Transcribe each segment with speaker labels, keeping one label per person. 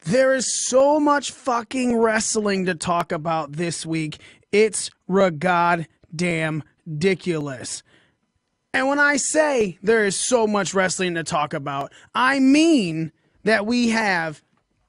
Speaker 1: There is so much fucking wrestling to talk about this week. It's goddamn ridiculous. And when I say there is so much wrestling to talk about, I mean that we have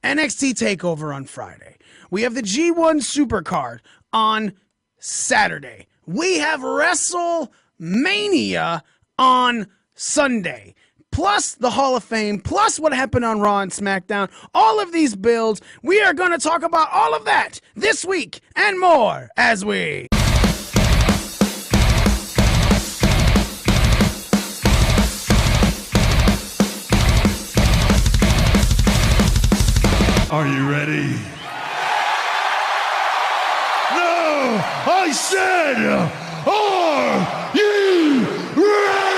Speaker 1: NXT TakeOver on Friday. We have the G1 Supercard on Saturday. We have WrestleMania on Sunday. Plus the Hall of Fame, plus what happened on Raw and SmackDown, all of these builds. We are going to talk about all of that this week and more as we...
Speaker 2: Are you ready? No! I said, are you ready?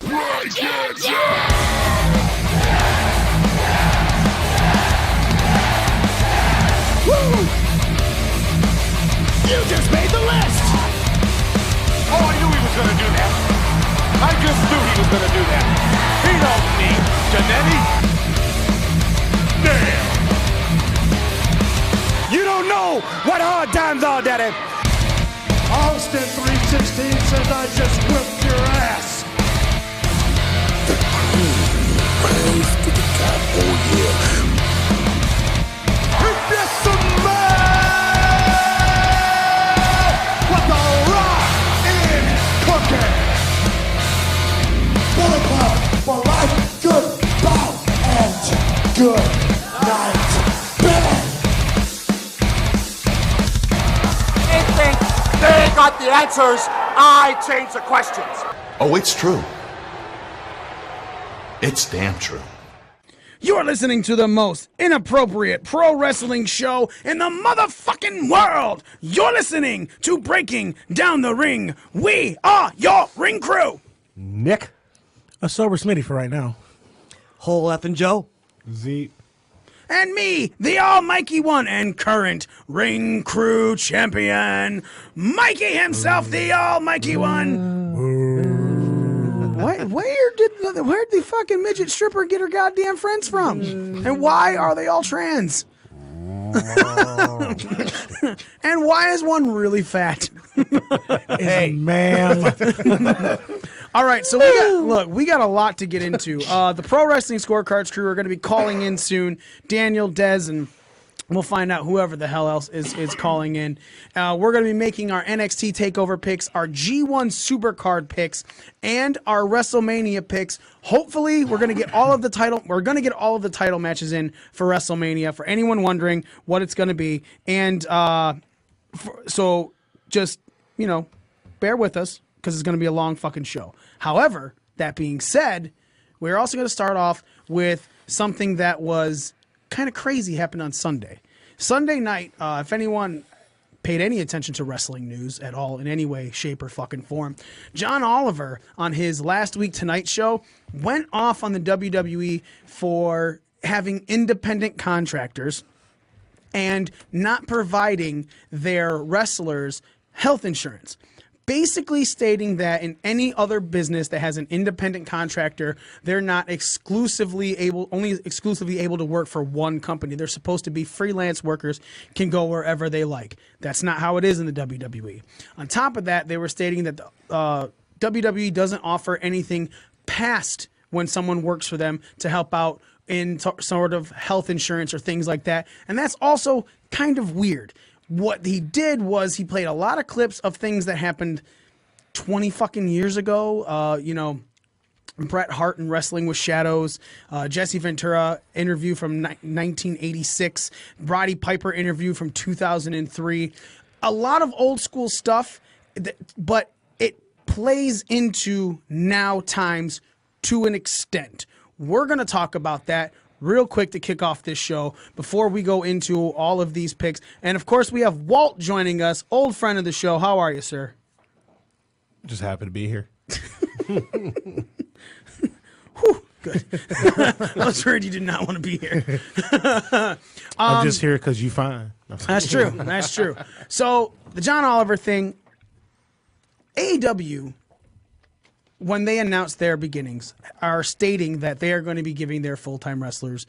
Speaker 2: Break it down! Woo! You just made the list!
Speaker 3: Oh, I knew he was gonna do that. I just knew he was gonna do that. He don't need Janetti. Damn! You don't know what hard times are, Daddy.
Speaker 2: Austin 316 says I just whipped your ass.
Speaker 4: The cream rise to the top, oh yeah.
Speaker 2: It's just some man with the rock in cooking. Bullet Club for life, goodbye, and good night, Ben.
Speaker 3: They think they got the answers. I change the questions.
Speaker 4: Oh, it's true. It's damn true.
Speaker 1: You're listening to the most inappropriate pro wrestling show in the motherfucking world. You're listening to Breaking Down the Ring. We are your ring crew.
Speaker 5: Nick.
Speaker 6: A sober Smitty for right now.
Speaker 5: Whole effing Joe.
Speaker 6: Z.
Speaker 1: And me, the almighty one and current ring crew champion, Mikey himself, the almighty one. Where did the fucking midget stripper get her goddamn friends from? And why are they all trans? And why is one really fat?
Speaker 6: Hey, ma'am.
Speaker 1: All right, so we got a lot to get into. The Pro Wrestling Scorecards crew are going to be calling in soon. Daniel, Dez, and we'll find out whoever the hell else is calling in. We're going to be making our NXT TakeOver picks, our G1 Supercard picks, and our WrestleMania picks. Hopefully, we're going to get all of the title matches in for WrestleMania. For anyone wondering what it's going to be, and so just bear with us, because it's going to be a long fucking show. However, that being said, we're also going to start off with something that was kind of crazy happened on Sunday. Sunday night, if anyone paid any attention to wrestling news at all in any way, shape, or fucking form, John Oliver on his Last Week Tonight show went off on the WWE for having independent contractors and not providing their wrestlers health insurance. Basically stating that in any other business that has an independent contractor, they're not exclusively able to work for one company. They're supposed to be freelance workers, can go wherever they like. That's not how it is in the WWE. On top of that, they were stating that WWE doesn't offer anything past when someone works for them to help out in sort of health insurance or things like that. And that's also kind of weird. What he did was he played a lot of clips of things that happened 20 fucking years ago. Bret Hart and Wrestling with Shadows, Jesse Ventura interview from 1986, Roddy Piper interview from 2003. A lot of old school stuff, but it plays into now times to an extent. We're going to talk about that real quick to kick off this show before we go into all of these picks. And of course, we have Walt joining us, old friend of the show. How are you, sir?
Speaker 6: Just happy to be here.
Speaker 1: Whew, good. I was worried you did not want to be here.
Speaker 6: I'm just here because you fine.
Speaker 1: That's true. That's true. So the John Oliver thing, AEW when they announced their beginnings, are stating that they are going to be giving their full-time wrestlers,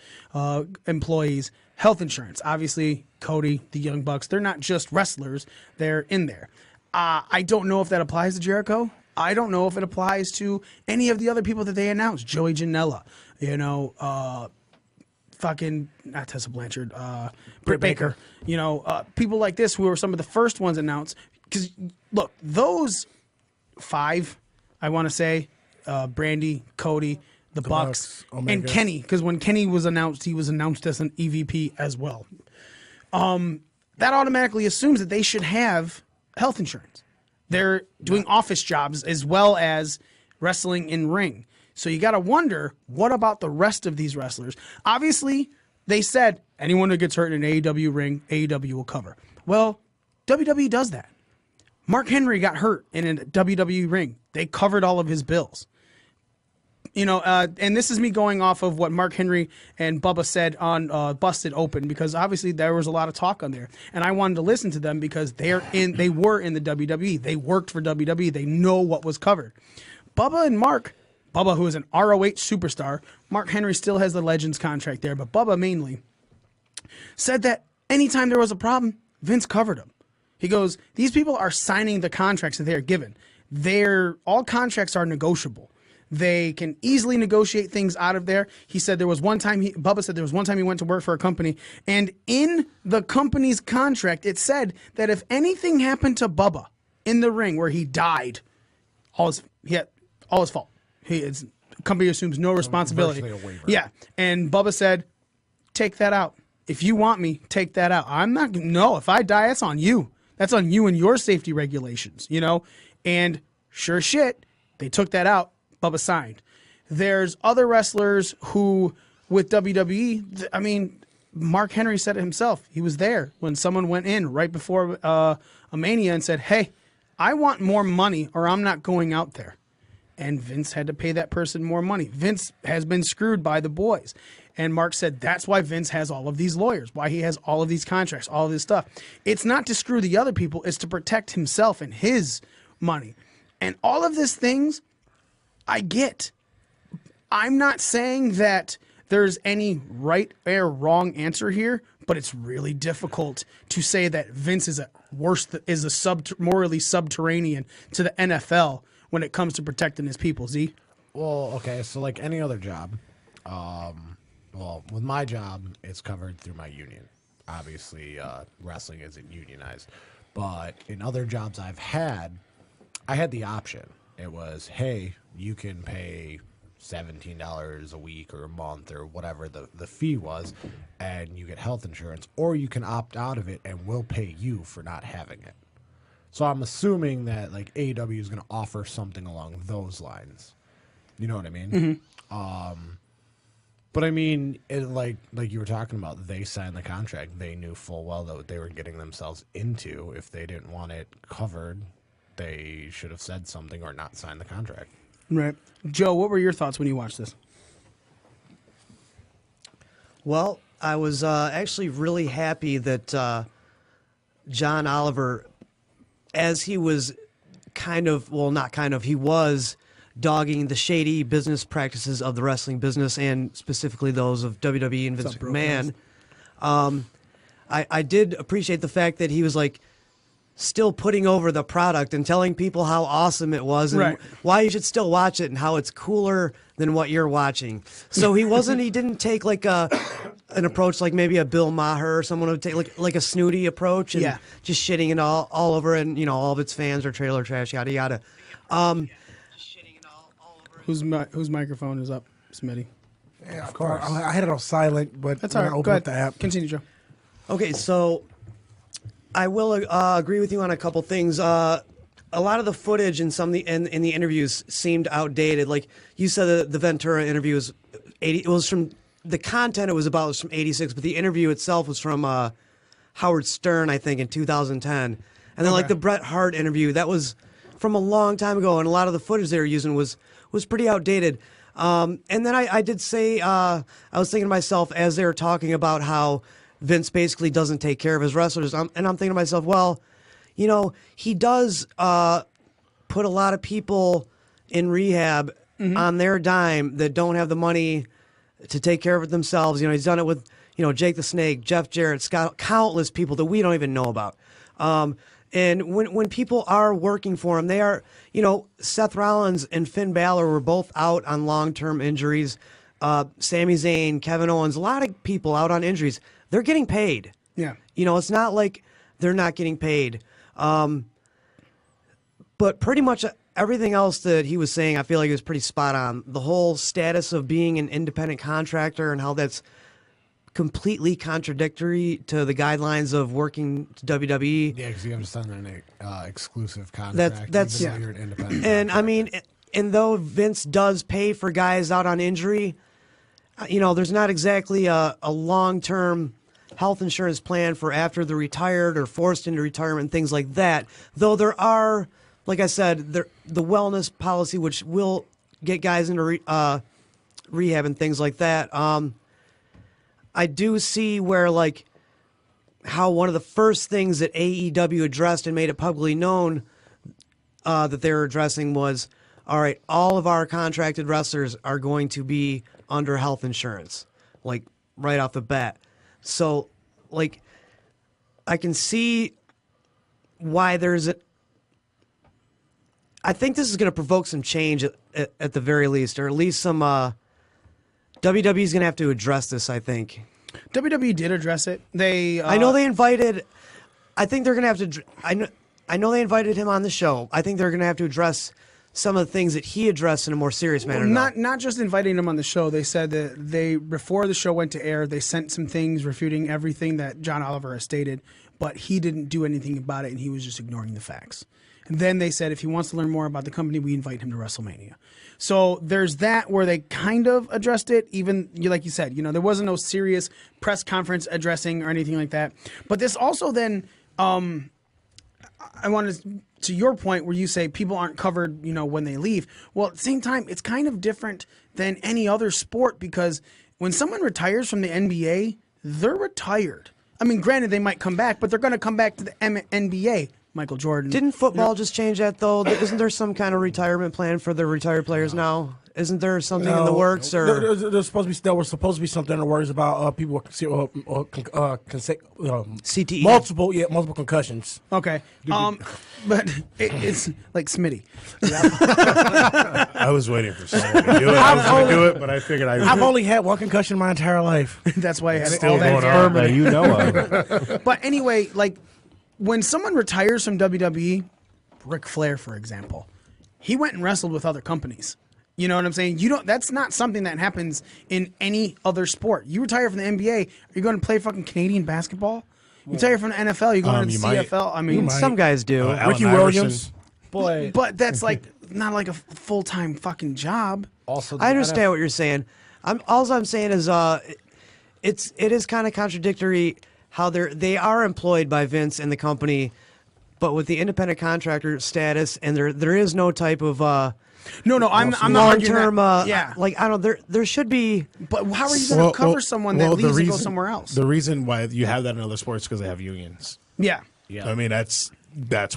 Speaker 1: employees, health insurance. Obviously, Cody, the Young Bucks, they're not just wrestlers, they're in there. I don't know if that applies to Jericho. I don't know if it applies to any of the other people that they announced. Joey Janela, fucking, not Tessa Blanchard, Britt Baker. People like this who were some of the first ones announced. Because, look, those 5, I want to say, Brandy, Cody, the Bucks,
Speaker 6: Omega,
Speaker 1: and Kenny. Because when Kenny was announced, he was announced as an EVP as well. That automatically assumes that they should have health insurance. They're doing office jobs as well as wrestling in ring. So you got to wonder, what about the rest of these wrestlers? Obviously, they said anyone who gets hurt in an AEW ring, AEW will cover. Well, WWE does that. Mark Henry got hurt in a WWE ring. They covered all of his bills. And this is me going off of what Mark Henry and Bubba said on Busted Open, because obviously there was a lot of talk on there, and I wanted to listen to them because they were in the WWE. They worked for WWE. They know what was covered. Bubba and Mark, Bubba, who is an ROH superstar, Mark Henry still has the Legends contract there, but Bubba mainly said that anytime there was a problem, Vince covered him. He goes, these people are signing the contracts that they are given. All contracts are negotiable. They can easily negotiate things out of there. He said Bubba said there was one time he went to work for a company, and in the company's contract, it said that if anything happened to Bubba in the ring where he died, all his fault. The company assumes no responsibility.
Speaker 6: Virtually a waiver.
Speaker 1: Yeah. And Bubba said, take that out. If you want me, take that out. If I die, that's on you. That's on you and your safety regulations, And sure shit, they took that out. Bubba signed. There's other wrestlers who, with WWE, Mark Henry said it himself. He was there when someone went in right before a Mania and said, hey, I want more money or I'm not going out there. And Vince had to pay that person more money. Vince has been screwed by the boys. And Mark said that's why Vince has all of these lawyers, why he has all of these contracts, all of this stuff. It's not to screw the other people, it's to protect himself and his money. And all of these things, I get. I'm not saying that there's any right or wrong answer here, but it's really difficult to say that Vince is morally subterranean to the NFL when it comes to protecting his people. Z?
Speaker 5: Well, okay, so like any other job, with my job, it's covered through my union. Obviously, wrestling isn't unionized. But in other jobs I had the option. It was, hey, you can pay $17 a week or a month or whatever the fee was, and you get health insurance, or you can opt out of it and we'll pay you for not having it. So I'm assuming that like AEW is going to offer something along those lines. You know what I mean? Mm-hmm. But I mean, like you were talking about, they signed the contract. They knew full well that what they were getting themselves into. If they didn't want it covered, they should have said something or not signed the contract.
Speaker 1: Right. Joe, what were your thoughts when you watched this?
Speaker 5: Well, I was actually really happy that John Oliver, as he was he was dogging the shady business practices of the wrestling business and specifically those of WWE and Vince McMahon. I did appreciate the fact that he was like still putting over the product and telling people how awesome it was and why you should still watch it and how it's cooler than what you're watching. So he didn't take like an approach like maybe a Bill Maher or someone would take like a snooty approach and just shitting it all over, and all of its fans are trailer trash, yada yada.
Speaker 1: Whose microphone is up, Smitty?
Speaker 6: Yeah, of course. I had it on silent, but
Speaker 1: that's all right. Go ahead. The app. Continue, Joe.
Speaker 5: Okay, so I will agree with you on a couple things. A lot of the footage in in the interviews seemed outdated. Like you said, the Ventura interview was 80. It was from the content it was about was from 86, but the interview itself was from Howard Stern, I think, in 2010. And then like the Bret Hart interview, that was from a long time ago, and a lot of the footage they were using was pretty outdated. And then I did say, I was thinking to myself as they were talking about how Vince basically doesn't take care of his wrestlers, and I'm thinking to myself, well, he does put a lot of people
Speaker 7: in rehab on their dime that don't have the money to take care of it themselves. You know, he's done it with, you know, Jake the Snake, Jeff Jarrett, Scott, countless people that we don't even know about. And when people are working for him, they are, you know, Seth Rollins and Finn Balor were both out on long-term injuries. Sami Zayn, Kevin Owens, a lot of people out on injuries. They're getting paid.
Speaker 1: Yeah.
Speaker 7: You know, it's not like they're not getting paid. But pretty much everything else that he was saying, I feel like it was pretty spot on. The whole status of being an independent contractor and how that's completely contradictory to the guidelines of working to WWE.
Speaker 5: Yeah, because you have to sign an exclusive contract.
Speaker 7: That's
Speaker 5: even though you're an independent.
Speaker 7: And I mean, and though Vince does pay for guys out on injury, you know, there's not exactly a long-term health insurance plan for after they're retired or forced into retirement, things like that. Though there are, like I said, the wellness policy, which will get guys into rehab and things like that. I do see where, like, how one of the first things that AEW addressed and made it publicly known that they were addressing was, all right, all of our contracted wrestlers are going to be under health insurance, like, right off the bat. So, like, I can see why there's a... I think this is going to provoke some change at the very least, or at least some... WWE's going to have to address this, I think.
Speaker 1: WWE did address it. They
Speaker 7: I know they invited... I think they're going to have to... I know they invited him on the show. I think they're going to have to address some of the things that he addressed in a more serious manner.
Speaker 1: Not just inviting him on the show. They said that before the show went to air, they sent some things refuting everything that John Oliver has stated, but he didn't do anything about it, and he was just ignoring the facts. And then they said if he wants to learn more about the company, we invite him to WrestleMania. So there's that where they kind of addressed it, even like you said, there wasn't no serious press conference addressing or anything like that. But this also then, I wanted to your point where you say people aren't covered, when they leave. Well, at the same time, it's kind of different than any other sport because when someone retires from the NBA, they're retired. I mean, granted, they might come back, but they're going to come back to the NBA. Michael Jordan.
Speaker 7: Didn't football just change that, though? Isn't there some kind of retirement plan for the retired players now? Isn't there something in the works? Or
Speaker 6: there's supposed to be something in the works about people with
Speaker 7: CTE.
Speaker 6: multiple concussions.
Speaker 1: Okay, but it's like Smitty.
Speaker 8: I was waiting for someone to do it. I was going to do it, but I figured
Speaker 6: I've only had one concussion my entire life.
Speaker 1: That's why I had
Speaker 8: still
Speaker 1: all that
Speaker 8: going on that
Speaker 1: permanent.
Speaker 8: you know of.
Speaker 1: But anyway, like when someone retires from WWE, Ric Flair, for example, he went and wrestled with other companies. You know what I'm saying? That's not something that happens in any other sport. You retire from the NBA, are you going to play fucking Canadian basketball? You retire from the NFL, you're going to the CFL. I mean,
Speaker 7: some guys do.
Speaker 6: Ricky Williams. Boy.
Speaker 1: But that's like not like a full-time fucking job.
Speaker 5: Also,
Speaker 7: I understand what you're saying. All I'm saying is it is kind of contradictory how they are employed by Vince and the company, but with the independent contractor status, and there is no type of
Speaker 1: No, I'm not
Speaker 7: long-term.
Speaker 1: yeah,
Speaker 7: like I don't. There should be.
Speaker 1: But how are you going to cover someone that leaves and goes somewhere else?
Speaker 8: The reason why you have that in other sports is because they have unions.
Speaker 1: Yeah.
Speaker 8: I mean that's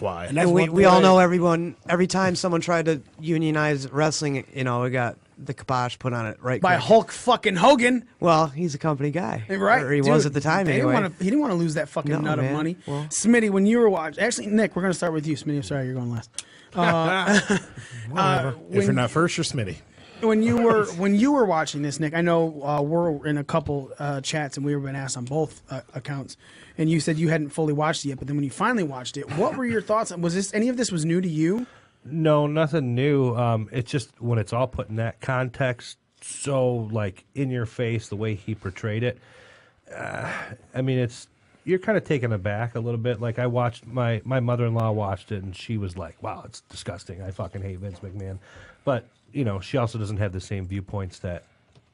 Speaker 8: why.
Speaker 7: And we all know every time someone tried to unionize wrestling, we got the kibosh put on it
Speaker 1: by
Speaker 7: quick.
Speaker 1: Hulk fucking Hogan.
Speaker 7: Well, he's a company guy,
Speaker 1: right?
Speaker 7: Or he was at the time anyway.
Speaker 1: He didn't want to lose that fucking nut of money.
Speaker 7: Well,
Speaker 1: Smitty, when you were watching, actually, Nick, we're going to start with you. Smitty, I'm sorry, you're going last.
Speaker 8: If you're not first, you're Smitty.
Speaker 1: When you were watching this, Nick, I know we're in a couple chats and we were being asked on both accounts, and you said you hadn't fully watched it yet. But then when you finally watched it, what were your thoughts? Was any of this was new to you?
Speaker 9: No, nothing new. It's just when it's all put in that context, so like in your face, the way he portrayed it. I mean, you're kind of taken aback a little bit. Like I watched my mother-in-law watched it, and she was like, "Wow, it's disgusting. I fucking hate Vince McMahon." But she also doesn't have the same viewpoints that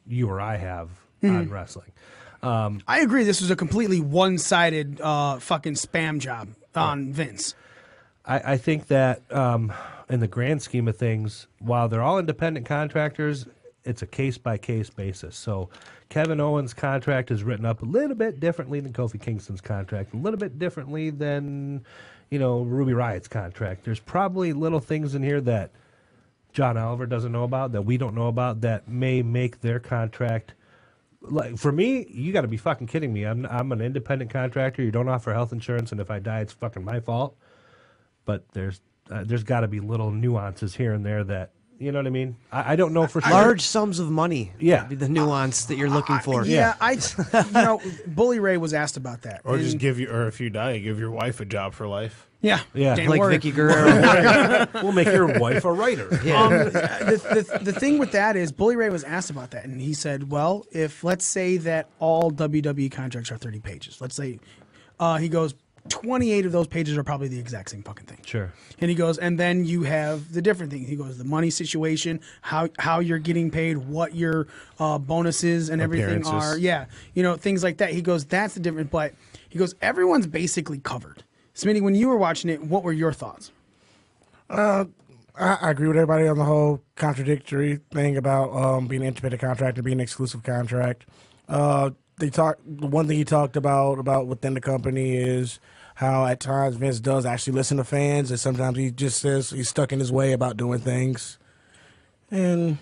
Speaker 9: you or I have on wrestling.
Speaker 1: I agree. This was a completely one-sided fucking spam job on Vince.
Speaker 9: I think that in the grand scheme of things, while they're all independent contractors, it's a case-by-case basis. So Kevin Owens' contract is written up a little bit differently than Kofi Kingston's contract, a little bit differently than, Ruby Riot's contract. There's probably little things in here that John Oliver doesn't know about, that we don't know about, that may make their contract. Like for me, you got to be fucking kidding me. I'm an independent contractor. You don't offer health insurance, and if I die, it's fucking my fault. But there's got to be little nuances here and there that, you know what I mean. I don't know for sure.
Speaker 7: Large sums of money.
Speaker 9: Yeah,
Speaker 7: the nuance that you're looking for.
Speaker 1: Bully Ray was asked about that,
Speaker 8: Or just or if you die, give your wife a job for life.
Speaker 1: Yeah,
Speaker 9: Damn
Speaker 7: like
Speaker 1: word.
Speaker 7: Vicky Guerrero.
Speaker 9: We'll make your wife a writer.
Speaker 1: The thing with that is Bully Ray was asked about that, and he said, well, if let's say that all WWE contracts are 30 pages, let's say he goes, 28 of those pages are probably the exact same fucking thing.
Speaker 9: Sure.
Speaker 1: And he goes, and then you have the different things. He goes, the money situation, how you're getting paid, what your bonuses and everything are. Yeah, things like that. He goes, that's the difference. But he goes, everyone's basically covered. Smitty, when you were watching it, what were your thoughts?
Speaker 6: I agree with everybody on the whole contradictory thing about being an independent contractor, being an exclusive contract. The one thing he talked about within the company is how at times Vince does actually listen to fans, and sometimes he just says he's stuck in his way about doing things. And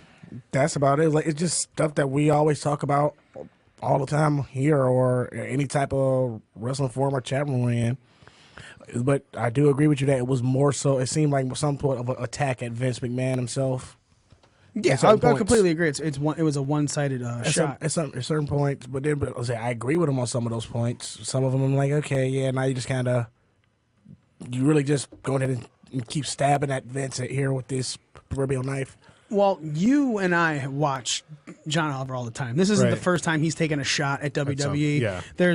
Speaker 6: that's about it. Like, it's just stuff that we always talk about all the time here or any type of wrestling forum or chat room we're in. But I do agree with you that it was more so, it seemed like some sort of an attack at Vince McMahon himself.
Speaker 1: Yeah, I completely agree. It was a one-sided shot.
Speaker 6: At certain points, but I agree with him on some of those points. Some of them I'm like, okay, yeah, now you just kind of, you really just go ahead and keep stabbing at Vince here with this proverbial knife.
Speaker 1: Well, you and I watch John Oliver all the time. This isn't the first time he's taken a shot at WWE.
Speaker 8: Yeah.
Speaker 1: There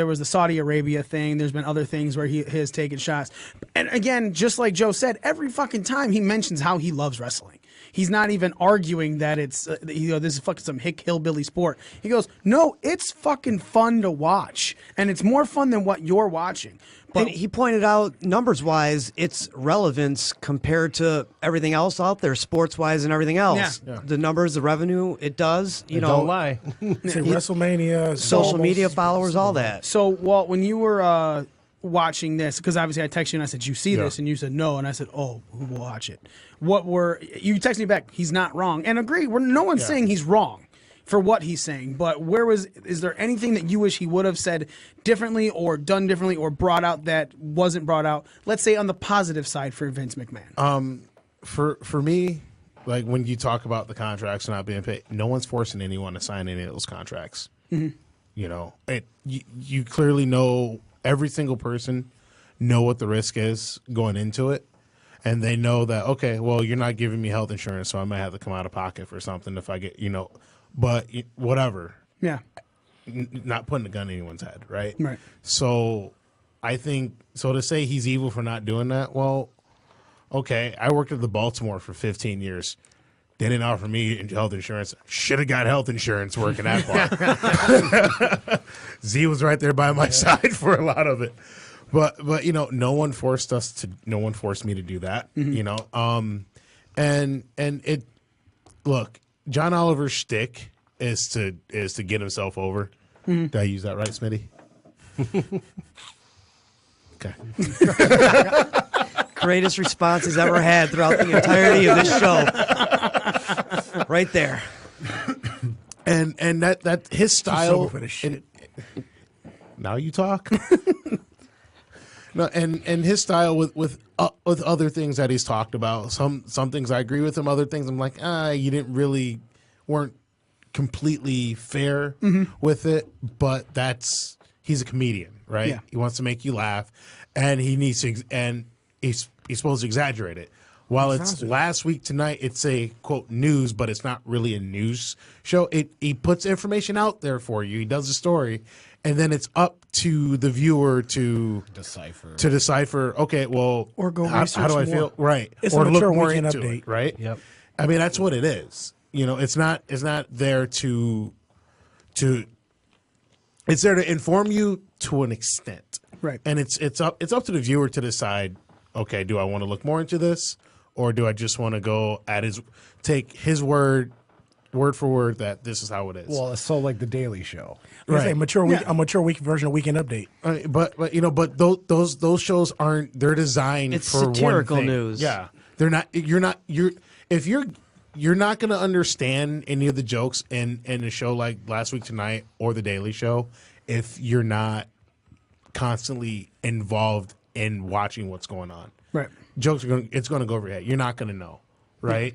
Speaker 1: was the Saudi Arabia thing. There's been other things where he has taken shots. And again, just like Joe said, every fucking time he mentions how he loves wrestling. He's not even arguing that it's this is fucking some hick hillbilly sport. He goes, no, it's fucking fun to watch, and it's more fun than what you're watching. But
Speaker 7: And he pointed out, numbers-wise, its relevance compared to everything else out there, sports-wise and everything else.
Speaker 1: Yeah.
Speaker 7: The numbers, the revenue, it does.
Speaker 9: Don't lie.
Speaker 6: Say WrestleMania,
Speaker 7: Social media followers, all that.
Speaker 1: So, Walt, when you were watching this, because obviously I texted you and I said, you see this? And you said no, and I said, oh, who will watch it? You texted me back, he's not wrong. And agree, no one's saying he's wrong for what he's saying, but is there anything that you wish he would have said differently or done differently or brought out that wasn't brought out, let's say on the positive side for Vince McMahon?
Speaker 8: For me, like when you talk about the contracts not being paid, no one's forcing anyone to sign any of those contracts. Mm-hmm. You clearly know, every single person know what the risk is going into it. And they know that, okay, well, you're not giving me health insurance, so I might have to come out of pocket for something if I get, but whatever.
Speaker 1: Yeah.
Speaker 8: Not putting a gun in anyone's head, right?
Speaker 1: Right.
Speaker 8: So I think, to say he's evil for not doing that, well, okay, I worked at the Baltimore for 15 years. They didn't offer me health insurance. Should have got health insurance working that bar. Z was right there by my side for a lot of it. But no one forced me to do that. Mm-hmm. And it, look, John Oliver's shtick is to get himself over. Mm-hmm. Did I use that right, Smitty?
Speaker 7: Okay. Greatest response he's ever had throughout the entirety of this show. Right there.
Speaker 8: And that his style.
Speaker 6: For the shit.
Speaker 8: Now you talk. No, and his style with other things that he's talked about. Some things I agree with him. Other things I'm like, you weren't completely fair with it. But he's a comedian, right?
Speaker 1: Yeah.
Speaker 8: He wants to make you laugh, and he's supposed to exaggerate it. While it's last week tonight, it's a quote news, but it's not really a news show. He puts information out there for you. He does a story, and then it's up to the viewer to decipher. Okay, well,
Speaker 1: or go
Speaker 8: how do I feel? Right,
Speaker 6: It's
Speaker 8: or
Speaker 6: a mature
Speaker 8: look more
Speaker 6: weekend
Speaker 8: into
Speaker 6: update.
Speaker 8: it. Right.
Speaker 9: Yep.
Speaker 8: I mean, that's what it is. It's not there to. It's there to inform you to an extent.
Speaker 1: Right.
Speaker 8: And it's up to the viewer to decide. Okay, do I want to look more into this, or do I just want to go take his word for word that this is how it is?
Speaker 5: Well, it's so like the Daily Show,
Speaker 6: Right. A mature week version of Weekend Update.
Speaker 8: But those shows aren't. They're designed
Speaker 7: It's
Speaker 8: for
Speaker 7: satirical
Speaker 8: one thing.
Speaker 7: news.
Speaker 8: Yeah, They're not. You're not. You're not going to understand any of the jokes in a show like Last Week Tonight or The Daily Show if you're not constantly involved in watching what's going on.
Speaker 1: Right.
Speaker 8: Jokes are going. It's going to go over your head. You're not going to know, right?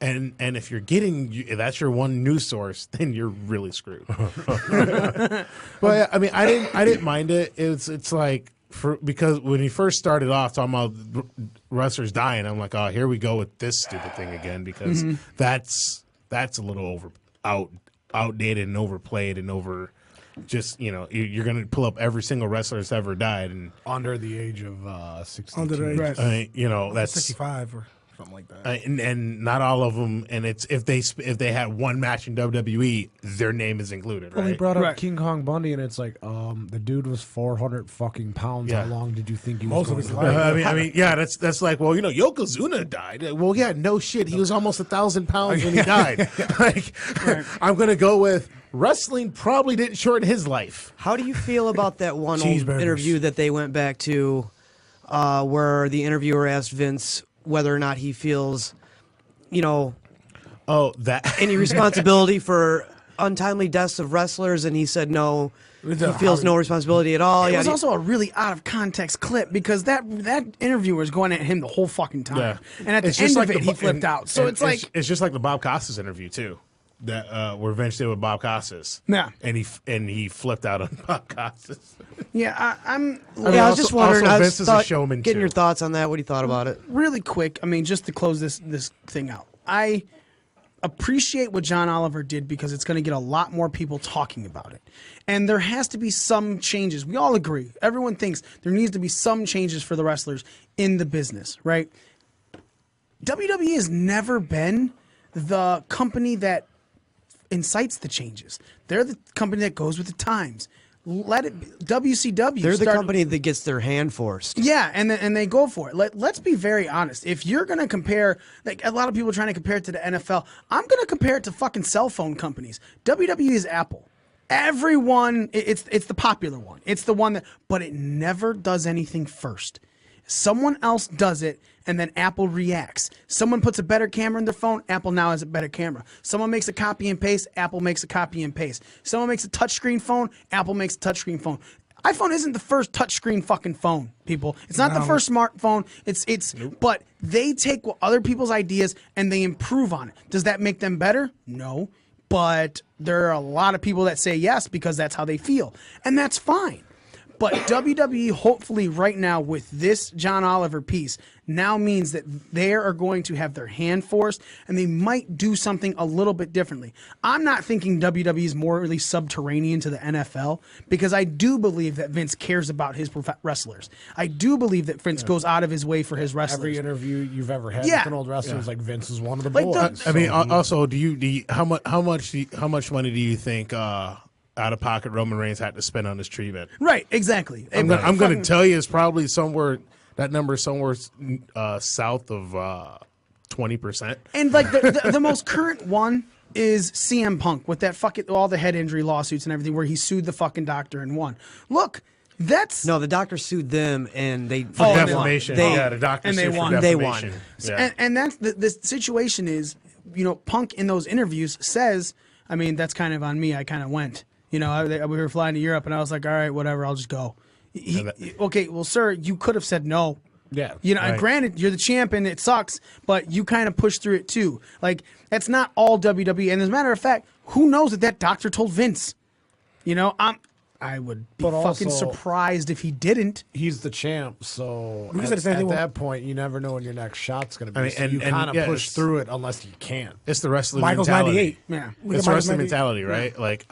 Speaker 8: And if you're if that's your one news source, then you're really screwed. But I mean, I didn't mind it. It's like because when he first started off talking about wrestlers dying, I'm like, oh, here we go with this stupid thing again because that's a little outdated and overplayed and over. Just you're gonna pull up every single wrestler that's ever died and
Speaker 5: under the age of 62.
Speaker 6: Under the age, right.
Speaker 8: That's
Speaker 6: 65 or something like that.
Speaker 8: And not all of them. And it's if they had one match in WWE, their name is included.
Speaker 5: Well, he
Speaker 8: Right?
Speaker 5: brought up
Speaker 1: Right.
Speaker 5: King Kong Bundy, and it's like, the dude was 400 fucking pounds.
Speaker 8: Yeah.
Speaker 5: How long did you think he was
Speaker 6: Most of
Speaker 5: going
Speaker 6: his
Speaker 5: to
Speaker 6: life.
Speaker 5: live?
Speaker 8: I mean, yeah, that's like, well, Yokozuna died. Well, yeah, no shit, he was almost 1,000 pounds when he died. Like, I'm gonna go with wrestling probably didn't shorten his life.
Speaker 7: How do you feel about that one old
Speaker 6: Cheeseburgers.
Speaker 7: interview that they went back to where the interviewer asked Vince whether or not he feels,
Speaker 8: Oh, that
Speaker 7: any responsibility for untimely deaths of wrestlers, and he said no, he feels no responsibility at all.
Speaker 1: It was also a really out of context clip because that interviewer was going at him the whole fucking time,
Speaker 8: Yeah.
Speaker 1: and at the
Speaker 8: It's
Speaker 1: end
Speaker 8: just
Speaker 1: of
Speaker 8: like
Speaker 1: it,
Speaker 8: the
Speaker 1: he
Speaker 8: bu-
Speaker 1: flipped
Speaker 8: and-
Speaker 1: out. So
Speaker 8: and
Speaker 1: it's like
Speaker 8: it's just like the Bob Costas interview too, that where Vince did with Bob Costas.
Speaker 1: Yeah.
Speaker 8: and he flipped out on Bob Costas.
Speaker 1: yeah, I'm
Speaker 7: I was just wondering.
Speaker 8: also
Speaker 7: I
Speaker 8: Vince is a
Speaker 7: thought,
Speaker 8: showman,
Speaker 7: getting
Speaker 8: too.
Speaker 7: your thoughts on that. What do you thought about it?
Speaker 1: really quick. I mean, just to close this thing out, I appreciate what John Oliver did because it's going to get a lot more people talking about it. And there has to be some changes. We all agree. Everyone thinks there needs to be some changes for the wrestlers in the business, right? WWE has never been the company that incites the changes. They're the company that goes with the times. Let it be. WCW.
Speaker 7: They're the
Speaker 1: started-
Speaker 7: company that gets their hand forced.
Speaker 1: Yeah, and they go for it. Let's be very honest. If you're going to compare, like a lot of people are trying to compare it to the NFL, I'm going to compare it to fucking cell phone companies. WWE is Apple. Everyone, it's the popular one. It's the one that, but it never does anything first. Someone else does it, and then Apple reacts. Someone puts a better camera in their phone, Apple now has a better camera. Someone makes a copy and paste, Apple makes a copy and paste. Someone makes a touchscreen phone, Apple makes a touchscreen phone. iPhone isn't the first touchscreen fucking phone, people. It's not the first smartphone. But they take other people's ideas and they improve on it. Does that make them better? No. But there are a lot of people that say yes because that's how they feel. And that's fine. But WWE, hopefully right now with this John Oliver piece, now means that they are going to have their hand forced and they might do something a little bit differently. I'm not thinking WWE is morally subterranean to the NFL because I do believe that Vince cares about his wrestlers. I do believe that Vince goes out of his way for his wrestlers.
Speaker 5: Every interview you've ever had
Speaker 1: Yeah.
Speaker 5: with an old wrestler is like Vince is one of the
Speaker 1: Like
Speaker 5: boys.
Speaker 8: I mean, also, do you how much money do you think out of pocket Roman Reigns had to spend on his treatment?
Speaker 1: Right, exactly.
Speaker 8: I'm going to tell you, it's probably somewhere that number is somewhere south of 20%.
Speaker 1: And like the most current one is CM Punk with that fucking all the head injury lawsuits and everything where he sued the fucking doctor and won. Look, that's
Speaker 7: No, the doctor sued them, and they
Speaker 8: For
Speaker 1: and they
Speaker 8: defamation,
Speaker 7: won.
Speaker 8: yeah, the doctor
Speaker 1: and they
Speaker 8: sued for
Speaker 1: won.
Speaker 7: They
Speaker 8: defamation.
Speaker 7: won.
Speaker 8: Yeah.
Speaker 1: and that's the situation is, Punk in those interviews says, I mean, that's kind of on me. I kind of went. We were flying to Europe, and I was like, all right, whatever, I'll just go. Okay, well, sir, you could have said no.
Speaker 5: Yeah,
Speaker 1: And
Speaker 8: right.
Speaker 1: granted, you're the champ, and it sucks, but you kind of pushed through it too. Like, that's not all WWE. And as a matter of fact, who knows that doctor told Vince? I would be
Speaker 5: But
Speaker 1: fucking
Speaker 5: also-
Speaker 1: surprised if he didn't.
Speaker 5: he's the champ, so
Speaker 6: We
Speaker 5: at,
Speaker 6: said the same thing with-
Speaker 5: that point, you never know when your next shot's going to be.
Speaker 8: I mean,
Speaker 5: so
Speaker 8: and-
Speaker 5: you
Speaker 8: and,
Speaker 5: kind of
Speaker 8: yeah,
Speaker 5: push
Speaker 8: it's-
Speaker 5: through it unless you can.
Speaker 8: It's the wrestling
Speaker 6: Michael's
Speaker 8: mentality.
Speaker 6: 98.
Speaker 1: Yeah.
Speaker 6: Look at
Speaker 8: It's
Speaker 6: Michael's
Speaker 8: wrestling
Speaker 6: 98.
Speaker 8: mentality, right? Like,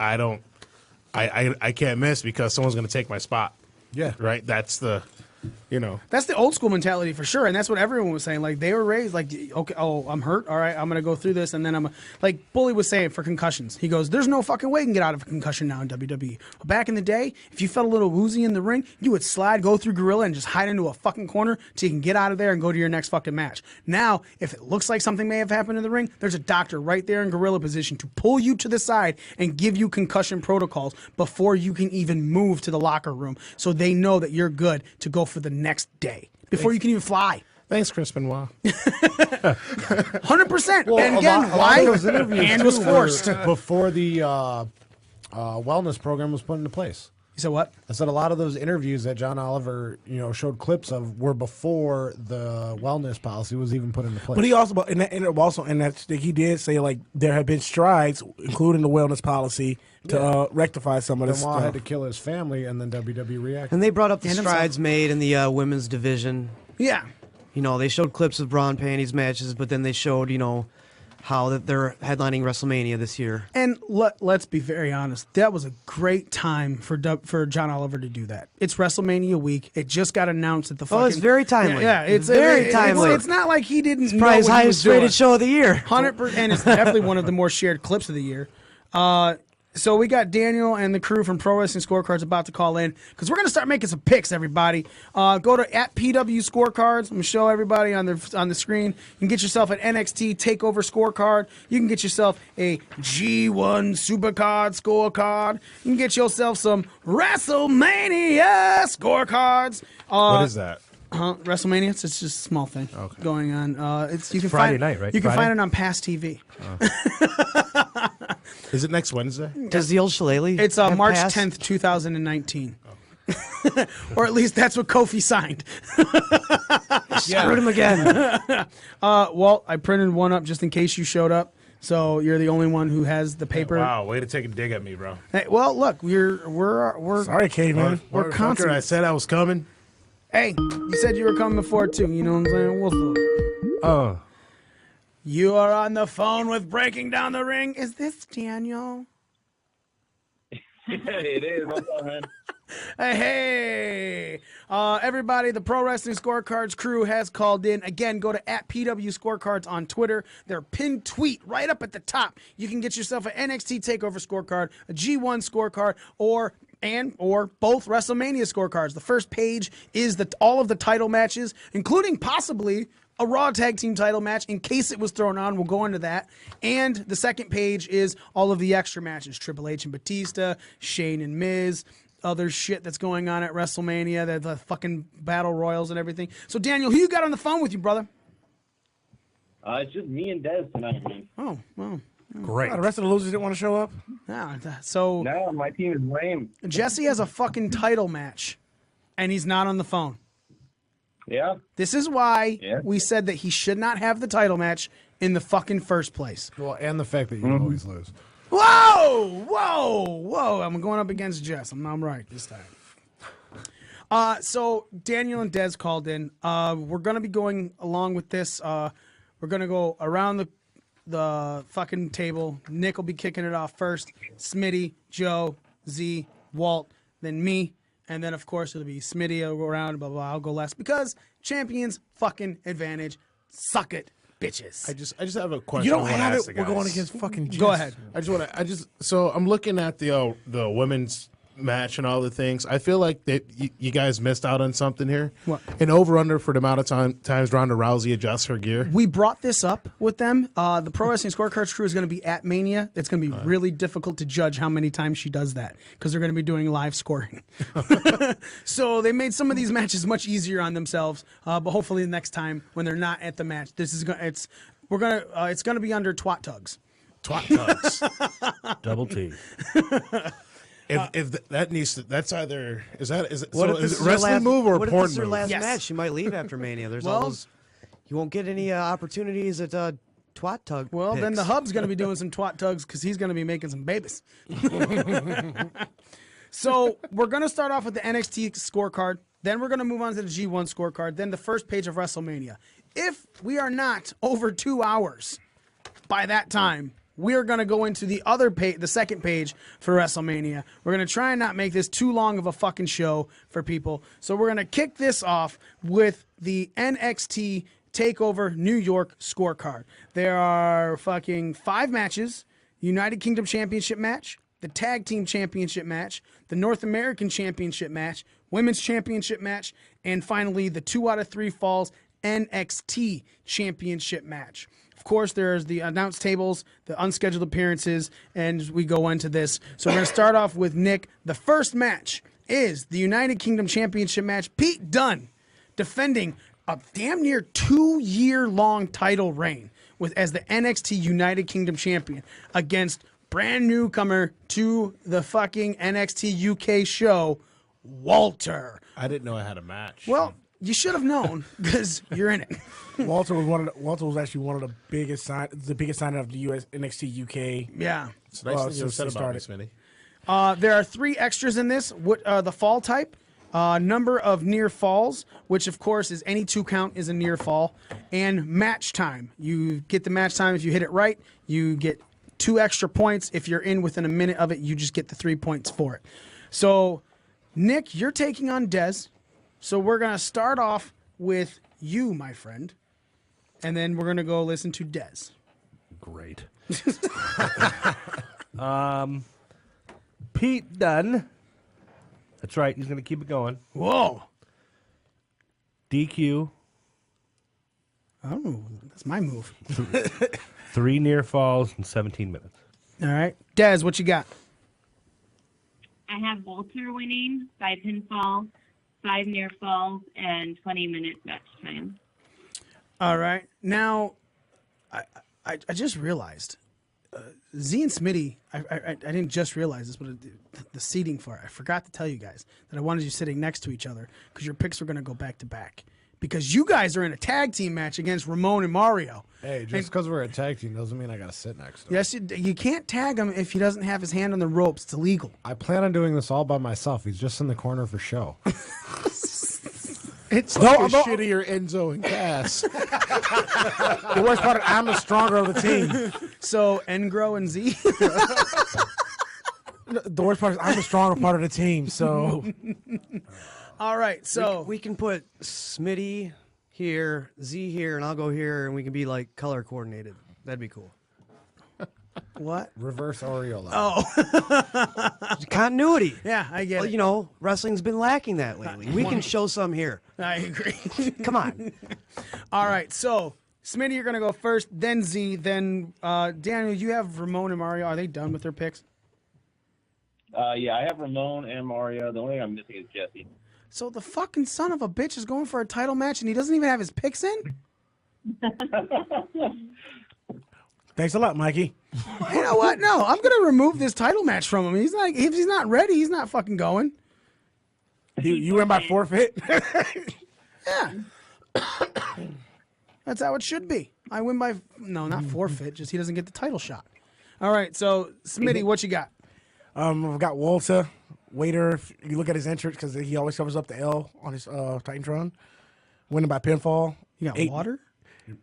Speaker 8: I can't miss because someone's going to take my spot.
Speaker 5: Yeah.
Speaker 8: Right? That's the,
Speaker 1: That's the old school mentality for sure, and that's what everyone was saying. Like they were raised like, okay, oh, I'm hurt. All right, I'm gonna go through this, and then like Bully was saying for concussions. He goes, "There's no fucking way you can get out of a concussion now in WWE." But back in the day, if you felt a little woozy in the ring, you would slide, go through Gorilla, and just hide into a fucking corner till you can get out of there and go to your next fucking match. Now, if it looks like something may have happened in the ring, there's a doctor right there in Gorilla position to pull you to the side and give you concussion protocols before you can even move to the locker room, so they know that you're good to go for the next day. Before you can even fly.
Speaker 8: Thanks, Chris Benoit.
Speaker 1: 100%.
Speaker 5: Well,
Speaker 1: and
Speaker 5: a
Speaker 1: again,
Speaker 5: lot of
Speaker 1: why?
Speaker 5: those interviews
Speaker 1: And
Speaker 5: too
Speaker 1: was
Speaker 5: were
Speaker 1: forced.
Speaker 5: before the wellness program was put into place.
Speaker 1: You said what?
Speaker 5: I said a lot of those interviews that John Oliver, showed clips of were before the wellness policy was even put into place.
Speaker 6: But he also, in that, he did say like there have been strides, including the wellness policy, to rectify some of this
Speaker 5: Benoit
Speaker 6: stuff.
Speaker 5: had to kill his family, and then WWE reacted.
Speaker 7: And they brought up the
Speaker 1: And himself.
Speaker 7: strides made in the women's division.
Speaker 1: Yeah.
Speaker 7: They showed clips of bra and panties matches, but then they showed, how that they're headlining WrestleMania this year.
Speaker 1: And let's be very honest. That was a great time for John Oliver to do that. It's WrestleMania week. It just got announced at the fucking...
Speaker 7: Oh, it's very timely.
Speaker 1: Yeah, it's
Speaker 7: very timely.
Speaker 1: It's not like he didn't know
Speaker 7: Probably his
Speaker 1: what he was
Speaker 7: highest
Speaker 1: doing.
Speaker 7: rated show of the year.
Speaker 1: 100%, and it's definitely one of the more shared clips of the year. So we got Daniel and the crew from Pro Wrestling Scorecards about to call in because we're going to start making some picks, everybody. Go to @PWScorecards. I'm going to show everybody on the screen. You can get yourself an NXT TakeOver scorecard. You can get yourself a G1 Supercard scorecard. You can get yourself some WrestleMania scorecards.
Speaker 8: What is that?
Speaker 1: WrestleMania. It's just a small thing going on. You can
Speaker 9: Friday
Speaker 1: find,
Speaker 9: night, right?
Speaker 1: You can
Speaker 9: Friday?
Speaker 1: find it on Past TV.
Speaker 8: Is it next Wednesday?
Speaker 7: Does the old shillelagh
Speaker 1: It's
Speaker 7: have
Speaker 1: March
Speaker 7: passed?
Speaker 1: 10th, 2019. Or at least that's what Kofi signed.
Speaker 7: Screwed him again.
Speaker 1: Walt, I printed one up just in case you showed up. So you're the only one who has the paper.
Speaker 8: Wow, way to take a dig at me, bro.
Speaker 1: Hey, well, look, we're
Speaker 6: Sorry, caveman.
Speaker 1: we're
Speaker 8: Motherfucker,
Speaker 1: constant.
Speaker 8: I said I was coming.
Speaker 1: Hey, you said you were coming before too. You know what I'm saying? What's up?
Speaker 9: Oh,
Speaker 1: You are on the phone with Breaking Down the Ring. Is this Daniel?
Speaker 10: It is. What's up, man?
Speaker 1: Hey, everybody, the Pro Wrestling Scorecards crew has called in. Again, go to @PWScorecards on Twitter. Their pinned tweet right up at the top. You can get yourself an NXT TakeOver scorecard, a G1 scorecard, or both WrestleMania scorecards. The first page is all of the title matches, including possibly a Raw Tag Team title match in case it was thrown on. We'll go into that. And the second page is all of the extra matches. Triple H and Batista, Shane and Miz, other shit that's going on at WrestleMania, the fucking battle royals and everything. So, Daniel, who you got on the phone with you, brother?
Speaker 10: It's just me and Dez tonight, man.
Speaker 1: Oh, well.
Speaker 9: great.
Speaker 6: The rest of the losers didn't want to show up.
Speaker 1: Yeah, so
Speaker 10: No, my team is lame.
Speaker 1: Jesse has a fucking title match, and he's not on the phone.
Speaker 10: Yeah?
Speaker 1: This is why
Speaker 10: Yeah.
Speaker 1: we said that he should not have the title match in the fucking first place.
Speaker 5: Well, and the fact that you always lose.
Speaker 1: Whoa! I'm going up against Jess. I'm right this time. So Daniel and Dez called in. We're gonna be going along with this. We're gonna go around the fucking table. Nick will be kicking it off first. Smitty, Joe, Z, Walt, then me, and then of course it'll be Smitty. I'll go around. Blah blah. I'll go last because champions fucking advantage. Suck it, bitches.
Speaker 8: I just have a question.
Speaker 6: You don't
Speaker 8: I wanna
Speaker 6: have
Speaker 8: ask
Speaker 6: it.
Speaker 8: the
Speaker 6: We're going
Speaker 8: guys.
Speaker 6: against fucking.
Speaker 1: Go
Speaker 6: Jess.
Speaker 1: ahead.
Speaker 8: So I'm looking at the women's match and all the things. I feel like that you guys missed out on something here.
Speaker 1: What?
Speaker 8: An over under for the amount of times Ronda Rousey adjusts her gear.
Speaker 1: We brought this up with them. The Pro Wrestling Scorecards crew is going to be at Mania. It's going to be really difficult to judge how many times she does that because they're going to be doing live scoring. So they made some of these matches much easier on themselves. But hopefully next time when they're not at the match, it's going to be under twat tugs.
Speaker 8: Twat tugs.
Speaker 9: Double T.
Speaker 8: If that needs to, that's either is it
Speaker 7: What
Speaker 8: so
Speaker 7: if this
Speaker 8: is it
Speaker 7: is your
Speaker 8: wrestling
Speaker 7: last,
Speaker 8: move or
Speaker 7: what
Speaker 8: porn
Speaker 7: if this is your
Speaker 8: move?
Speaker 7: last
Speaker 1: Yes.
Speaker 7: match? You might leave after Mania. There's
Speaker 1: Well-
Speaker 7: all those. You won't get any opportunities at twat tug.
Speaker 1: Well, then
Speaker 7: picks.
Speaker 1: the hub's going to be doing some twat tugs because he's going to be making some babies. So we're going to start off with the NXT scorecard. Then we're going to move on to the G1 scorecard. Then the first page of WrestleMania. If we are not over 2 hours by that time, we're going to go into the other page, the second page for WrestleMania. We're going to try and not make this too long of a fucking show for people. So we're going to kick this off with the NXT TakeOver New York scorecard. There are fucking 5 matches: United Kingdom Championship match, the Tag Team Championship match, the North American Championship match, Women's Championship match, and finally the 2 out of 3 falls NXT Championship match. Of course, there's the announced tables, the unscheduled appearances, and we go into this. So we're going to start off with Nick. The first match is the United Kingdom Championship match. Pete Dunne defending a damn near 2-year-long title reign as the NXT United Kingdom champion against brand newcomer to the fucking NXT UK show, Walter.
Speaker 8: I didn't know I had a match.
Speaker 1: Well, you should have known because you're in it.
Speaker 6: Walter was actually one of the biggest signing of the US NXT UK.
Speaker 1: Yeah.
Speaker 8: It's nice thing you
Speaker 6: since
Speaker 8: said
Speaker 6: they
Speaker 8: about me,
Speaker 6: started.
Speaker 8: Smitty.
Speaker 1: There are 3 extras in this. The fall type, number of near falls, which of course is any 2 count is a near fall, and match time. You get the match time if you hit it right. You get 2 extra points. If you're in within a minute of it, you just get the 3 points for it. So, Nick, you're taking on Dez. So we're going to start off with you, my friend, and then we're going to go listen to Dez.
Speaker 9: Great. Pete Dunne. That's right. He's going to keep it going.
Speaker 1: Whoa.
Speaker 9: DQ.
Speaker 1: Oh, that's my move.
Speaker 9: 3 near falls in 17 minutes.
Speaker 1: All right. Dez, what you got?
Speaker 11: I have Walter winning by pinfall, 5 near falls, and 20 minutes match time.
Speaker 1: All right. Now, I just realized, Z and Smitty, I didn't just realize this, but the seating for it, I forgot to tell you guys that I wanted you sitting next to each other because your picks were going to go back to back. Because you guys are in a tag team match against Ramon and Mario.
Speaker 5: Hey, just because we're a tag team doesn't mean I got to sit next to him.
Speaker 1: Yes, you can't tag him if he doesn't have his hand on the ropes. It's illegal.
Speaker 5: I plan on doing this all by myself. He's just in the corner for show.
Speaker 8: It's like a shittier Enzo and Cass.
Speaker 6: The worst part, I'm the stronger of the team.
Speaker 1: So, Engro and Z?
Speaker 6: The worst part is I'm the stronger part of the team, so...
Speaker 1: All right, so...
Speaker 7: We can put Smitty here, Z here, and I'll go here, and we can be, like, color coordinated. That'd be cool.
Speaker 1: What?
Speaker 5: Reverse Oreo.
Speaker 1: Oh.
Speaker 7: Continuity.
Speaker 1: Yeah, I get
Speaker 7: Well,
Speaker 1: it.
Speaker 7: you know, wrestling's been lacking that lately. We can show some here.
Speaker 1: I agree.
Speaker 7: Come on.
Speaker 1: All right, so, Smitty, you're going to go first, then Z, then Daniel, you have Ramon and Mario. Are they done with their picks?
Speaker 10: Yeah, I have Ramon and Mario. The only thing I'm missing is Jesse.
Speaker 1: So the fucking son of a bitch is going for a title match and he doesn't even have his picks in?
Speaker 6: Thanks a lot, Mikey.
Speaker 1: You know what? No, I'm gonna remove this title match from him. He's like, if he's not ready, he's not fucking going.
Speaker 6: You win by forfeit?
Speaker 1: Yeah. That's how it should be. I win by not forfeit, just he doesn't get the title shot. All right, so Smitty, what you got?
Speaker 6: I've got Walter, waiter. If you look at his entrance, because he always covers up the L on his Titantron, winning by pinfall.
Speaker 1: You got water?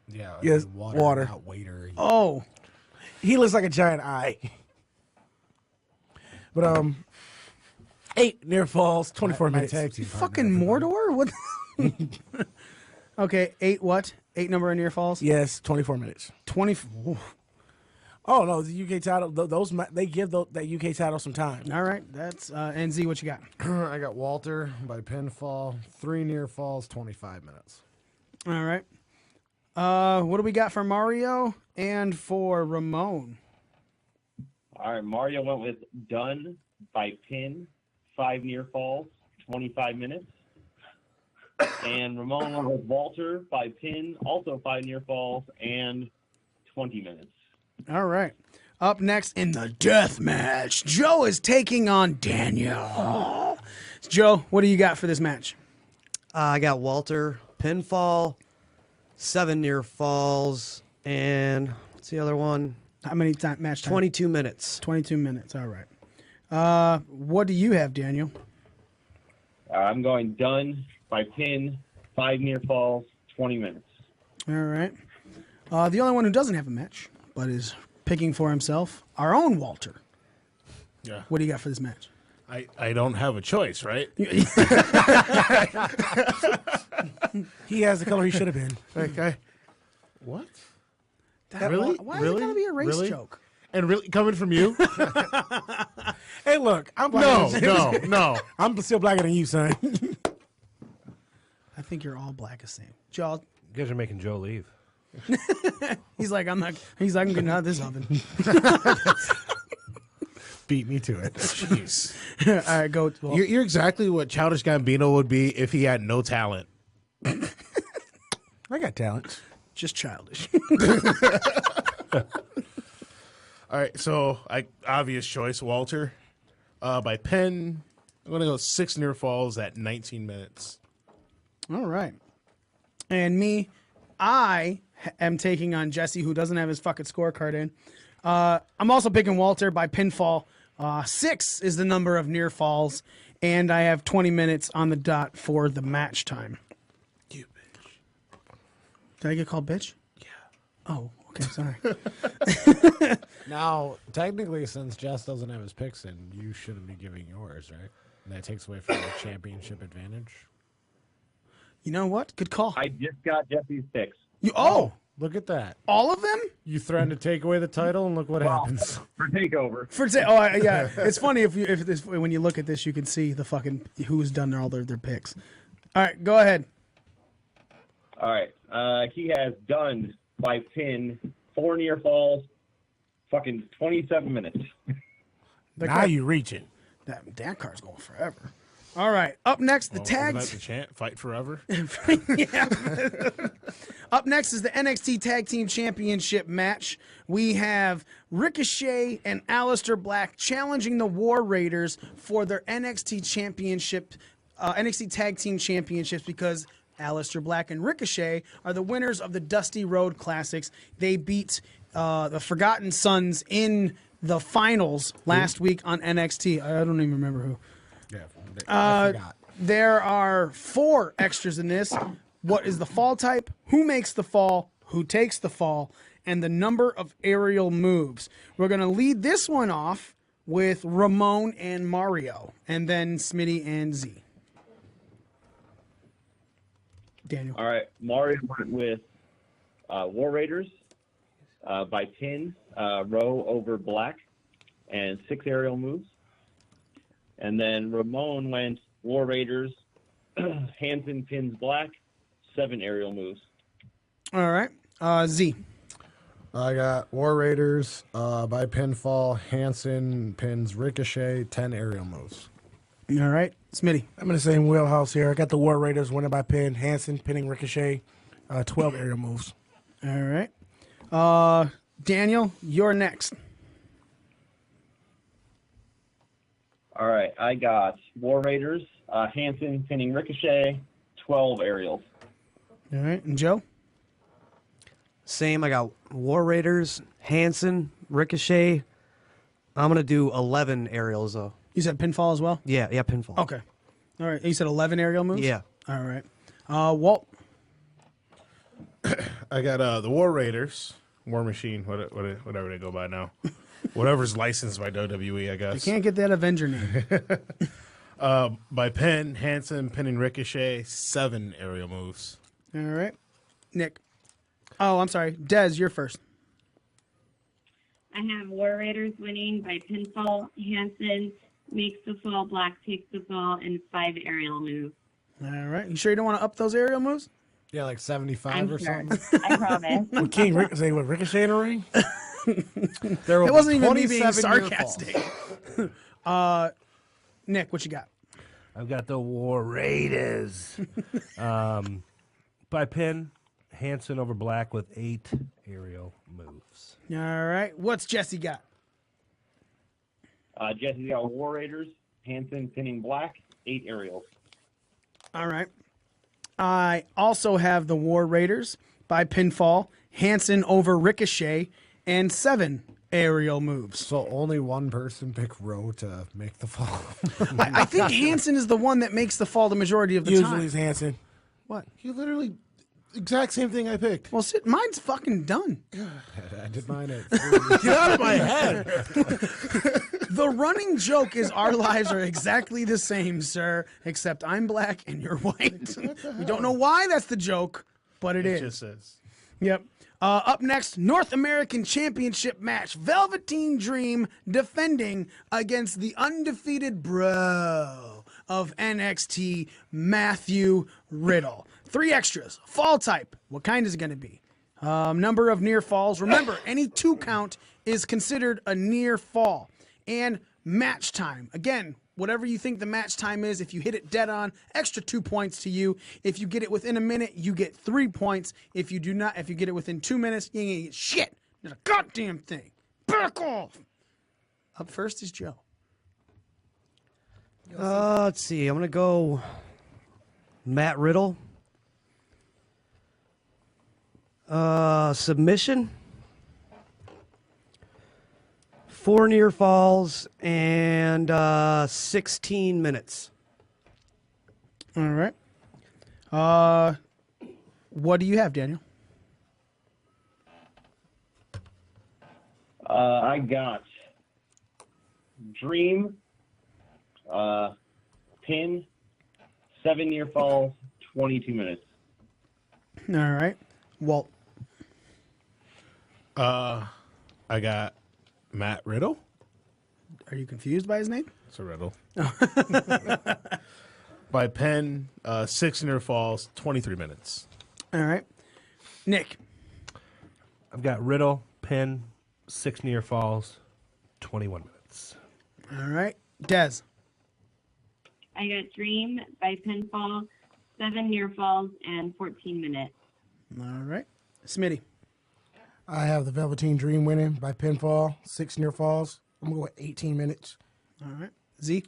Speaker 5: Yeah.
Speaker 6: Yes,
Speaker 5: water.
Speaker 6: water.
Speaker 5: Not waiter.
Speaker 1: Oh.
Speaker 6: He looks like a giant eye. But 8 near falls, 24 minutes.
Speaker 5: Tag team partner,
Speaker 1: Fucking Mordor? What? Okay, 8 what? 8 number of near falls?
Speaker 6: Yes, 24 minutes.
Speaker 1: 20.
Speaker 6: Oh no, the UK title. They give that UK title some time.
Speaker 1: All right, that's NZ. What you got?
Speaker 5: I got Walter by pinfall, 3 near falls, 25 minutes.
Speaker 1: All right. What do we got for Mario and for Ramon?
Speaker 10: All right, Mario went with Dunn by pin, 5 near falls, 25 minutes. And Ramon went with Walter by pin, also 5 near falls, and 20 minutes.
Speaker 1: All right. Up next in the death match, Joe is taking on Daniel. Joe, what do you got for this match?
Speaker 7: I got Walter, pinfall, 7 near falls, and what's the other one?
Speaker 1: How many match time?
Speaker 7: 22 minutes.
Speaker 1: 22 minutes. All right. What do you have, Daniel?
Speaker 10: I'm going Dunn by pin, 5 near falls, 20 minutes.
Speaker 1: All right. The only one who doesn't have a match, but is picking for himself, our own Walter.
Speaker 8: Yeah.
Speaker 1: What do you got for this match?
Speaker 8: I don't have a choice, right?
Speaker 6: He has the color he should have been.
Speaker 8: Okay. What?
Speaker 1: Really? Why is it gotta be a race
Speaker 8: Really?
Speaker 1: joke?
Speaker 8: And really coming from you?
Speaker 6: Hey, look, I'm blacker
Speaker 8: No.
Speaker 6: I'm still blacker than you, son.
Speaker 1: I think you're all black as same. Joe,
Speaker 9: You guys are making Joe leave.
Speaker 1: he's like, I'm getting out of this oven.
Speaker 5: Beat me to it.
Speaker 8: Jeez.
Speaker 1: All right, go. Well,
Speaker 8: You're exactly what Childish Gambino would be if he had no talent.
Speaker 6: I got talent.
Speaker 1: Just childish.
Speaker 8: All right, so obvious choice, Walter. By pin, I'm going to go 6 near falls at 19 minutes.
Speaker 1: All right. And me, I am taking on Jesse, who doesn't have his fucking scorecard in. I'm also picking Walter by pinfall. 6 is the number of near falls, and I have 20 minutes on the dot for the match time.
Speaker 8: You bitch.
Speaker 1: Did I get called bitch? Yeah. Oh, okay, sorry.
Speaker 5: Now, technically, since Jess doesn't have his picks in, you shouldn't be giving yours, right? And that takes away from the championship advantage.
Speaker 1: You know what? Good call.
Speaker 10: I just got Jesse's picks.
Speaker 5: Look at that.
Speaker 1: All of them?
Speaker 5: You threatened to take away the title, and look what happens.
Speaker 10: For takeover.
Speaker 1: Yeah. It's funny when you look at this, you can see the fucking who's done all their picks. All right, go ahead.
Speaker 10: All right. He has done by pin 4 near falls, fucking 27 minutes.
Speaker 6: Now you reaching.
Speaker 1: That card's going forever. All right. Up next, the tags.
Speaker 8: The chant, fight forever.
Speaker 1: Yeah. Up next is the NXT Tag Team Championship match. We have Ricochet and Aleister Black challenging the War Raiders for their NXT Championship, NXT Tag Team Championships, because Aleister Black and Ricochet are the winners of the Dusty Road Classics. They beat the Forgotten Sons in the finals last week on NXT. I don't even remember who.
Speaker 5: Yeah, I forgot.
Speaker 1: There are 4 extras in this. What is the fall type? Who makes the fall? Who takes the fall? And the number of aerial moves. We're going to lead this one off with Ramon and Mario, and then Smitty and Z. Daniel.
Speaker 10: All right. Mario went with War Raiders by pin, row over Black, and 6 aerial moves. And then Ramon went War Raiders, Hansen pins Black, 7 aerial moves.
Speaker 1: All right. Z.
Speaker 5: I got War Raiders by pinfall. Hansen pins Ricochet, 10 aerial moves.
Speaker 1: All right. Smitty.
Speaker 6: I'm in the same wheelhouse here. I got the War Raiders winning by pin. Hansen pinning Ricochet, 12 aerial moves.
Speaker 1: All right. Daniel, you're next.
Speaker 10: All right. I got War Raiders, Hansen pinning Ricochet, 12 aerials.
Speaker 1: All right. And Joe?
Speaker 7: Same. I got War Raiders, Hansen, Ricochet. I'm going to do 11 aerials, though.
Speaker 1: You said pinfall as well?
Speaker 7: Yeah, pinfall.
Speaker 1: Okay. All right. You said 11 aerial moves?
Speaker 7: Yeah.
Speaker 1: All right. Walt?
Speaker 8: I got the War Raiders, War Machine, whatever they go by now. Whatever's licensed by WWE, I guess.
Speaker 1: You can't get that Avenger name.
Speaker 8: By pin, Hansen pinning Ricochet, 7 aerial moves.
Speaker 1: All right. Nick. Oh, I'm sorry. Dez, you're first.
Speaker 11: I have War Raiders winning by pinfall. Hansen makes the fall, Black takes the fall, and 5 aerial moves.
Speaker 1: All right. You sure you don't want to up those aerial moves?
Speaker 5: Yeah, like 75
Speaker 11: I'm
Speaker 5: or
Speaker 11: sure.
Speaker 5: something.
Speaker 11: I promise.
Speaker 6: With King Ricochet, with Ricochet in the ring?
Speaker 5: There
Speaker 1: It wasn't even me
Speaker 5: 27
Speaker 1: being
Speaker 5: near
Speaker 1: sarcastic. Nick, what you got?
Speaker 9: I've got the War Raiders. By pin, Hansen over Black with 8 aerial moves.
Speaker 1: All right. What's Jesse got?
Speaker 10: Jesse's got War Raiders, Hansen pinning Black, 8 aerials.
Speaker 1: All right. I also have the War Raiders by pinfall, Hansen over Ricochet, and 7 aerial moves.
Speaker 5: So only one person picked Rowe to make the fall.
Speaker 1: I think Hansen is the one that makes the fall the majority of the
Speaker 6: Usually
Speaker 1: time.
Speaker 6: it's Hansen.
Speaker 1: What?
Speaker 8: You literally, exact same thing I picked.
Speaker 1: Well, mine's fucking done.
Speaker 5: I did mine at
Speaker 8: Get out of my head.
Speaker 1: The running joke is our lives are exactly the same, sir, except I'm black and you're white. We don't know why that's the joke, but it is.
Speaker 8: Just says.
Speaker 1: Yep. Up next, North American Championship match. Velveteen Dream defending against the undefeated bro of NXT, Matthew Riddle. 3 extras. Fall type. What kind is it going to be? Number of near falls. Remember, any 2 count is considered a near fall. And match time. Again, whatever you think the match time is. If you hit it dead on, extra 2 points to you. If you get it within a minute, you get 3 points. If you get it within 2 minutes, you ain't get shit. Not a goddamn thing. Back off. Up first is Joe.
Speaker 7: Let's see. I'm going to go Matt Riddle. Submission. 4 near falls and 16 minutes.
Speaker 1: All right. What do you have, Daniel?
Speaker 10: I got Dream, pin, 7 near falls, 22 minutes.
Speaker 1: All right. Walt.
Speaker 8: I got Matt Riddle.
Speaker 1: Are you confused by his name?
Speaker 8: It's a riddle. By pen, 6 near falls, 23 minutes.
Speaker 1: All right. Nick.
Speaker 9: I've got Riddle, pin, 6 near falls, 21 minutes.
Speaker 1: All right. Dez.
Speaker 11: I got Dream by pinfall, 7 near falls, and 14 minutes.
Speaker 1: All right. Smitty.
Speaker 6: I have the Velveteen Dream winning by pinfall, 6 near falls. I'm going to go with 18 minutes.
Speaker 1: All right. Z.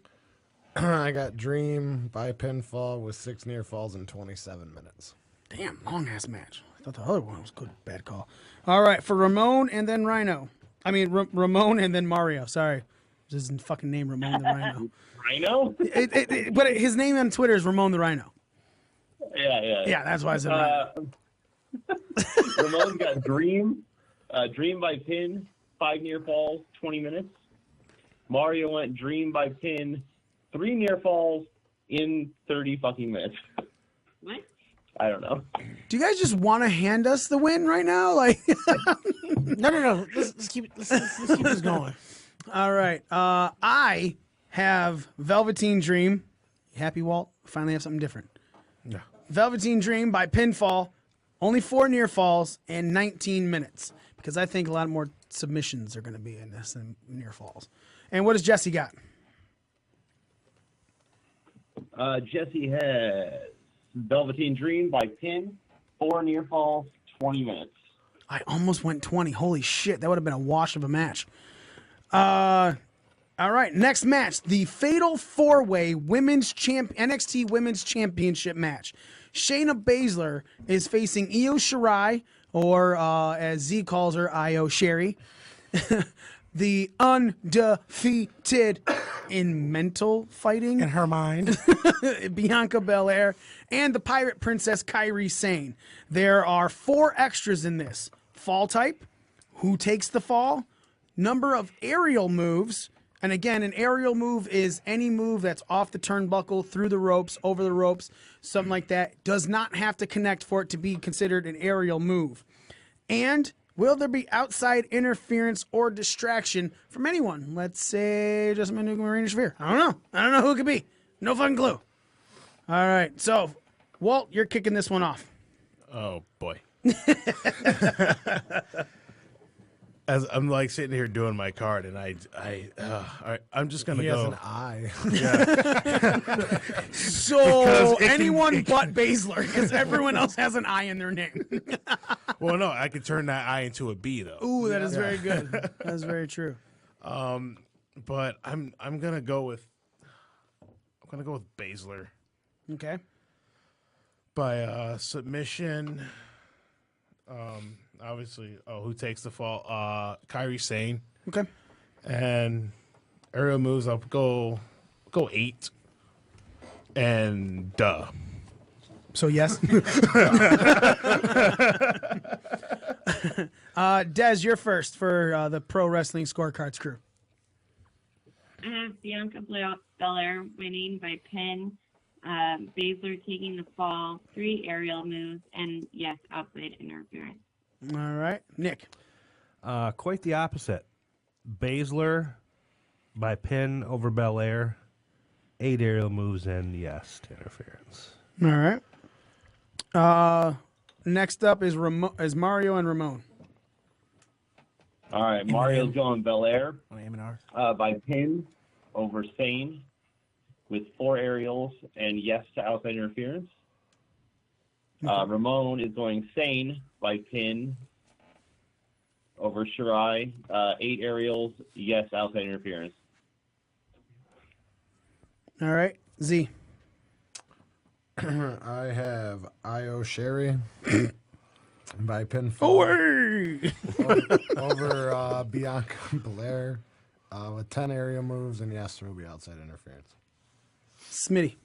Speaker 5: I got Dream by pinfall with 6 near falls in 27 minutes.
Speaker 1: Damn, long ass match. I thought the other one was good. Bad call. All right, for Ramon and then Rhino. I mean, Ramon and then Mario. Sorry. His fucking name, Ramon the Rhino.
Speaker 10: Rhino?
Speaker 1: But his name on Twitter is Ramon the Rhino.
Speaker 10: Yeah.
Speaker 1: Yeah, that's why I said Rhino.
Speaker 10: Ramon's got Dream. Dream by pin, 5 near falls, 20 minutes. Mario went Dream by pin, 3 near falls in 30 fucking minutes.
Speaker 11: What?
Speaker 10: I don't know.
Speaker 1: Do you guys just want to hand us the win right now? Like,
Speaker 6: No. Let's keep this going.
Speaker 1: all right. I have Velveteen Dream. You happy, Walt? Finally have something different.
Speaker 8: Yeah.
Speaker 1: Velveteen Dream by pinfall, only 4 near falls and 19 minutes. Because I think a lot more submissions are going to be in this than near falls. And what does Jesse got?
Speaker 10: Jesse has Velveteen Dream by pin, 4 near falls, 20 minutes.
Speaker 1: I almost went 20. Holy shit, that would have been a wash of a match. All right, next match, the Fatal 4-Way NXT Women's Championship match. Shayna Baszler is facing Io Shirai, or as Z calls her, Io Sherry, the undefeated in mental fighting.
Speaker 6: In her mind.
Speaker 1: Bianca Belair, and the Pirate Princess Kairi Sane. There are 4 extras in this. Fall type, who takes the fall, number of aerial moves, and again, an aerial move is any move that's off the turnbuckle, through the ropes, over the ropes, something like that. Does not have to connect for it to be considered an aerial move. And will there be outside interference or distraction from anyone? Let's say just Marina Shafir. I don't know who it could be. No fucking clue. All right, so Walt, you're kicking this one off.
Speaker 8: Oh, boy. As I'm like sitting here doing my card, and I'm just gonna
Speaker 5: He
Speaker 8: go.
Speaker 5: has an eye.
Speaker 1: So
Speaker 8: Because
Speaker 1: anyone but Baszler, because everyone else has an I in their name.
Speaker 8: Well, no, I could turn that I into a B though.
Speaker 1: Ooh, that is very good. That is very true.
Speaker 8: But I'm gonna go with Baszler
Speaker 1: Okay.
Speaker 8: by submission. Obviously, who takes the fall? Kairi Sane.
Speaker 1: Okay.
Speaker 8: And aerial moves, I'll go 8. And
Speaker 1: So yes. Dez, you're first for the Pro Wrestling Scorecards crew.
Speaker 11: I have Bianca Belair winning by pin, Baszler taking the fall, 3 aerial moves, and yes, outside interference.
Speaker 1: All right. Nick.
Speaker 9: Quite the opposite. Baszler by pin over Belair, 8 aerial moves, and yes, to interference.
Speaker 1: All right. Next up is Mario and Ramon.
Speaker 10: All right, Mario's going Belair by pin over Sane, with 4 aerials and yes to outside interference. Ramon is going Sane by pin over Shirai. 8 aerials, yes, outside interference.
Speaker 1: All right, Z.
Speaker 5: I have Io Sherry by pinfall over Bianca Belair with 10 area moves, and yes, there will be outside interference.
Speaker 1: Smitty.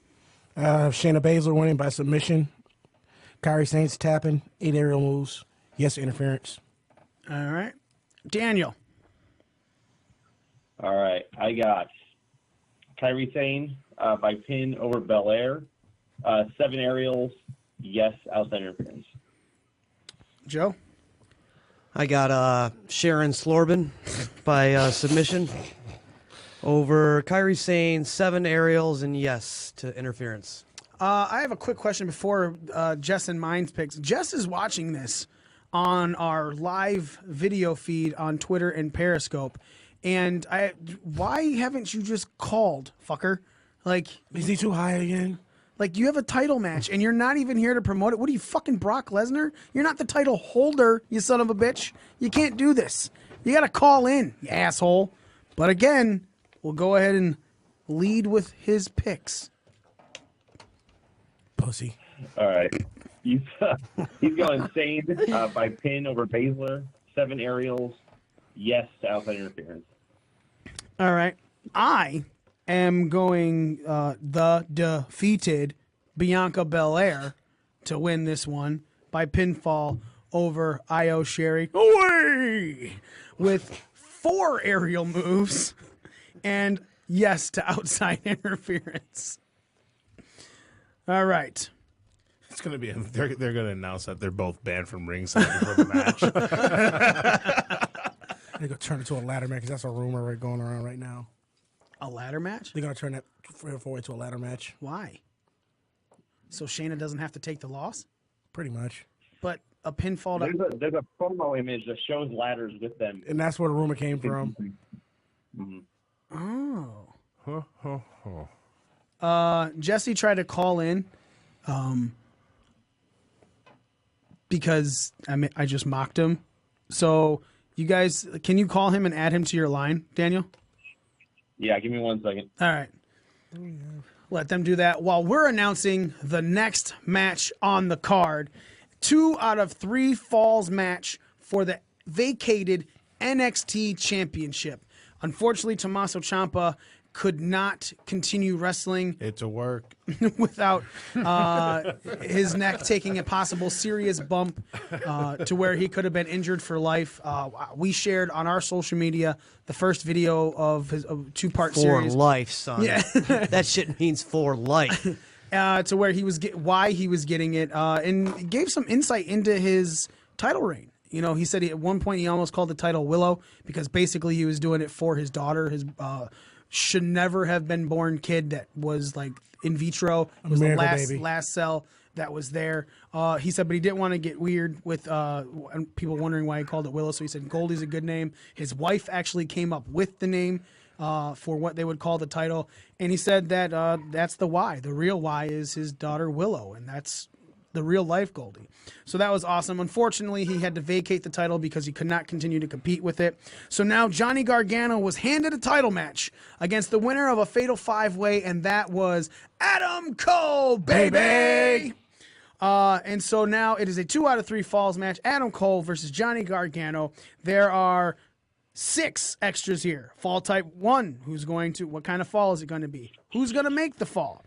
Speaker 6: Shayna Baszler winning by submission. Kairi Saints tapping, 8 aerial moves. Yes, interference.
Speaker 1: All right. Daniel.
Speaker 10: All right, I got Kairi Sane by pin over Belair. 7 aerials, yes, outside interference.
Speaker 1: Joe.
Speaker 7: I got Sharon Slorben by submission over Kairi Sane, 7 aerials, and yes to interference.
Speaker 1: I have a quick question before Jess and Mine's picks. Jess is watching this on our live video feed on Twitter and Periscope, and why haven't you just called, fucker? Like,
Speaker 6: is he too high again?
Speaker 1: Like, you have a title match, and you're not even here to promote it. What are you, fucking Brock Lesnar? You're not the title holder, you son of a bitch. You can't do this. You got to call in, you asshole. But again, we'll go ahead and lead with his picks.
Speaker 6: Pussy.
Speaker 10: All right. He's going Sane by pin over Baszler. 7 aerials, yes to outside interference.
Speaker 1: All right. I am going the defeated Bianca Belair to win this one by pinfall over Io Sherry. Away! With 4 aerial moves and yes to outside interference. All right.
Speaker 8: It's going to be, they're going to announce that they're both banned from ringside before the match.
Speaker 6: They're going to turn it to a ladder match because that's a rumor right going around right now.
Speaker 1: A ladder match?
Speaker 6: They're going to turn that forward to a ladder match.
Speaker 1: Why? So Shayna doesn't have to take the loss?
Speaker 6: Pretty much.
Speaker 1: But a pinfall...
Speaker 10: There's a promo image that shows ladders with them.
Speaker 6: And that's where the rumor came from.
Speaker 1: Oh. Jesse tried to call in because I just mocked him. So you guys, can you call him and add him to your line, Daniel?
Speaker 10: Yeah, give me 1 second.
Speaker 1: All right. Let them do that while we're announcing the next match on the card. 2 out of 3 falls match for the vacated NXT Championship. Unfortunately, Tommaso Ciampa could not continue wrestling.
Speaker 8: It's a work.
Speaker 1: Without his neck taking a possible serious bump to where he could have been injured for life. We shared on our social media the first video of his 2-part series.
Speaker 7: For life, son.
Speaker 1: Yeah.
Speaker 7: That shit means for life.
Speaker 1: To where he was why he was getting it, and gave some insight into his title reign. You know, he said at one point he almost called the title Willow because basically he was doing it for his daughter, his should never have been born kid that was like in vitro. It was the last cell that was there. He said, but he didn't want to get weird with people wondering why he called it Willow. So he said Goldie's a good name. His wife actually came up with the name for what they would call the title. And he said that that's the why. The real why is his daughter Willow, and that's the real life Goldie. So that was awesome. Unfortunately, he had to vacate the title because he could not continue to compete with it. So now Johnny Gargano was handed a title match against the winner of a fatal 5-way, and that was Adam Cole, baby! And so now it is a 2 out of 3 falls match. Adam Cole versus Johnny Gargano. There are 6 extras here. Fall type 1, what kind of fall is it going to be? Who's going to make the fall?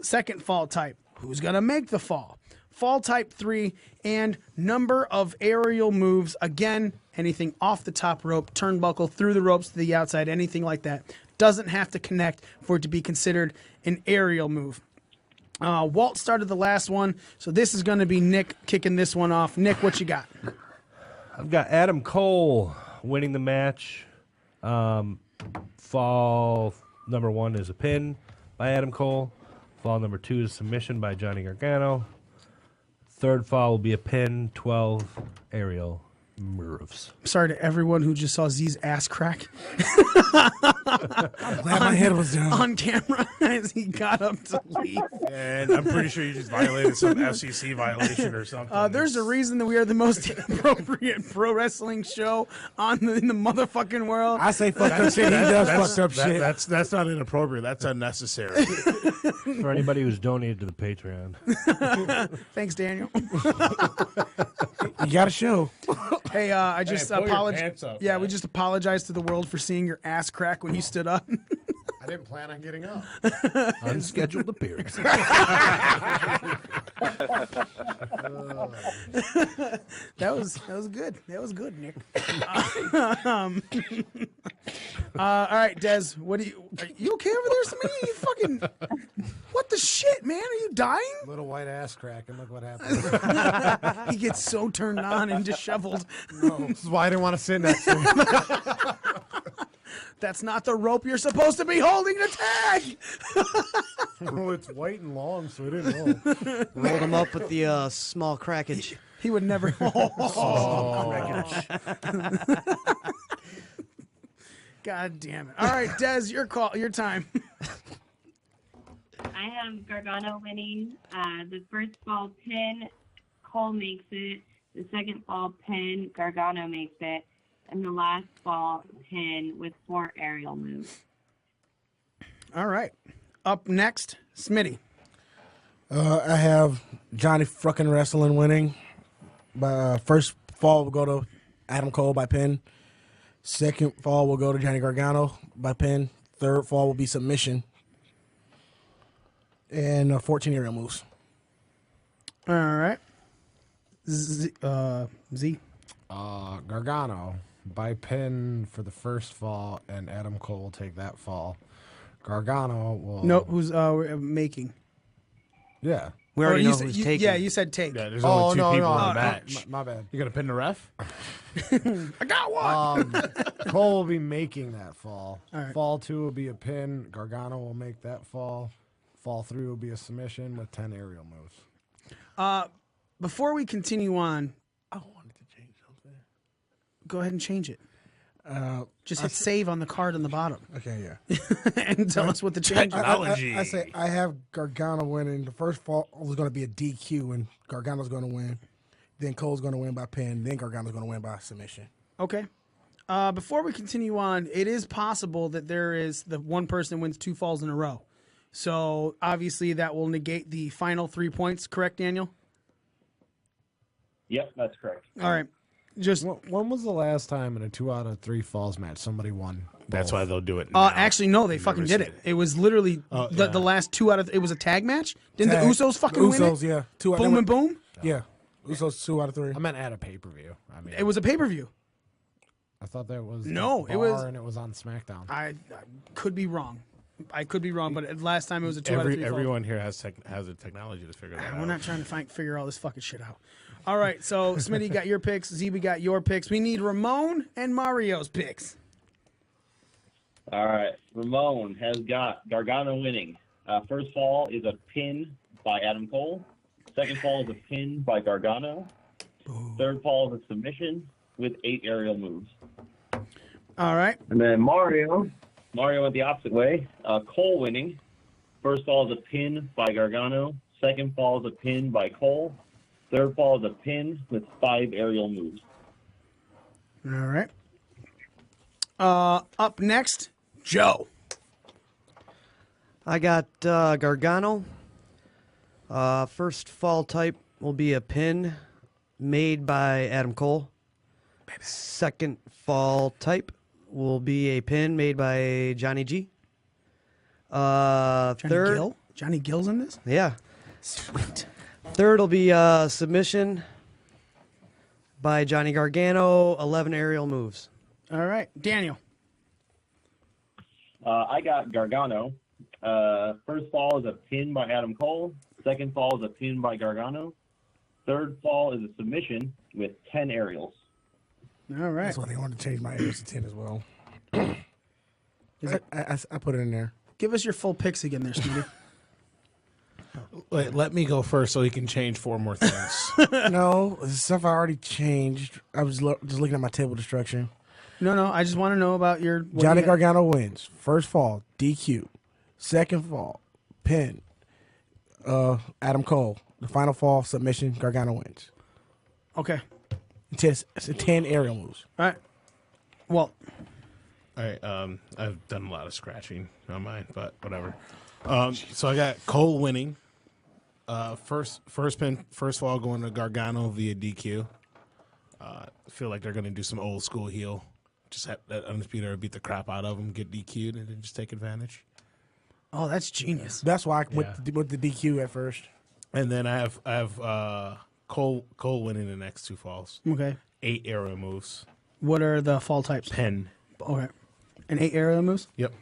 Speaker 1: Second fall type, who's going to make the fall? Fall type 3, and number of aerial moves. Again, anything off the top rope, turnbuckle, through the ropes to the outside, anything like that. Doesn't have to connect for it to be considered an aerial move. Walt started the last one, so this is going to be Nick kicking this one off. Nick, what you got?
Speaker 9: I've got Adam Cole winning the match. Fall number 1 is a pin by Adam Cole. Fall number 2 is submission by Johnny Gargano. Third fall will be a pin, 12 aerial moves.
Speaker 1: Sorry to everyone who just saw Z's ass crack
Speaker 6: I'm glad my head was down.
Speaker 1: on camera as he got up to leave.
Speaker 8: And I'm pretty sure you just violated some FCC violation or something.
Speaker 1: There's a reason that we are the most inappropriate pro wrestling show in the motherfucking world.
Speaker 6: I say fucked up shit. He does fucked up shit.
Speaker 8: That's not inappropriate. That's unnecessary.
Speaker 9: For anybody who's donated to the Patreon.
Speaker 1: Thanks, Daniel.
Speaker 6: You got a show.
Speaker 1: Hey, I just
Speaker 8: pull your
Speaker 1: apologize.
Speaker 8: pants up,
Speaker 1: Yeah,
Speaker 8: man.
Speaker 1: we just apologized to the world for seeing your ass crack when you stood up.
Speaker 5: I didn't plan on getting up.
Speaker 9: Unscheduled appearance.
Speaker 1: That was good. That was good, Nick. All right, Des, are you okay over there, Smitty? You fucking, what the shit, man? Are you dying?
Speaker 5: Little white ass crack, and look what happened.
Speaker 1: He gets so turned on and disheveled.
Speaker 5: This is why I didn't want to sit next to him.
Speaker 1: That's not the rope you're supposed to be holding to tag.
Speaker 5: Well, it's white and long, so I didn't know.
Speaker 7: Rolled him up with the small crackage.
Speaker 1: He would never. God damn it! All right, Des, your call, your time.
Speaker 11: I have Gargano winning. The first fall pin, Cole makes it. The second fall pin, Gargano makes it. And the last fall pin with 4 aerial moves.
Speaker 1: All right, up next, Smitty.
Speaker 6: I have Johnny fucking Wrestling winning. First fall will go to Adam Cole by pin. Second fall will go to Johnny Gargano by pin. Third fall will be submission. And 14 aerial moves.
Speaker 1: All right, Z.
Speaker 5: Gargano by pin for the first fall, and Adam Cole will take that fall. Gargano will.
Speaker 1: No, who's making?
Speaker 5: Yeah.
Speaker 7: We already know
Speaker 1: said,
Speaker 7: who's taking.
Speaker 1: Yeah, you said take.
Speaker 8: Yeah, there's only two people in the
Speaker 5: no,
Speaker 8: match.
Speaker 5: My bad.
Speaker 8: You gonna pin the ref?
Speaker 1: I got one.
Speaker 5: Cole will be making that fall.
Speaker 1: All right.
Speaker 5: Fall 2 will be a pin. Gargano will make that fall. Fall 3 will be a submission with 10 aerial moves.
Speaker 1: Before we continue on,
Speaker 6: I wanted to change something.
Speaker 1: go ahead and change it. Just hit save on the card on the bottom
Speaker 6: Okay, yeah.
Speaker 1: and tell us what the change is.
Speaker 8: Technology.
Speaker 6: I say I have Gargano winning. The first fall was going to be a DQ, and Gargano's going to win. Then Cole's going to win by pin. Then Gargano's going to win by submission.
Speaker 1: Okay. Before we continue on, it is possible that there is the one person that wins 2 falls in a row. So obviously that will negate the final 3 points. Correct, Daniel?
Speaker 10: Yep, that's correct.
Speaker 1: All right. Just
Speaker 5: When was the last time in a 2 out of 3 falls match somebody won?
Speaker 8: That's why they'll do it. Now.
Speaker 1: actually, no, they fucking did it. It was literally the last 2 out of. It was a tag match. Didn't
Speaker 6: Tag.
Speaker 1: the Usos fucking win
Speaker 6: Usos,
Speaker 1: it?
Speaker 6: yeah.
Speaker 1: Boom and boom.
Speaker 6: Yeah. Usos 2 out of 3.
Speaker 5: I meant at a pay-per-view. I mean,
Speaker 1: It was a pay per view.
Speaker 5: I thought that was
Speaker 1: No,
Speaker 5: the
Speaker 1: it was-
Speaker 5: bar and it was on SmackDown.
Speaker 1: I could be wrong. I could be wrong, but last time it was a 2 out of 3. falls.
Speaker 8: Everyone here has the technology to figure that out.
Speaker 1: We're not trying to figure all this fucking shit out. All right, so Smitty got your picks. Z, we got your picks. We need Ramon and Mario's picks.
Speaker 10: All right. Ramon has got Gargano winning. First fall is a pin by Adam Cole. Second fall is a pin by Gargano. Third fall is a submission with 8 aerial moves.
Speaker 1: All right.
Speaker 10: And then Mario went the opposite way. Cole winning. First fall is a pin by Gargano. Second fall is a pin by Cole. Third fall is a pin with 5 aerial moves.
Speaker 1: All right. Up next, Joe.
Speaker 7: I got Gargano. First fall type will be a pin made by Adam Cole. Second fall type will be a pin made by Johnny G.
Speaker 1: Johnny
Speaker 7: Third,
Speaker 1: Gill? Johnny Gill's in this?
Speaker 7: yeah.
Speaker 1: Sweet.
Speaker 7: Third will be a submission by Johnny Gargano. 11 aerial moves.
Speaker 1: All right. Daniel.
Speaker 10: I got Gargano. First fall is a pin by Adam Cole. Second fall is a pin by Gargano. Third fall is a submission with 10 aerials.
Speaker 1: All right.
Speaker 6: That's why they wanted to change my areas to 10 as well.
Speaker 1: Is it-
Speaker 6: I put it in there.
Speaker 1: Give us your full picks again there, Smitty.
Speaker 8: Let me go first so he can change 4 more things.
Speaker 6: No, the stuff I already changed. I was just looking at my table destruction.
Speaker 1: No, I just want to know about your...
Speaker 6: Johnny Gargano wins. First fall, DQ. Second fall, pin. Adam Cole. The final fall, submission, Gargano wins.
Speaker 1: Okay.
Speaker 6: 10 aerial moves.
Speaker 1: All right. Well...
Speaker 8: All right, I've done a lot of scratching on mine, but whatever. So I got Cole winning. First fall going to Gargano via DQ. I feel like they're going to do some old school heel. Just have that Undisputed Era beat the crap out of him, get DQ'd, and then just take advantage.
Speaker 1: Oh, that's genius.
Speaker 6: That's why I went with the DQ at first.
Speaker 8: And then I have Cole winning the next 2 falls.
Speaker 1: Okay.
Speaker 8: 8 aerial moves.
Speaker 1: What are the fall types?
Speaker 8: Pin.
Speaker 1: Okay. And 8 aerial moves?
Speaker 8: Yep.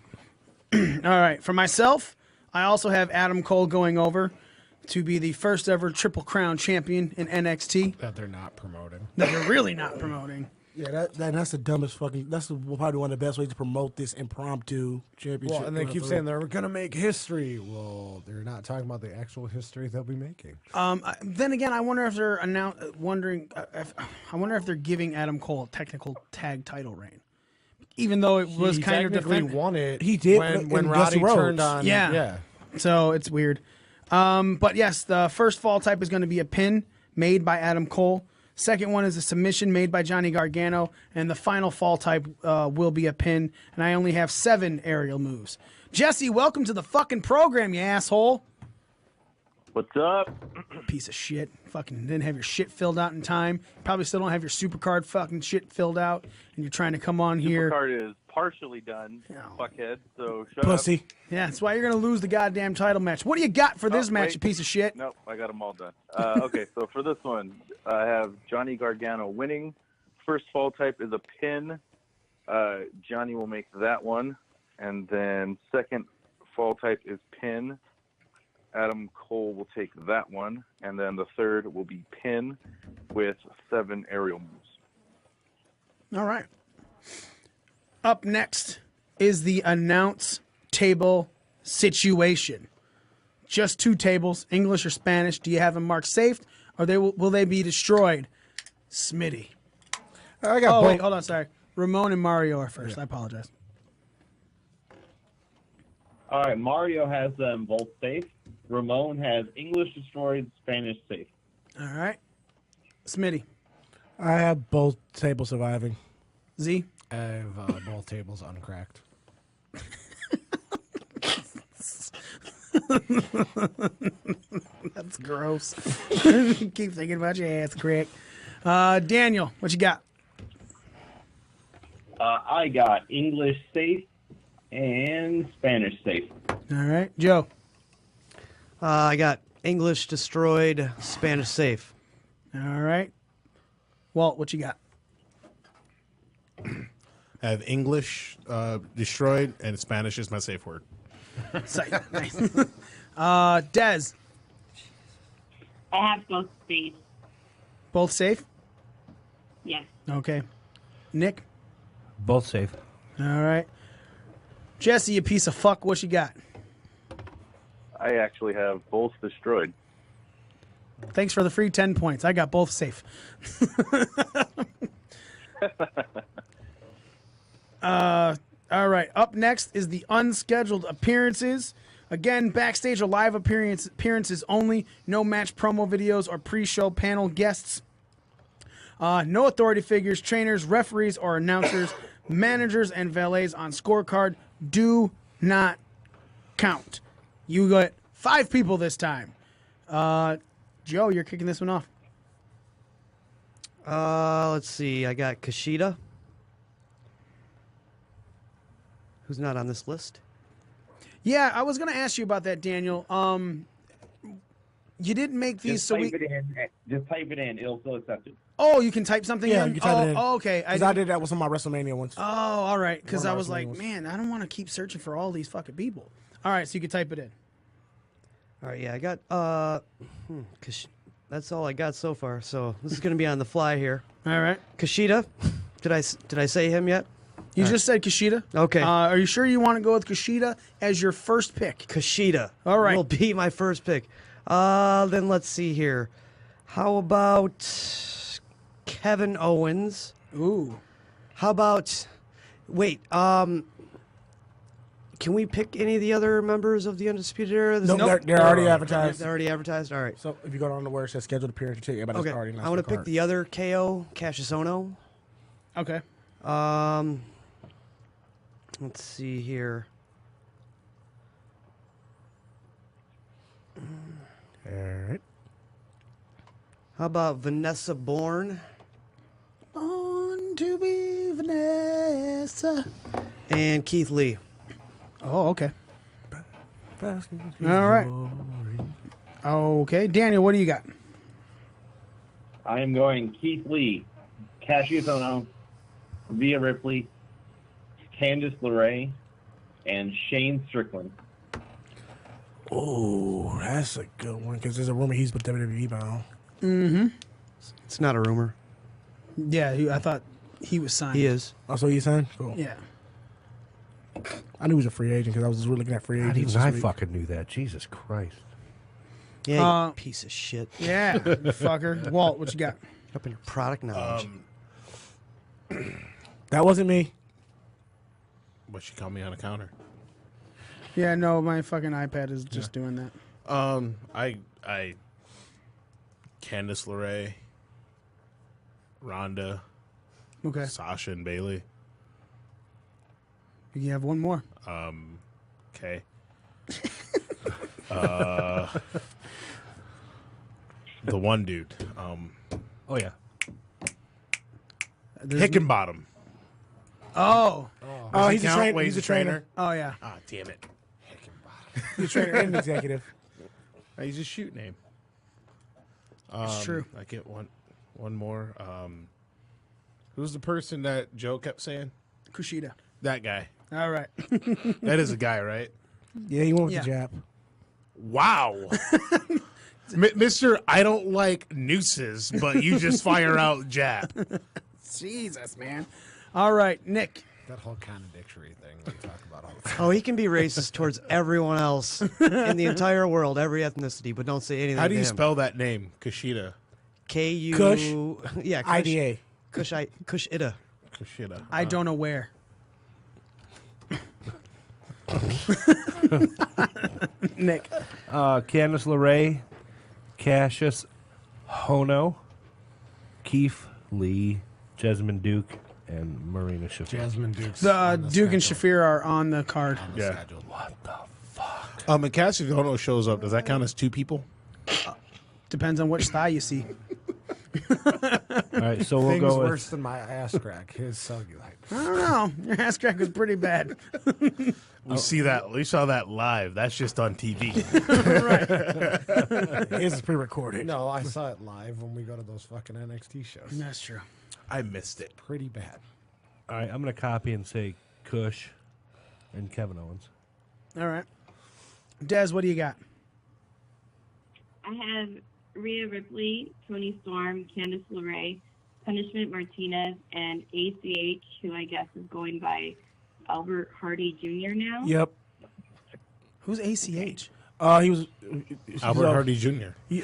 Speaker 1: All right. For myself, I also have Adam Cole going over to be the first ever Triple Crown champion in NXT.
Speaker 5: That they're not promoting.
Speaker 1: That they're really not promoting.
Speaker 6: Yeah, that's the dumbest fucking. That's probably one of the best ways to promote this impromptu championship.
Speaker 5: Well, and they keep saying they're going to make history. Well, they're not talking about the actual history they'll be making.
Speaker 1: Then again, I wonder if they're I wonder if they're giving Adam Cole a technical tag title reign, even though it was kind of
Speaker 5: defended. Won it.
Speaker 6: He did
Speaker 5: when Roddy turned on.
Speaker 1: Yeah. So it's weird. But yes, the first fall type is going to be a pin made by Adam Cole. Second one is a submission made by Johnny Gargano, and the final fall type will be a pin. And I only have 7 aerial moves. Jesse, welcome to the fucking program, you asshole.
Speaker 10: What's up?
Speaker 1: Piece of shit. Fucking didn't have your shit filled out in time. Probably still don't have your SuperCard fucking shit filled out, and you're trying to come on here.
Speaker 12: SuperCard is partially done, fuckhead. So shut
Speaker 1: Pussy.
Speaker 12: up.
Speaker 1: Yeah, that's why you're gonna lose the goddamn title match. What do you got for this match,
Speaker 12: wait.
Speaker 1: you piece of shit?
Speaker 12: Nope, I got them all done. Okay, so for this one, I have Johnny Gargano winning. First fall type is a pin. Johnny will make that one. And then second fall type is pin. Adam Cole will take that one. And then the third will be pin with 7 aerial moves.
Speaker 1: All right. Up next is the announce table situation. Just 2 tables, English or Spanish. Do you have them marked safe, or will they be destroyed? Smitty.
Speaker 6: I got both.
Speaker 1: Wait, hold on, sorry. Ramon and Mario are first. I apologize.
Speaker 10: All right, Mario has them both safe. Ramon has English destroyed, Spanish safe.
Speaker 1: All right. Smitty.
Speaker 6: I have both tables surviving.
Speaker 1: Z?
Speaker 5: I have both tables uncracked.
Speaker 1: That's gross. Keep thinking about your ass crack. Daniel, what you got?
Speaker 10: I got English safe and Spanish safe.
Speaker 1: All right. Joe?
Speaker 7: I got English destroyed, Spanish safe.
Speaker 1: All right. Walt, what you got?
Speaker 8: I have English destroyed, and Spanish is my safe word.
Speaker 1: Nice. Dez?
Speaker 11: I have both safe.
Speaker 1: Both safe?
Speaker 11: Yes.
Speaker 1: Okay. Nick?
Speaker 9: Both safe.
Speaker 1: All right. Jesse, you piece of fuck, what you got?
Speaker 12: I actually have both destroyed.
Speaker 1: Thanks for the free 10 points. I got both safe. All right. Up next is the unscheduled appearances. Again, backstage or live appearances only. No match promo videos or pre-show panel guests. No authority figures, trainers, referees, or announcers, managers, and valets on scorecard do not count. You got 5 people this time. Joe, you're kicking this one off.
Speaker 7: Let's see. I got Kushida, who's not on this list.
Speaker 1: Yeah, I was going to ask you about that, Daniel. You didn't make these,
Speaker 10: Just type it in. It'll still accept it.
Speaker 1: Oh, you can type something
Speaker 6: Yeah,
Speaker 1: in?
Speaker 6: you can type it in.
Speaker 1: Oh, okay.
Speaker 6: Because I did that with some of my WrestleMania ones.
Speaker 1: Oh, all right. Because
Speaker 6: One
Speaker 1: I
Speaker 6: of
Speaker 1: was
Speaker 6: my
Speaker 1: like,
Speaker 6: WrestleMania ones.
Speaker 1: man, I don't want to keep searching for all these fucking people. All right, so you can type it in.
Speaker 7: All right, yeah, I got that's all I got so far. So this is going to be on the fly here.
Speaker 1: All right.
Speaker 7: Kushida, did I say him yet?
Speaker 1: You just said Kushida.
Speaker 7: Okay.
Speaker 1: Are you sure you want to go with Kushida as your first pick?
Speaker 7: Kushida.
Speaker 1: All right.
Speaker 7: Will be my first pick. Then let's see here. How about Kevin Owens?
Speaker 1: Ooh.
Speaker 7: How about? Wait. Can we pick any of the other members of the Undisputed Era?
Speaker 6: Nope, they're already advertised.
Speaker 7: They're already advertised. All right.
Speaker 6: So if you go down to where it says scheduled appearance, you take everybody's
Speaker 7: Okay.
Speaker 6: already.
Speaker 7: I want to pick the other KO, Cassius Ohno.
Speaker 1: Okay.
Speaker 7: Let's see here.
Speaker 8: All right.
Speaker 7: How about Vanessa Bourne?
Speaker 1: Born to be Vanessa.
Speaker 7: And Keith Lee.
Speaker 1: Oh, okay. All right. Okay, Daniel, what do you got?
Speaker 10: I am going Keith Lee, Cassius Ohno, Rhea Ripley, Candice LeRae, and Shane Strickland.
Speaker 6: Oh, that's a good one because there's a rumor he's with WWE bound.
Speaker 1: Mm-hmm.
Speaker 7: It's not a rumor.
Speaker 1: Yeah, I thought he was signed.
Speaker 7: He is.
Speaker 6: Oh, so he's signed? Cool.
Speaker 1: Yeah.
Speaker 6: I knew he was a free agent because I was just looking at free
Speaker 9: Not
Speaker 6: agents.
Speaker 9: even I
Speaker 6: this week.
Speaker 9: fucking knew that. Jesus Christ.
Speaker 7: Yeah, you piece of shit.
Speaker 1: Yeah, you fucker. Walt, what you got?
Speaker 7: Up in your product knowledge.
Speaker 6: That wasn't me.
Speaker 8: But she called me on a counter.
Speaker 1: Yeah, no, my fucking iPad is just doing that.
Speaker 8: I Candice LeRae, Ronda,
Speaker 1: Okay.
Speaker 8: Sasha, and Bailey.
Speaker 1: You have one more.
Speaker 8: Okay. The one dude.
Speaker 9: Oh, yeah.
Speaker 8: Hickenbottom.
Speaker 1: Oh.
Speaker 6: Oh,
Speaker 8: Does he count? Wait,
Speaker 6: he's a trainer.
Speaker 1: Oh, yeah.
Speaker 8: Ah, damn it.
Speaker 6: He's a trainer and an executive.
Speaker 8: He's a shoot name.
Speaker 1: It's true.
Speaker 8: I get one more. Who's the person that Joe kept saying?
Speaker 1: Kushida.
Speaker 8: That guy.
Speaker 1: All right.
Speaker 8: That is a guy, right?
Speaker 6: Yeah, he went with
Speaker 1: Yeah.
Speaker 6: the jab.
Speaker 8: Wow. Mr. I don't like nooses, but you just fire out jab.
Speaker 1: Jesus, man. All right, Nick.
Speaker 5: That whole contradictory thing we talk about all the time.
Speaker 7: Oh, he can be racist towards everyone else in the entire world, every ethnicity, but don't say anything.
Speaker 8: How do
Speaker 7: to
Speaker 8: you
Speaker 7: him.
Speaker 8: spell that name? Kushida.
Speaker 7: K-U...
Speaker 6: Kush?
Speaker 7: Yeah, Kush.
Speaker 6: IDA.
Speaker 7: Kushida.
Speaker 8: Kushida.
Speaker 1: I don't know where. Nick.
Speaker 9: Candice LeRae, Cassius Ohno, Keith Lee, Jessamine Duke, and Marina Shafir.
Speaker 5: Jasmine Duke's
Speaker 1: The
Speaker 5: on the
Speaker 1: Duke and
Speaker 5: schedule.
Speaker 1: Shafir are on the card.
Speaker 5: On the
Speaker 8: Yeah.
Speaker 5: schedule.
Speaker 9: What the fuck?
Speaker 8: And Cassius Ohno shows up. Does that count as two people?
Speaker 1: Depends on which thigh you see.
Speaker 9: All right, so we'll
Speaker 5: Things
Speaker 9: go
Speaker 5: worse
Speaker 9: with
Speaker 5: than my ass crack. His cellulite.
Speaker 1: I don't know. Your ass crack was pretty bad.
Speaker 8: We saw that live. That's just on TV.
Speaker 6: His is pre-recorded.
Speaker 5: No, I saw it live when we go to those fucking NXT shows.
Speaker 1: That's true.
Speaker 8: I missed it.
Speaker 5: Pretty bad.
Speaker 9: All right, I'm going to copy and say Kush and Kevin Owens.
Speaker 1: All right. Des, what do you got?
Speaker 11: I have Rhea Ripley, Toni Storm, Candice LeRae, Punishment Martinez, and ACH, who I guess is going by Albert Hardy Jr. now.
Speaker 6: Yep.
Speaker 1: Who's ACH?
Speaker 6: He was
Speaker 8: Albert Hardy Jr.
Speaker 6: He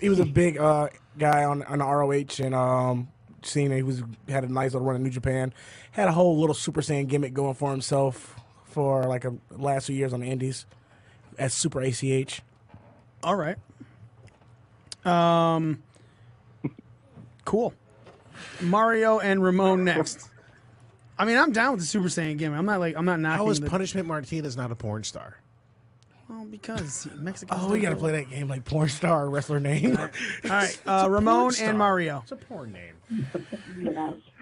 Speaker 6: was a big guy on the ROH and scene. He had a nice little run in New Japan. Had a whole little Super Saiyan gimmick going for himself for like a last few years on the Indies as Super ACH.
Speaker 1: All right. Cool. Mario and Ramon next. I mean, I'm down with the Super Saiyan gimmick. I'm not knocking.
Speaker 8: How is
Speaker 1: the,
Speaker 8: Punishment Martinez not a porn star?
Speaker 1: Well, because Mexico.
Speaker 6: Oh, we gotta play that game like porn star wrestler name.
Speaker 1: All right, Ramon and Mario.
Speaker 8: It's a porn name.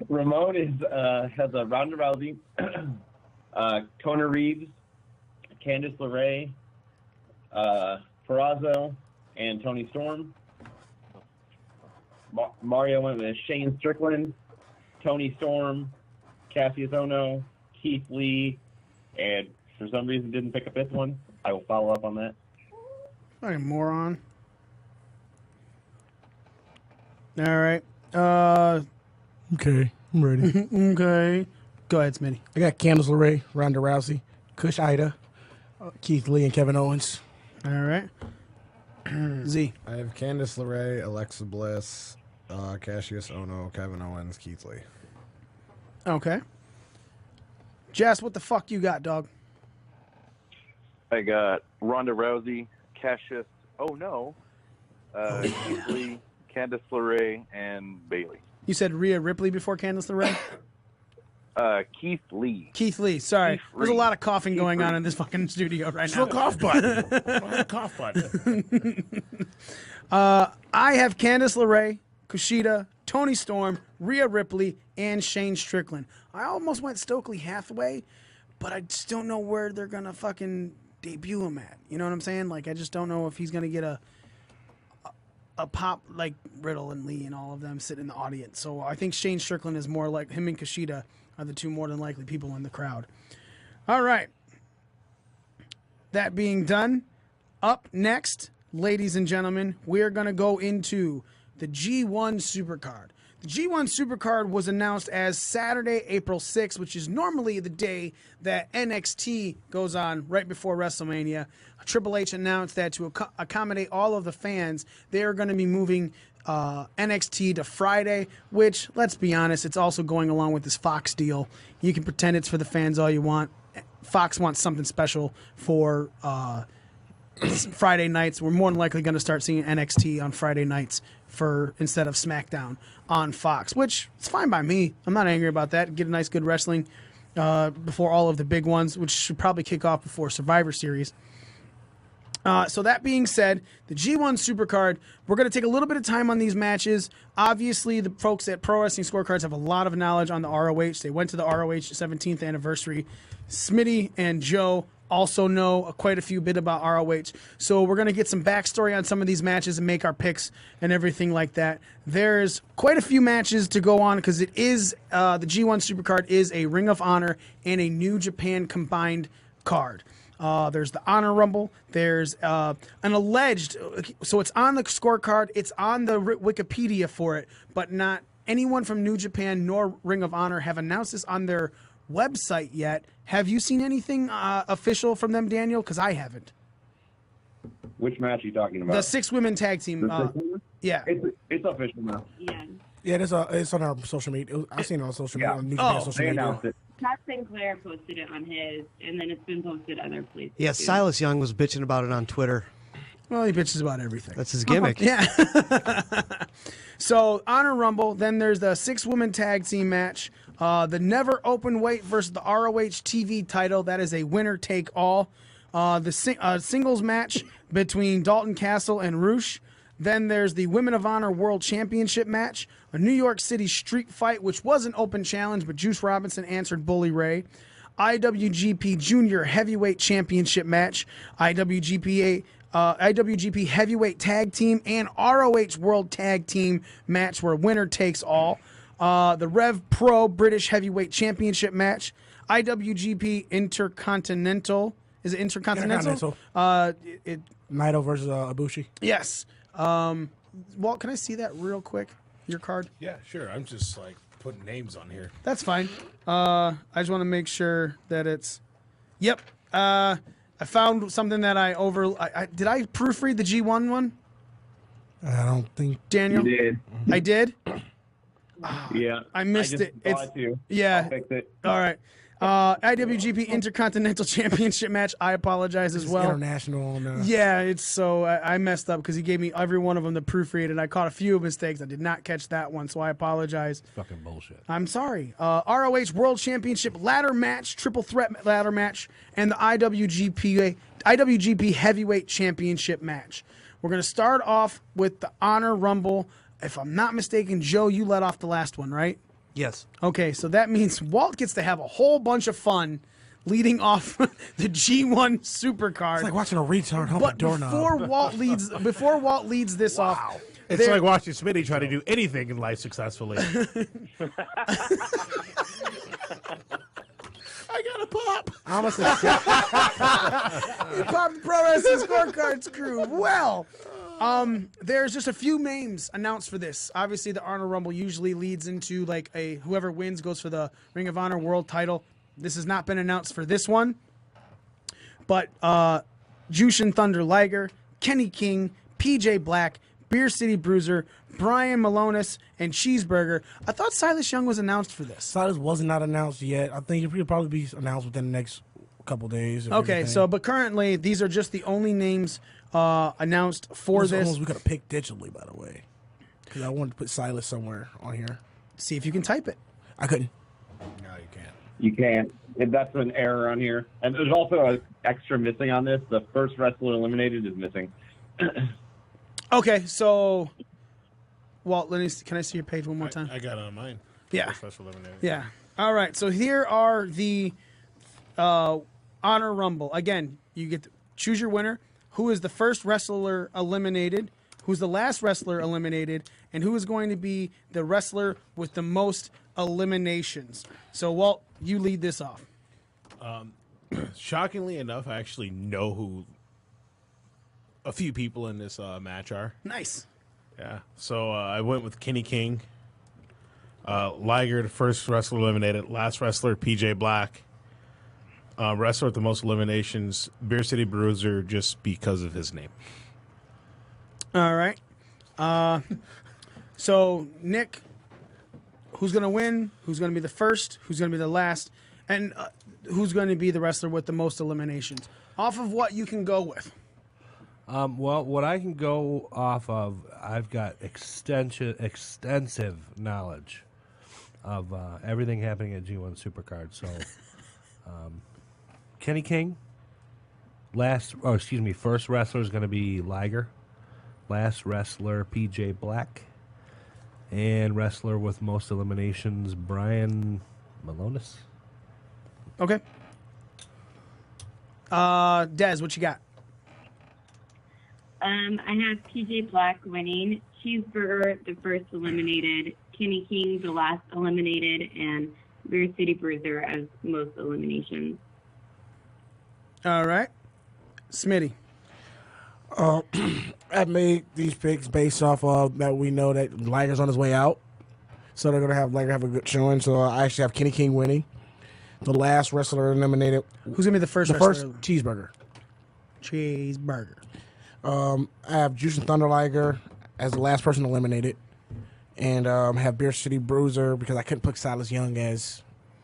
Speaker 10: Ramon has a Ronda Rousey, Kona Reeves, Candice LeRae, Perazo, and Toni Storm. Mario went with Shane Strickland, Toni Storm, Cassius Ohno, Keith Lee, and for some reason didn't pick a fifth one. I will follow up on that.
Speaker 1: Fucking moron. All right.
Speaker 6: Okay, I'm ready.
Speaker 1: Okay. Go ahead, Smitty.
Speaker 6: I got Candice LeRae, Ronda Rousey, Kush Ida, Keith Lee, and Kevin Owens.
Speaker 1: All right. Z.
Speaker 5: I have Candice LeRae, Alexa Bliss, Cassius Ohno, Kevin Owens, Keith Lee.
Speaker 1: Okay. Jess, what the fuck you got, dog?
Speaker 12: I got Ronda Rousey, Cassius Ohno, Keith Lee, Candice LeRae, and Bailey.
Speaker 1: You said Rhea Ripley before Candice LeRae?
Speaker 12: Keith Lee.
Speaker 1: Keith Lee, sorry.
Speaker 12: Keith
Speaker 1: There's a
Speaker 12: Lee.
Speaker 1: lot of coughing going
Speaker 12: Lee.
Speaker 1: on in this fucking studio right
Speaker 8: It's
Speaker 1: now.
Speaker 8: no cough button. Cough button.
Speaker 1: I have Candice LeRae, Kushida, Toni Storm, Rhea Ripley, and Shane Strickland. I almost went Stokely Hathaway, but I just don't know where they're going to fucking debut him at. You know what I'm saying? Like, I just don't know if he's going to get a pop like Riddle and Lee and all of them sit in the audience. So I think Shane Strickland is more like him, and Kushida are the two more than likely people in the crowd. All right. That being done, up next, ladies and gentlemen, we're going to go into the G1 Supercard. The G1 Supercard was announced as Saturday, April 6th, which is normally the day that NXT goes on right before WrestleMania. Triple H announced that to accommodate all of the fans, they are going to be moving NXT to Friday, which, let's be honest, it's also going along with this Fox deal. You can pretend it's for the fans all you want. Fox wants something special for Friday nights. We're more than likely going to start seeing NXT on Friday nights instead of SmackDown on Fox, which is fine by me. I'm not angry about that. Get a nice, good wrestling before all of the big ones, which should probably kick off before Survivor Series. So that being said, the G1 Supercard, we're going to take a little bit of time on these matches. Obviously, the folks at Pro Wrestling Scorecards have a lot of knowledge on the ROH. They went to the ROH 17th anniversary. Smitty and Joe also know quite a few bit about ROH. So we're going to get some backstory on some of these matches and make our picks and everything like that. There's quite a few matches to go on because it is the G1 Supercard is a Ring of Honor and a New Japan combined card. There's the Honor Rumble. There's an alleged, so it's on the scorecard. It's on the Wikipedia for it, but not anyone from New Japan nor Ring of Honor have announced this on their website yet. Have you seen anything official from them, Daniel? Because I haven't.
Speaker 10: Which match are you talking about?
Speaker 1: The 6 women tag team. Yeah.
Speaker 10: It's official now.
Speaker 11: Yeah.
Speaker 6: Yeah, it's on our social media. I've seen it on social media. On New
Speaker 1: Oh,
Speaker 6: Japan social
Speaker 10: They
Speaker 6: media.
Speaker 10: announced it.
Speaker 11: Pat Sinclair posted it on his, and then it's been posted other places.
Speaker 7: Yeah,
Speaker 11: too.
Speaker 7: Silas Young was bitching about it on Twitter.
Speaker 1: Well, he bitches about everything.
Speaker 7: That's his gimmick.
Speaker 1: Yeah. So, Honor Rumble. Then there's the 6-woman tag team match. The Never Open Weight versus the ROH TV title. That is a winner take all. The singles match between Dalton Castle and Roosh. Then there's the Women of Honor World Championship match, a New York City street fight, which was an open challenge, but Juice Robinson answered Bully Ray. IWGP Junior Heavyweight Championship match, IWGP Heavyweight Tag Team, and ROH World Tag Team match where winner takes all. The Rev Pro British Heavyweight Championship match, IWGP Intercontinental. Is it Intercontinental?
Speaker 6: Naito versus Ibushi.
Speaker 1: Yes. Walt, can I see that real quick? Your card?
Speaker 8: Yeah, sure. I'm just like putting names on here.
Speaker 1: That's fine. I just want to make sure that it's. Yep. I found something that did I proofread the G1 one?
Speaker 6: I don't think.
Speaker 1: Daniel?
Speaker 10: You did.
Speaker 1: I did?
Speaker 10: Yeah.
Speaker 1: I missed
Speaker 10: just
Speaker 1: it.
Speaker 10: saw
Speaker 1: It's,
Speaker 10: it too.
Speaker 1: yeah.
Speaker 10: I'll fix it.
Speaker 1: All right. IWGP Intercontinental Championship match. I apologize as
Speaker 6: It's
Speaker 1: well.
Speaker 6: international. And,
Speaker 1: Yeah, it's so I messed up because he gave me every one of them to proofread, and I caught a few mistakes. I did not catch that one, so I apologize.
Speaker 9: Fucking bullshit.
Speaker 1: I'm sorry. ROH World Championship ladder match, triple threat ladder match, and the IWGP Heavyweight Championship match. We're going to start off with the Honor Rumble. If I'm not mistaken, Joe, you led off the last one, right?
Speaker 7: Yes.
Speaker 1: Okay, so that means Walt gets to have a whole bunch of fun leading off the G1 Supercard.
Speaker 6: It's like watching a retard hump a
Speaker 1: But
Speaker 6: doorknob.
Speaker 1: before Walt leads this off,
Speaker 8: It's like watching Smitty try to do anything in life successfully.
Speaker 5: I got a pop.
Speaker 6: I almost said,
Speaker 1: you popped the Pro Wrestling Scorecards crew. Well, there's just a few names announced for this. Obviously, the Honor Rumble usually leads into like whoever wins goes for the Ring of Honor World Title. This has not been announced for this one, but Jushin Thunder Liger, Kenny King, PJ Black, Beer City Bruiser, Brian Malonis, and Cheeseburger. I thought Silas Young was announced for this.
Speaker 6: Silas was not announced yet. I think he'll probably be announced within the next couple days.
Speaker 1: Okay, so but currently these are just the only names announced for this.
Speaker 6: Ones we could have picked digitally, by the way, because I wanted to put Silas somewhere on here.
Speaker 1: See if you can type it.
Speaker 6: I couldn't.
Speaker 5: No, you can't.
Speaker 10: You can't. That's an error on here. And there's also an extra missing on this. The first wrestler eliminated is missing.
Speaker 1: Okay, so Walt, can I see your page one more time?
Speaker 8: I got it on mine.
Speaker 1: Yeah.
Speaker 8: First eliminated.
Speaker 1: Yeah. All right. So here are the Honor Rumble. Again, you get to choose your winner. Who is the first wrestler eliminated? Who's the last wrestler eliminated? And who is going to be the wrestler with the most eliminations? So, Walt, you lead this off.
Speaker 8: Shockingly enough, I actually know who a few people in this match are.
Speaker 1: Nice.
Speaker 8: Yeah. So I went with Kenny King. Liger, the first wrestler eliminated. Last wrestler, PJ Black. Wrestler with the most eliminations, Beer City Bruiser, just because of his name.
Speaker 1: All right. So, Nick, who's going to win? Who's going to be the first? Who's going to be the last? And who's going to be the wrestler with the most eliminations? Off of what you can go with.
Speaker 9: Well, what I can go off of, I've got extensive knowledge of everything happening at G1 Supercard. So, Kenny King. First wrestler is going to be Liger. Last wrestler, PJ Black. And wrestler with most eliminations, Brian Malonis.
Speaker 1: Okay. Des, what you got?
Speaker 11: I have PJ Black winning, Cheeseburger the first eliminated, Kenny King the last eliminated, and Beer City Bruiser as most eliminations.
Speaker 1: All right. Smitty.
Speaker 6: I made these picks based off of that we know that Liger's on his way out. So they're going to have Liger have a good showing. So I actually have Kenny King winning. The last wrestler eliminated.
Speaker 1: Who's going to be the first
Speaker 6: The
Speaker 1: wrestler?
Speaker 6: first, Cheeseburger.
Speaker 1: Cheeseburger.
Speaker 6: I have Juice and Thunder Liger as the last person eliminated. And have Beer City Bruiser because I couldn't put Silas Young as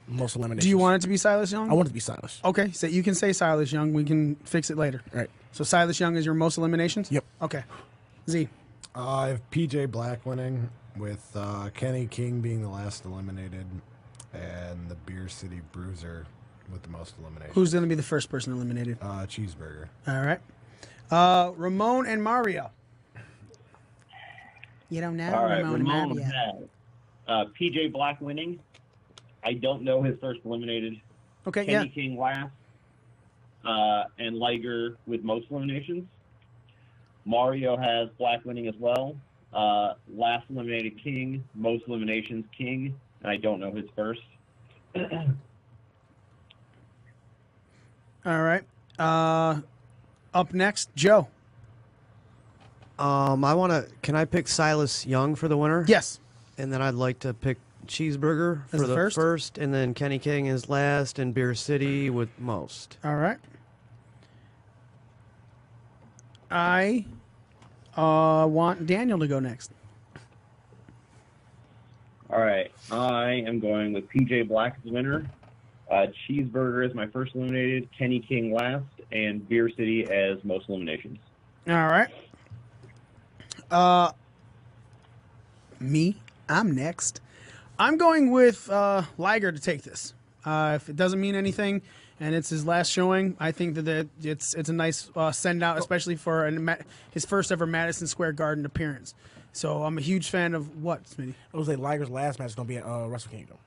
Speaker 6: most eliminations.
Speaker 1: Do you want it to be Silas Young?
Speaker 6: I want it to be Silas.
Speaker 1: Okay, so you can say Silas Young. We can fix it later.
Speaker 6: All right.
Speaker 1: So Silas Young is your most eliminations?
Speaker 6: Yep.
Speaker 1: Okay. Z.
Speaker 5: I have PJ Black winning with Kenny King being the last eliminated and the Beer City Bruiser with the most eliminations.
Speaker 1: Who's going to be the first person eliminated?
Speaker 5: Cheeseburger.
Speaker 1: All right. Ramon and Mario. You don't know?
Speaker 10: All right,
Speaker 1: Ramon and
Speaker 10: Ramon
Speaker 1: Mario.
Speaker 10: has PJ Black winning. I don't know his first eliminated.
Speaker 1: Okay,
Speaker 10: Kenny
Speaker 1: yeah.
Speaker 10: King last. And Liger with most eliminations. Mario has Black winning as well. Last eliminated King, most eliminations King, and I don't know his first.
Speaker 1: All right. Up next, Joe.
Speaker 7: Can I pick Silas Young for the winner?
Speaker 1: Yes.
Speaker 7: And then I'd like to pick Cheeseburger
Speaker 1: As
Speaker 7: for
Speaker 1: the
Speaker 7: the
Speaker 1: first?
Speaker 7: and then Kenny King is last, and Beer City with most.
Speaker 1: All right. I want Daniel to go next.
Speaker 10: All right, I am going with PJ Black as the winner. Cheeseburger is my first eliminated, Kenny King last, and Beer City as most eliminations.
Speaker 1: All right. I'm next. I'm going with Liger to take this. If it doesn't mean anything and it's his last showing, I think that it's a nice send out, especially for his first ever Madison Square Garden appearance. So I'm a huge fan of what, Smitty?
Speaker 6: It was like Liger's last match is going to be at Wrestle Kingdom.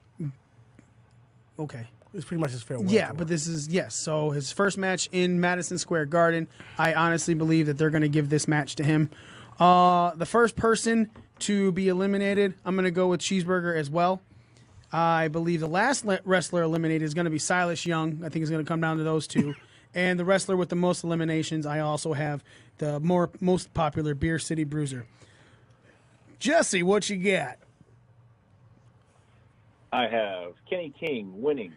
Speaker 1: Okay.
Speaker 6: It's pretty much his farewell.
Speaker 1: Yeah,
Speaker 6: tour.
Speaker 1: but this is, yes. So his first match in Madison Square Garden, I honestly believe that they're going to give this match to him. The first person to be eliminated, I'm going to go with Cheeseburger as well. I believe the last wrestler eliminated is going to be Silas Young. I think it's going to come down to those two. And the wrestler with the most eliminations, I also have the most popular Beer City Bruiser. Jesse, what you got?
Speaker 12: I have Kenny King winning.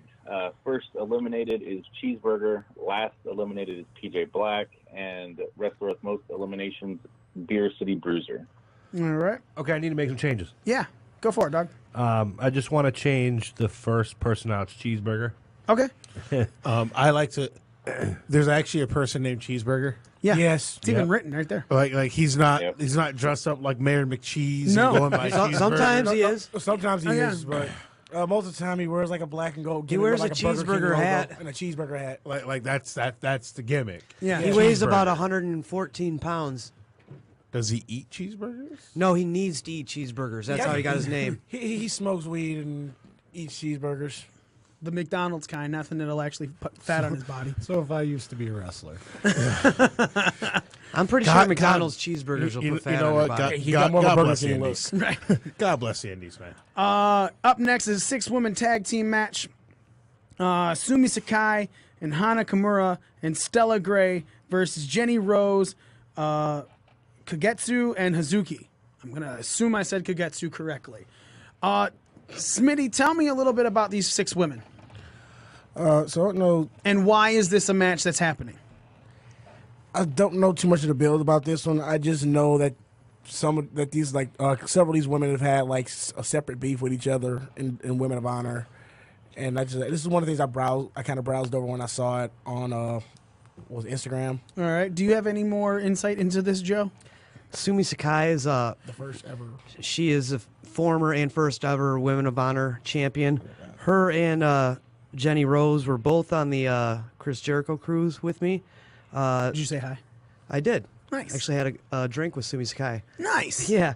Speaker 12: First eliminated is Cheeseburger. Last eliminated is PJ Black. And wrestler with most eliminations, Beer City Bruiser.
Speaker 1: All right.
Speaker 9: Okay, I need to make some changes.
Speaker 1: Yeah, go for it, Doug.
Speaker 9: I just want to change the first person out's cheeseburger.
Speaker 1: Okay.
Speaker 8: I like to. There's actually a person named Cheeseburger.
Speaker 1: Yeah.
Speaker 6: Yes.
Speaker 1: It's even
Speaker 8: Yep.
Speaker 1: written right there.
Speaker 8: Like he's not dressed up like Mayor McCheese.
Speaker 1: No.
Speaker 8: And going by Cheeseburger.
Speaker 7: Sometimes he is.
Speaker 6: Sometimes he
Speaker 1: yeah.
Speaker 6: is, but most of the time he wears like a black and gold.
Speaker 7: He wears
Speaker 6: like
Speaker 7: a
Speaker 6: Burger King
Speaker 7: cheeseburger
Speaker 6: logo
Speaker 7: hat.
Speaker 6: and a cheeseburger hat.
Speaker 8: Like that's the gimmick.
Speaker 1: Yeah.
Speaker 7: He weighs
Speaker 8: Cheeseburger.
Speaker 7: about 114 pounds.
Speaker 8: Does he eat cheeseburgers?
Speaker 7: No, he needs to eat cheeseburgers. That's how he got his name.
Speaker 6: He smokes weed and eats cheeseburgers.
Speaker 1: The McDonald's kind, nothing that'll actually put fat on his body.
Speaker 5: So if I used to be a wrestler,
Speaker 7: I'm pretty sure McDonald's cheeseburgers will put fat on his body.
Speaker 6: He got more of a
Speaker 8: God
Speaker 6: Burger
Speaker 8: bless the
Speaker 6: King look.
Speaker 8: Indies.
Speaker 1: Right.
Speaker 8: God bless the Indies, man.
Speaker 1: Up next is a 6-woman tag team match. Sumi Sakai and Hana Kimura and Stella Gray versus Jenny Rose, Kagetsu, and Hazuki. I'm going to assume I said Kagetsu correctly. Smitty, tell me a little bit about these 6 women.
Speaker 6: So no,
Speaker 1: And why is this a match that's happening?
Speaker 6: I don't know too much of the build about this one. I just know that several of these women have had like a separate beef with each other in Women of Honor, and this is one of the things I kind of browsed over when I saw it on Instagram.
Speaker 1: All right. Do you have any more insight into this, Joe?
Speaker 7: Sumi Sakai is
Speaker 6: The first ever.
Speaker 7: she is a former and first ever Women of Honor champion. Her and Jenny Rose were both on the Chris Jericho cruise with me.
Speaker 1: Did you say hi?
Speaker 7: I did.
Speaker 1: Nice.
Speaker 7: Actually had a drink with Sumi Sakai.
Speaker 1: Nice.
Speaker 7: Yeah.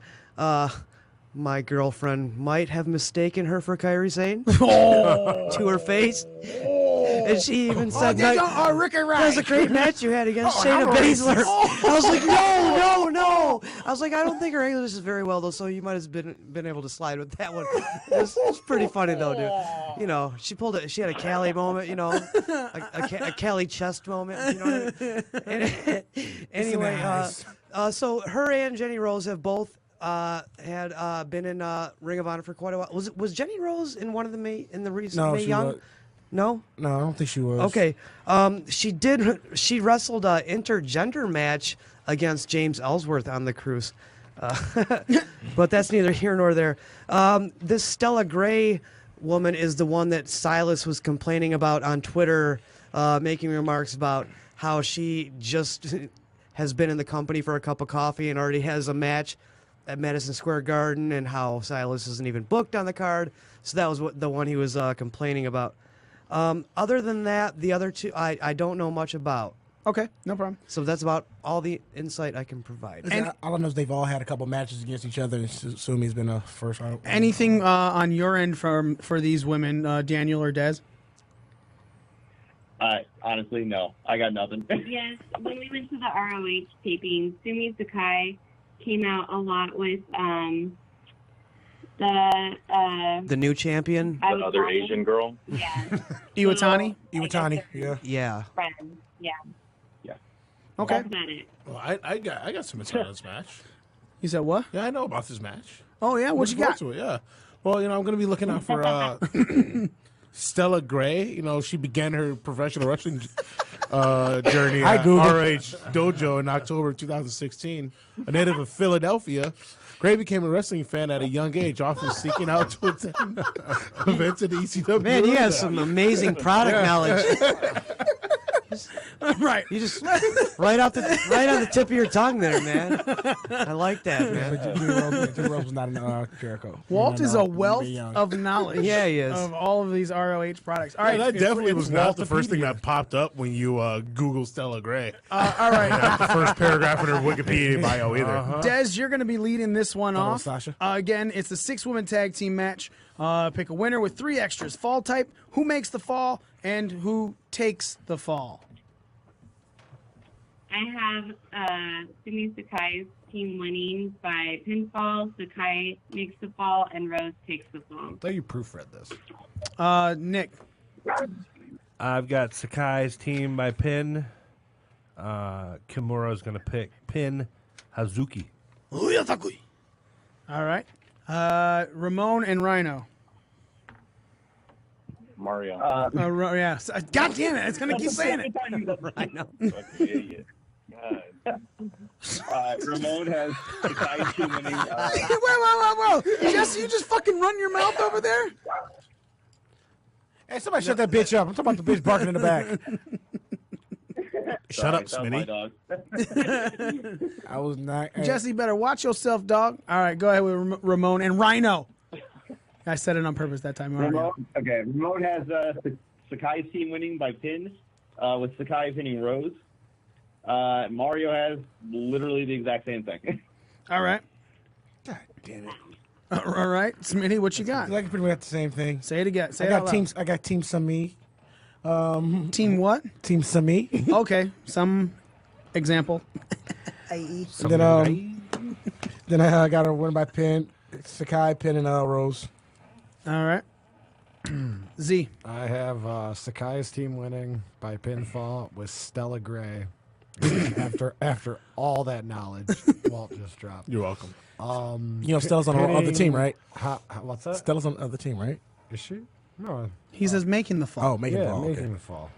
Speaker 7: My girlfriend might have mistaken her for Kairi Sane to her face. And she even said,
Speaker 1: Ricky
Speaker 7: that was a great match you had against Shayna Baszler. I was like, no. I was like, I don't think her English is very well, though, so you might have been able to slide with that one. It's pretty funny, though, dude. You know, she had a Callie moment, you know, a Callie chest moment, you know what I mean? Anyway, so her and Jenny Rose have both had been in Ring of Honor for quite a while. Was Jenny Rose in one of the in the recent
Speaker 6: No,
Speaker 7: Mae
Speaker 6: she
Speaker 7: Young?
Speaker 6: was.
Speaker 7: No?
Speaker 6: No, I don't think she was.
Speaker 7: Okay. She wrestled an intergender match against James Ellsworth on the cruise. But that's neither here nor there. This Stella Gray woman is the one that Silas was complaining about on Twitter, making remarks about how she just has been in the company for a cup of coffee and already has a match at Madison Square Garden, and how Silas isn't even booked on the card. So that was the one he was complaining about. Other than that, the other two, I don't know much about.
Speaker 1: Okay, no problem.
Speaker 7: So that's about all the insight I can provide.
Speaker 6: And all I know is they've all had a couple matches against each other, and Sumi's been a first round.
Speaker 1: Anything on your end for these women, Daniel or Des?
Speaker 10: Honestly, no. I got nothing.
Speaker 11: Yes, when we went to the ROH taping, Sumi Sakai came out a lot with
Speaker 7: The new champion?
Speaker 12: The other Asian girl?
Speaker 11: Yeah.
Speaker 1: Iwatani?
Speaker 6: Iwatani, yeah.
Speaker 7: Yeah.
Speaker 11: Friends, yeah.
Speaker 1: Okay.
Speaker 11: That's about it.
Speaker 8: Well, I got some insight on this match.
Speaker 1: You said what?
Speaker 8: Yeah, I know about this match.
Speaker 1: Oh, yeah? What you
Speaker 8: Looking
Speaker 1: got?
Speaker 8: forward to it, yeah. Well, I'm going to be looking out for Stella Gray. She began her professional wrestling journey at RH Dojo in October 2016. A native of Philadelphia, Gray became a wrestling fan at a young age, often seeking out to attend events at the ECW.
Speaker 7: Man, you have some amazing product knowledge.
Speaker 1: Right.
Speaker 7: You just right on the tip of your tongue there, man. I like that, man.
Speaker 6: Jim Rose was not in Jericho.
Speaker 1: Walt is a wealth of knowledge.
Speaker 7: Yeah, he is.
Speaker 1: Of all of these ROH products. All right,
Speaker 8: that definitely was not the first thing
Speaker 1: Waltopedia.
Speaker 8: that popped up when you Google Stella Gray.
Speaker 1: All right.
Speaker 8: Not the first paragraph in her Wikipedia bio either.
Speaker 1: Des, you're going to be leading this one
Speaker 6: Hello,
Speaker 1: off.
Speaker 6: Sasha.
Speaker 1: Again, it's the 6-woman tag team match. Pick a winner with 3 extras. Fall type, who makes the fall, and who takes the fall.
Speaker 11: I have Sumi Sakai's team winning by pinfall. Sakai makes the fall, and Rose takes the fall.
Speaker 5: I thought you proofread this.
Speaker 1: Nick.
Speaker 9: I've got Sakai's team by pin. Kimura's going to pick pin Hazuki.
Speaker 1: All right. Ramon and Rhino.
Speaker 12: Mario.
Speaker 1: Yeah. God damn it. It's going to keep saying it.
Speaker 7: Rhino.
Speaker 12: Fucking idiot. God.
Speaker 10: Ramon has Sakai's team winning.
Speaker 1: Whoa. Jesse, you just fucking run your mouth over there?
Speaker 6: Hey, somebody shut that bitch up. I'm talking about the bitch barking in the back.
Speaker 8: Shut up,
Speaker 10: That was my
Speaker 8: Smitty.
Speaker 10: dog.
Speaker 6: I was not.
Speaker 1: Jesse, better watch yourself, dog. All right, go ahead with Ramon and Rhino. I said it on purpose that time.
Speaker 10: Ramon has Sakai's team winning by pin, with Sakai pinning Rose. Mario has literally the exact same thing.
Speaker 1: All right.
Speaker 6: God damn it.
Speaker 1: All right, Smitty, what you got?
Speaker 6: I can pretty much got the same thing.
Speaker 1: Say it again. Say
Speaker 6: I
Speaker 1: it
Speaker 6: got
Speaker 1: out loud.
Speaker 6: teams. I got Team Sami.
Speaker 1: Team what?
Speaker 6: Team Sami.
Speaker 1: Okay, some example.
Speaker 6: Then I got a win by pin. Sakai, pin, and Rose.
Speaker 1: All right. Z.
Speaker 5: I have Sakai's team winning by pinfall with Stella Gray. after all that knowledge Walt just dropped.
Speaker 8: You're welcome.
Speaker 6: You know Stella's on the other team, right?
Speaker 5: What's that?
Speaker 6: Stella's on the other team, right?
Speaker 5: Is she? No.
Speaker 1: He says making the fall.
Speaker 6: Oh, making the fall.
Speaker 5: Making
Speaker 6: Okay.
Speaker 5: the fall.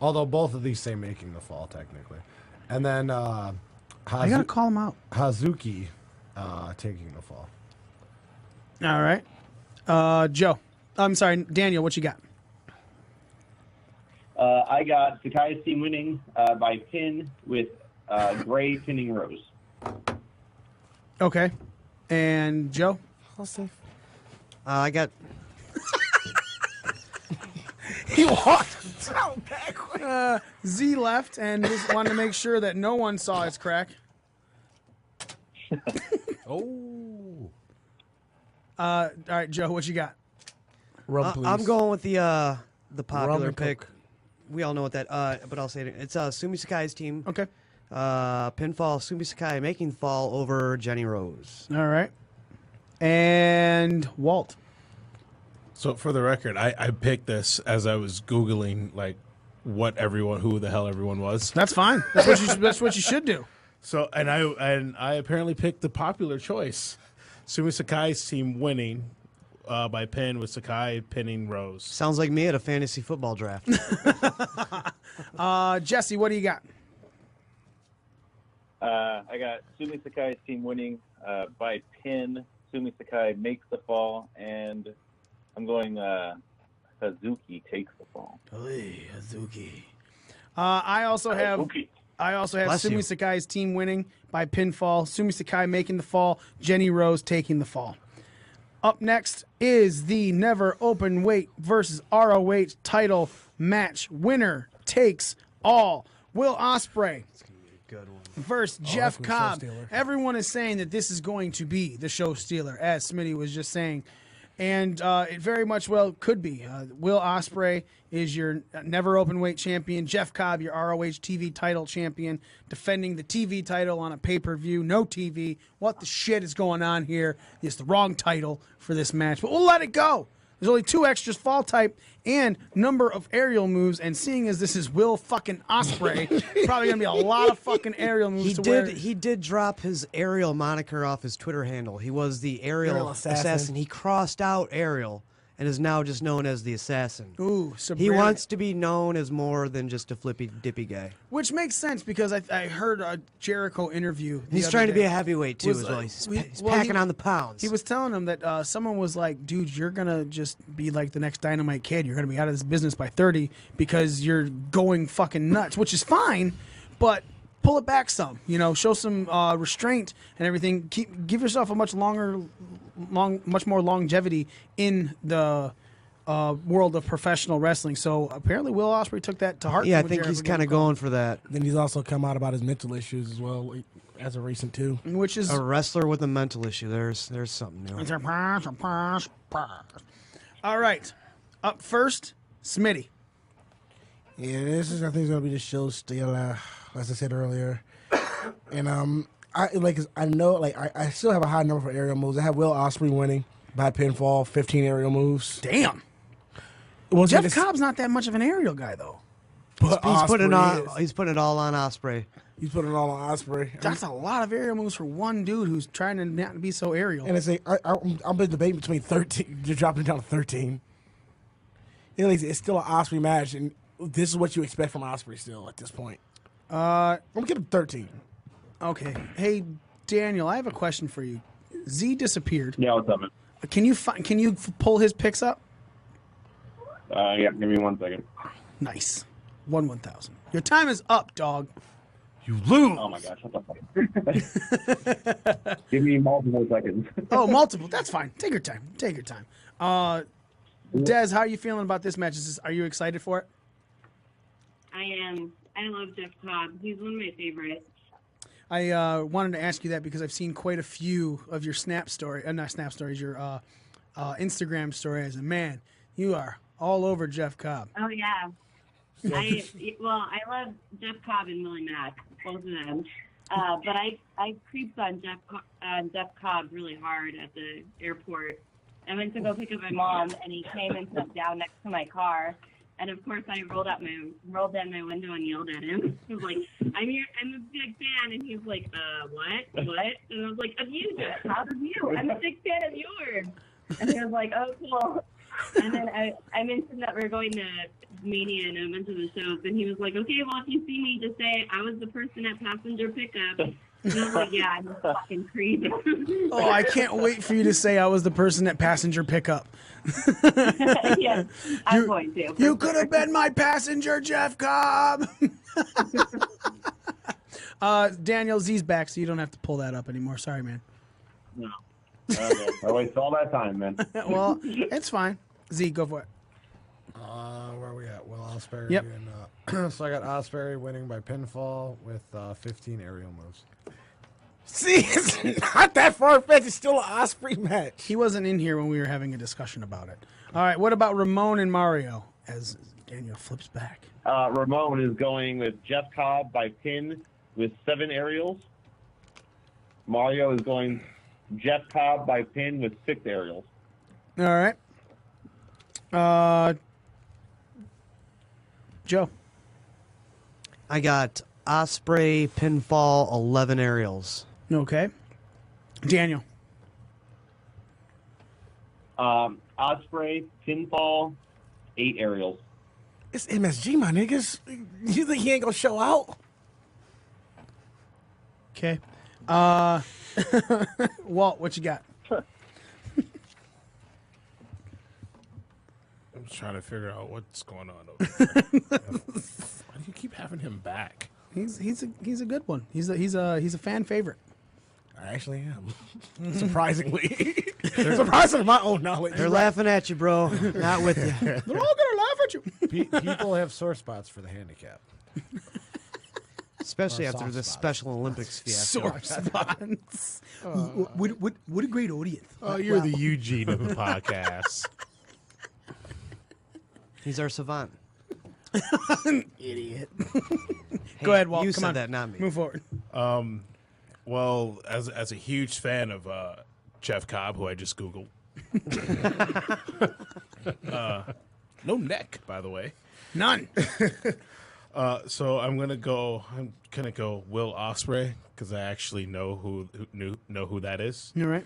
Speaker 5: Although both of these say making the fall technically, and then
Speaker 1: I gotta call him out.
Speaker 5: Hazuki taking the fall.
Speaker 1: All right. Joe. I'm sorry, Daniel. What you got?
Speaker 10: I got Sakai's team winning by pin with Gray pinning Rose.
Speaker 1: Okay. And Joe.
Speaker 7: I got.
Speaker 1: He walked out backwards. Z left and just wanted to make sure that no one saw his crack.
Speaker 5: Oh.
Speaker 1: All right, Joe. What you got?
Speaker 7: I'm going with the popular
Speaker 6: and
Speaker 7: pick.
Speaker 6: Coke.
Speaker 7: We all know what that. But I'll say it. It's Sumi Sakai's team.
Speaker 1: Okay.
Speaker 7: Pinfall. Sumi Sakai making the fall over Jenny Rose.
Speaker 1: All right. And Walt.
Speaker 8: So for the record, I picked this as I was Googling like who the hell everyone was.
Speaker 1: That's fine. That's what you should do.
Speaker 8: So and I apparently picked the popular choice. Sumi Sakai's team winning by pin with Sakai pinning Rose.
Speaker 7: Sounds like me at a fantasy football draft.
Speaker 1: Jesse, what do you got?
Speaker 12: I got Sumi Sakai's team winning by pin. Sumi Sakai makes the fall, and I'm going Hazuki takes the fall.
Speaker 1: Hazuki. I also have
Speaker 7: Bless
Speaker 1: Sumi
Speaker 7: you.
Speaker 1: Sakai's team winning by pinfall. Sumi Sakai making the fall. Jenny Rose taking the fall. Up next is the Never Open Weight versus ROH title match. Winner takes all. Will Ospreay versus Jeff
Speaker 6: that's gonna
Speaker 1: Cobb.
Speaker 6: be a show stealer.
Speaker 1: Everyone is saying that this is going to be the show stealer, as Smitty was just saying. And it very much well could be. Will Ospreay is your Never Open Weight champion. Jeff Cobb, your ROH TV title champion, defending the TV title on a pay-per-view. No TV. What the shit is going on here? It's the wrong title for this match, but we'll let it go. There's only 2 extras, fall type and number of aerial moves. And seeing as this is Will fucking Ospreay, probably gonna be a lot of fucking aerial moves.
Speaker 7: He did drop his Ariel moniker off his Twitter handle. He was the Ariel
Speaker 6: Ariel Assassin.
Speaker 7: He crossed out Ariel and is now just known as the Assassin.
Speaker 1: Ooh,
Speaker 7: He
Speaker 1: Sabrina.
Speaker 7: wants to be known as more than just a flippy dippy guy.
Speaker 1: Which makes sense because I heard a Jericho interview. the
Speaker 7: He's
Speaker 1: other
Speaker 7: trying to be
Speaker 1: day.
Speaker 7: a heavyweight too
Speaker 1: Was,
Speaker 7: as well.
Speaker 1: uh,
Speaker 7: He's,
Speaker 1: we-
Speaker 7: he's
Speaker 1: well,
Speaker 7: packing
Speaker 1: he-
Speaker 7: on the pounds.
Speaker 1: He was telling him that someone was like, dude, you're going to just be like the next Dynamite Kid. You're going to be out of this business by 30 because you're going fucking nuts, which is fine, but pull it back some. Show some restraint and everything. Give yourself a much more longevity in the world of professional wrestling. So apparently Will Ospreay took that to heart.
Speaker 7: Yeah, I
Speaker 1: from
Speaker 7: think
Speaker 1: Jericho
Speaker 7: he's kind of
Speaker 1: gave him a
Speaker 7: going for that.
Speaker 6: Then he's also come out about his mental issues as well, as of recent too.
Speaker 1: call, which is
Speaker 7: A wrestler with a mental issue. There's something new.
Speaker 1: all right. Up first, Smitty.
Speaker 6: Yeah, this is I think it's gonna be the show steal, as I said earlier. And I still have a high number for aerial moves. I have Will Ospreay winning by pinfall, 15 aerial moves.
Speaker 1: Damn.
Speaker 6: Once
Speaker 1: Jeff
Speaker 6: again,
Speaker 1: Cobb's not that much of an aerial guy, though.
Speaker 6: but
Speaker 7: He's putting
Speaker 6: Ospreay
Speaker 7: he's putting it all on Osprey.
Speaker 6: He's putting it all on Ospreay.
Speaker 1: That's a lot of aerial moves for one dude who's trying to not be so aerial.
Speaker 6: And it's I'm debating between 13, just dropping it down to 13. It's still an Ospreay match, and this is what you expect from Ospreay still at this point. I'm gonna give him 13.
Speaker 1: Okay. Hey, Daniel, I have a question for you. Z disappeared.
Speaker 10: Yeah, what's up, man?
Speaker 1: Can you pull his picks up?
Speaker 10: Yeah, give me 1 second.
Speaker 1: Nice. 1,000. Your time is up, dog.
Speaker 8: You lose.
Speaker 10: Oh my gosh, what the fuck? Give me multiple seconds.
Speaker 1: Oh, multiple. That's fine. Take your time. Take your time. Dez, how are you feeling about this match? Are you excited for it?
Speaker 11: I am. I love Jeff Cobb. He's one of my favorites.
Speaker 1: I wanted to ask you that because I've seen quite a few of your not Snap stories, your Instagram stories, and man, you are all over Jeff Cobb.
Speaker 11: Oh yeah. I love Jeff Cobb and Willie Mack, both of them. But I creeped on Jeff Cobb really hard at the airport. I went to go pick up my mom, and he came and sat down next to my car. And of course, I rolled down my window and yelled at him. I was like, I'm a big fan. And he was like, what? And I was like, of you, Jeff Cobb, of you. I'm a big fan of yours. And he was like, oh, cool. And then I mentioned that we were going to Mania and I went to the shows. And he was like, okay, well, if you see me, just say I was the person at passenger pickup. And I was like, yeah, I'm a fucking creep.
Speaker 1: Oh, I can't wait for you to say I was the person at passenger pickup.
Speaker 11: Yes, I'm going to.
Speaker 1: You could have been my passenger, Jeff Cobb. Daniel, Z's back, so you don't have to pull that up anymore. Sorry, man.
Speaker 10: No. Okay. I wasted all that time, man.
Speaker 1: Well, it's fine. Z, go for it.
Speaker 5: Where are we at? Will Ospreay.
Speaker 1: Yep.
Speaker 5: And, so I got Ospreay winning by pinfall with 15 aerial moves.
Speaker 6: See, it's not that far-fetched. It's still an Ospreay match.
Speaker 1: He wasn't in here when we were having a discussion about it. All right, what about Ramon and Mario as Daniel flips back?
Speaker 10: Ramon is going with Jeff Cobb by pin with 7 aerials. Mario is going Jeff Cobb by pin with 6 aerials.
Speaker 1: All right. Joe.
Speaker 7: I got Ospreay pinfall 11 aerials.
Speaker 1: Okay. Daniel.
Speaker 10: Ospreay pinfall 8 aerials.
Speaker 6: It's MSG, my niggas. You think he ain't gonna show out?
Speaker 1: Okay. Walt, what you got?
Speaker 8: I'm just trying to figure out what's going on over there. Why do you keep having him back?
Speaker 1: He's a good one. He's a fan favorite.
Speaker 6: I actually am. Surprisingly. Surprising to my own knowledge.
Speaker 7: They're laughing at you, bro. Not with you.
Speaker 1: They're all gonna laugh at you.
Speaker 5: People have sore spots for the handicap.
Speaker 7: Especially
Speaker 5: Or
Speaker 7: after
Speaker 5: soft
Speaker 7: the
Speaker 5: spots.
Speaker 7: Special Olympics fiasco.
Speaker 1: Sore spots. What a great audience.
Speaker 8: Oh, you're the Eugene of the podcast.
Speaker 7: He's our savant.
Speaker 1: Idiot.
Speaker 7: Hey,
Speaker 1: Go ahead, Walt.
Speaker 7: You
Speaker 1: Come
Speaker 7: said
Speaker 1: on.
Speaker 7: that, not me.
Speaker 1: Move forward.
Speaker 8: Well, as a huge fan of Jeff Cobb, who I just Googled. No neck, by the way.
Speaker 1: None.
Speaker 8: So I'm gonna go Will Ospreay because I actually know who that is.
Speaker 1: All right.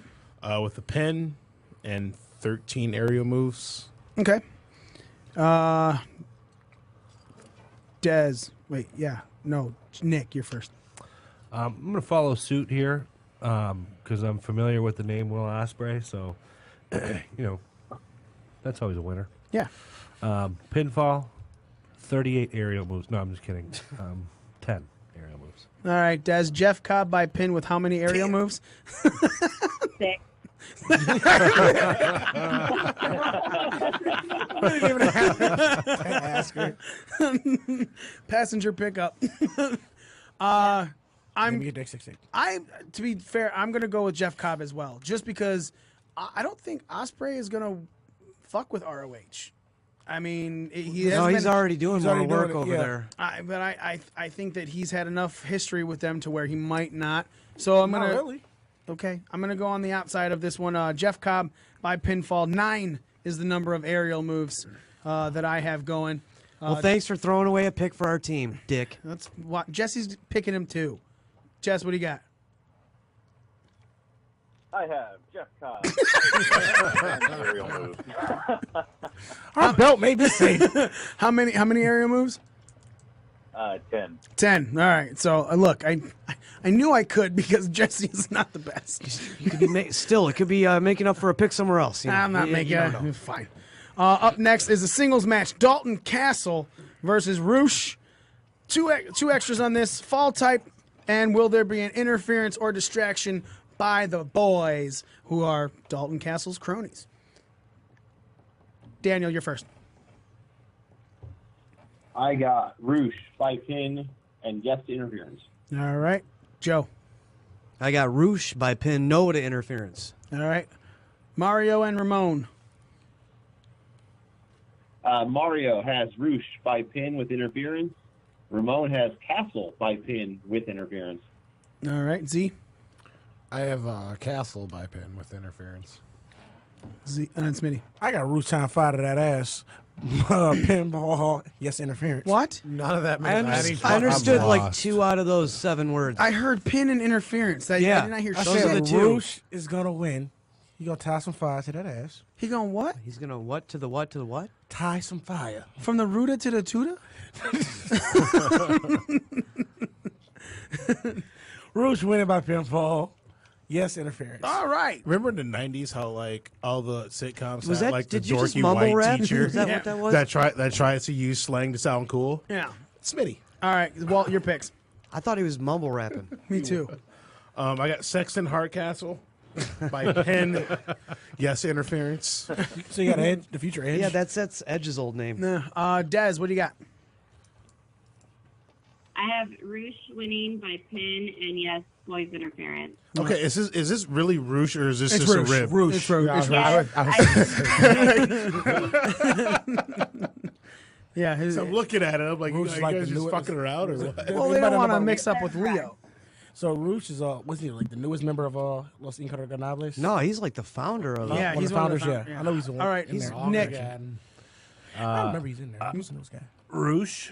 Speaker 8: With a pin and 13 aerial moves.
Speaker 1: Okay. Dez. Wait. Yeah. No. Nick, you're first.
Speaker 9: I'm going to follow suit here because I'm familiar with the name Will Ospreay. So, that's always a winner.
Speaker 1: Yeah.
Speaker 9: Pinfall, 38 aerial moves. No, I'm just kidding. 10 aerial moves.
Speaker 1: All right, Dez. Jeff Cobb by pin with how many aerial moves?
Speaker 11: 6.
Speaker 6: I didn't even have to ask her.
Speaker 1: Passenger pickup. To be fair, I'm gonna go with Jeff Cobb as well, just because I don't think Ospreay is gonna fuck with ROH. I mean, he's
Speaker 7: already doing more work over there.
Speaker 1: But I think that he's had enough history with them to where he might not. So I'm gonna.
Speaker 6: Not really.
Speaker 1: Okay, I'm gonna go on the outside of this one. Jeff Cobb by pinfall. 9 is the number of aerial moves that I have going.
Speaker 7: Well, thanks for throwing away a pick for our team, Dick.
Speaker 1: That's what Jesse's picking him too. Jess, what do you got?
Speaker 12: I have Jeff Cobb. Aerial move.
Speaker 6: Our belt made me say.
Speaker 1: How many aerial moves?
Speaker 12: 10.
Speaker 1: 10. All right. So look, I knew I could because Jesse is not the best.
Speaker 7: You could be still. It could be making up for a pick somewhere else. You know?
Speaker 1: I'm not
Speaker 7: You
Speaker 1: making
Speaker 7: don't know.
Speaker 1: it. Fine. Up next is a singles match: Dalton Castle versus Roosh. Two extras on this fall type, and will there be an interference or distraction by the boys, who are Dalton Castle's cronies? Daniel, you're first.
Speaker 10: I got Roosh by pin and yes to interference.
Speaker 1: All right, Joe.
Speaker 7: I got Roosh by pin, no to interference.
Speaker 1: All right, Mario and Ramon.
Speaker 10: Mario has Roosh by pin with interference. Ramon has Castle by pin with interference.
Speaker 1: All right, Z.
Speaker 5: I have Castle by pin with interference.
Speaker 1: Z and Smitty.
Speaker 6: I got Roosh trying to fight to that ass. Pinball, yes, interference.
Speaker 1: What?
Speaker 5: None of that
Speaker 7: I
Speaker 5: makes
Speaker 7: I understood
Speaker 9: I'm
Speaker 7: like
Speaker 9: lost.
Speaker 7: 2 out of those 7 words.
Speaker 1: I heard pin and interference. I
Speaker 7: Yeah.
Speaker 1: did not hear
Speaker 6: I
Speaker 7: Those
Speaker 1: shit.
Speaker 7: are
Speaker 6: said
Speaker 7: the two.
Speaker 6: Roosh is gonna win. He gonna tie some fire to that ass.
Speaker 1: He going what?
Speaker 7: He's gonna what to the what to the what?
Speaker 6: Tie some fire.
Speaker 1: From the Ruta to the Tuta?
Speaker 6: Roosh winning by pinfall. Yes, interference.
Speaker 1: All right.
Speaker 8: Remember in the 90s how like all the sitcoms
Speaker 7: Was
Speaker 8: had
Speaker 7: that-
Speaker 8: like the
Speaker 7: did you just
Speaker 8: dorky
Speaker 7: mumble
Speaker 8: white
Speaker 7: rap?
Speaker 8: teacher
Speaker 7: Is that what that was?
Speaker 8: that tries to use slang to sound cool?
Speaker 1: Yeah.
Speaker 8: Smitty.
Speaker 1: All right, Walt, your picks.
Speaker 7: I thought he was mumble rapping.
Speaker 1: Me too.
Speaker 8: I got Sexton Hardcastle by pin. Yes, interference.
Speaker 6: So you got Edge, the future Edge.
Speaker 7: Yeah, that's Edge's old name.
Speaker 1: No. Dez, what do you got?
Speaker 11: I have Roosh winning by pin and yes, boys interference.
Speaker 8: Okay, is this really Roosh or is this
Speaker 1: It's
Speaker 8: just
Speaker 1: Roosh.
Speaker 8: a rib?
Speaker 1: Roosh. It's Roosh. It's Roosh. Yeah. His,
Speaker 8: So I'm looking at it. I'm like,
Speaker 6: Roosh
Speaker 8: you
Speaker 6: is like
Speaker 8: guys
Speaker 6: the
Speaker 8: just
Speaker 6: newest-
Speaker 8: fucking around or what?
Speaker 1: well, they don't want to mix up with Leo.
Speaker 6: So Roosh is what's he like the newest member of Los Incarnables?
Speaker 7: No, he's like the founder of
Speaker 1: Yeah,
Speaker 6: one
Speaker 1: he's
Speaker 6: of the
Speaker 1: one of the
Speaker 6: founders.
Speaker 1: found-
Speaker 6: I know he's the one.
Speaker 1: All right,
Speaker 6: in
Speaker 1: he's
Speaker 6: there.
Speaker 1: Nick.
Speaker 6: I remember he's in there. He's a nose guy.
Speaker 9: Roosh,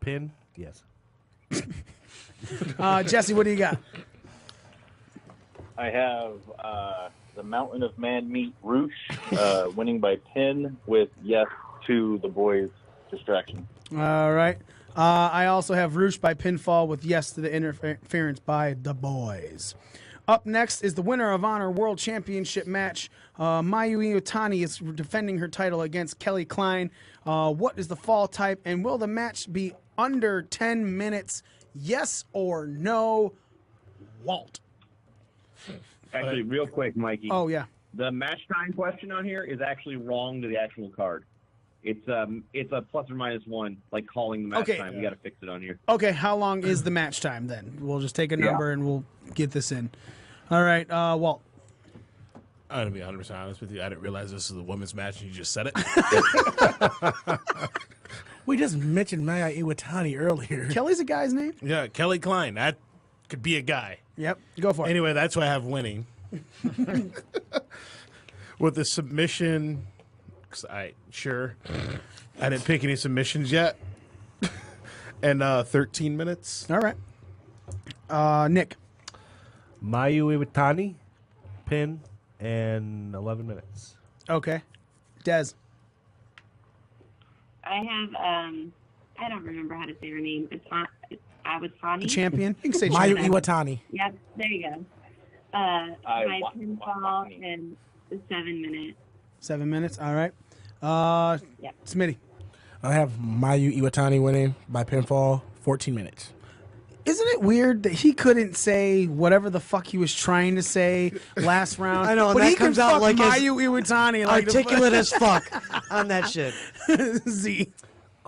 Speaker 9: pin, yes.
Speaker 1: Jesse, what do you got?
Speaker 12: I have the Mountain of Man Meat Roosh winning by pin with yes to the boys' distraction.
Speaker 1: All right. I also have Roosh by pinfall with yes to the interference by the boys. Up next is the winner of Honor World Championship match. Mayu Iwatani is defending her title against Kelly Klein. What is the fall type, and will the match be under 10 minutes? Yes or no, Walt?
Speaker 10: Actually, real quick, Mikey.
Speaker 1: Oh, yeah.
Speaker 10: The match time question on here is actually wrong to the actual card. It's a plus or minus 1, like calling the match
Speaker 1: Okay.
Speaker 10: time. We got to fix it on here.
Speaker 1: Okay, how long is the match time then? We'll just take a number and we'll get this in. All right, Walt.
Speaker 8: I'm gonna be 100% honest with you. I didn't realize this was a women's match, and you just said it.
Speaker 6: We just mentioned Maya Iwatani earlier.
Speaker 1: Kelly's a guy's name?
Speaker 8: Yeah, Kelly Klein. That could be a guy.
Speaker 1: Yep, go for it.
Speaker 8: Anyway, that's why I have winning. With the submission, 'cause I didn't pick any submissions yet. And 13 minutes.
Speaker 1: All right. Nick.
Speaker 9: Mayu Iwatani, pin, and 11 minutes.
Speaker 1: Okay. Dez.
Speaker 11: I have I don't remember how to say her name. It's Iwatani.
Speaker 1: The champion. You can say
Speaker 6: Mayu
Speaker 1: champion.
Speaker 6: Iwatani.
Speaker 11: Yep, there you go. My pinfall and the 7 minutes.
Speaker 1: 7 minutes. All right.
Speaker 11: Yep.
Speaker 1: Smitty.
Speaker 6: I have Mayu Iwatani winning by pinfall, 14 minutes.
Speaker 1: Isn't it weird that he couldn't say whatever the fuck he was trying to say last round?
Speaker 7: I know, and
Speaker 1: but
Speaker 7: that
Speaker 1: he
Speaker 7: comes
Speaker 1: can
Speaker 7: out
Speaker 1: fuck
Speaker 7: like as
Speaker 1: Mayu Iwatani, like
Speaker 7: articulate as fuck on that shit.
Speaker 1: Z.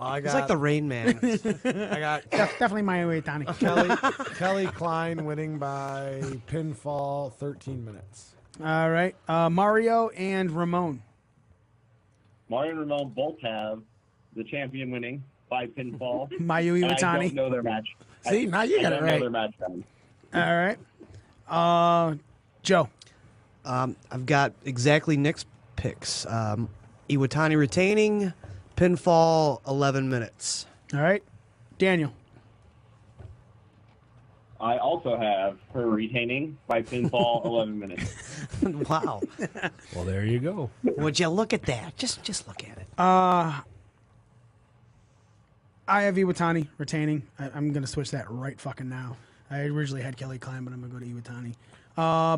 Speaker 7: It's like the Rain Man.
Speaker 5: I got
Speaker 1: Definitely Mayu Iwatani.
Speaker 5: Kelly Klein winning by pinfall, 13 minutes.
Speaker 1: All right. Mario and Ramon.
Speaker 10: Mario and Ramon both have the champion winning by pinfall.
Speaker 1: Mayu
Speaker 10: And I
Speaker 1: Iwatani.
Speaker 10: don't know their match.
Speaker 6: See, now you got
Speaker 10: I
Speaker 6: it
Speaker 10: don't know
Speaker 6: right.
Speaker 10: their match time.
Speaker 1: All right. Joe.
Speaker 7: I've got exactly Nick's picks. Iwatani retaining, pinfall, 11 minutes.
Speaker 1: All right. Daniel.
Speaker 10: I also have her retaining by pinfall 11 minutes.
Speaker 7: Wow.
Speaker 9: Well, there you go.
Speaker 7: Would you look at that? Just look at it.
Speaker 1: I have Iwatani retaining. I'm going to switch that right fucking now. I originally had Kelly Klein, but I'm going to go to Iwatani.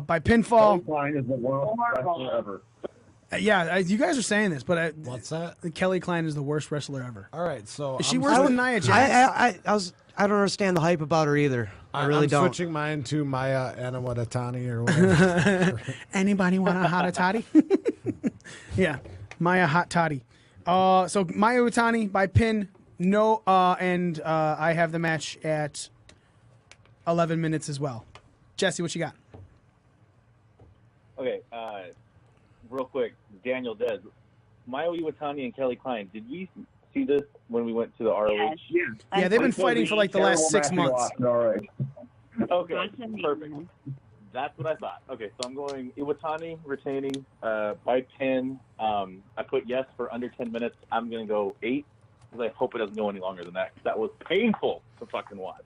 Speaker 1: By pinfall.
Speaker 10: Kelly Klein is the worst wrestler ever.
Speaker 1: Yeah, you guys are saying this, but
Speaker 5: what's that?
Speaker 1: Kelly Klein is the worst wrestler ever.
Speaker 5: All right, so
Speaker 1: is she worse than Nia Jax?
Speaker 7: I don't understand the hype about her either. I really
Speaker 5: I'm
Speaker 7: don't.
Speaker 5: switching mine to Maya Anawadatani or whatever.
Speaker 1: Anybody want a hot toddy? Yeah, Maya hot toddy. So Maya Iwatani by pin. No, and I have the match at 11 minutes as well. Jesse, what you got?
Speaker 12: Okay, real quick, Daniel Dez, Maya Iwatani and Kelly Klein. Did we see this when we went to the ROH?
Speaker 1: Yeah, they've been fighting for like the last 6 months.
Speaker 12: Okay, perfect. That's what I thought. Okay, so I'm going Iwatani retaining by pin. I put yes for under 10 minutes. I'm going to go 8. I hope it doesn't go any longer than that. That was painful to fucking watch.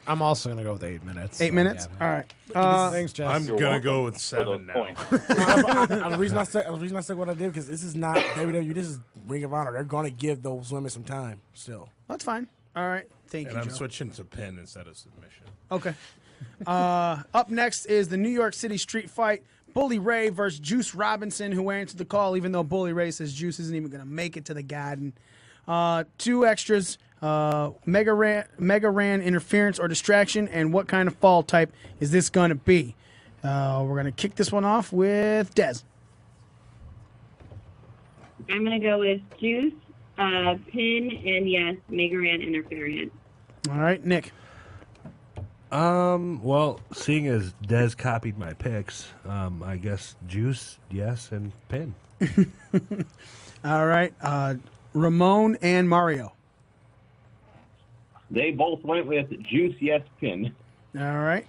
Speaker 5: I'm also going to go with 8 minutes.
Speaker 1: 8 minutes?
Speaker 5: Yeah,
Speaker 1: all right.
Speaker 5: Thanks, Jess.
Speaker 8: I'm going to go with 7 now.
Speaker 6: The reason I said what I did, because this is not WWE, this is Ring of Honor. They're going to give those women some time still.
Speaker 1: That's fine. All right. Thank you,
Speaker 8: And I'm
Speaker 1: Joe.
Speaker 8: switching to pin instead of submission.
Speaker 1: Okay. Up next is the New York City Street Fight. Bully Ray versus Juice Robinson, who answered the call, even though Bully Ray says Juice isn't even going to make it to the Garden. 2 extras, Mega Ran interference or distraction, and what kind of fall type is this going to be? We're going to kick this one off with Dez.
Speaker 11: I'm going to go with Juice, pin, and yes, Mega Ran interference.
Speaker 1: All right, Nick.
Speaker 9: Well, seeing as Dez copied my picks, I guess Juice, yes, and pin.
Speaker 1: All right, Ramon and Mario.
Speaker 10: They both went with Juice, yes, pin.
Speaker 1: All right,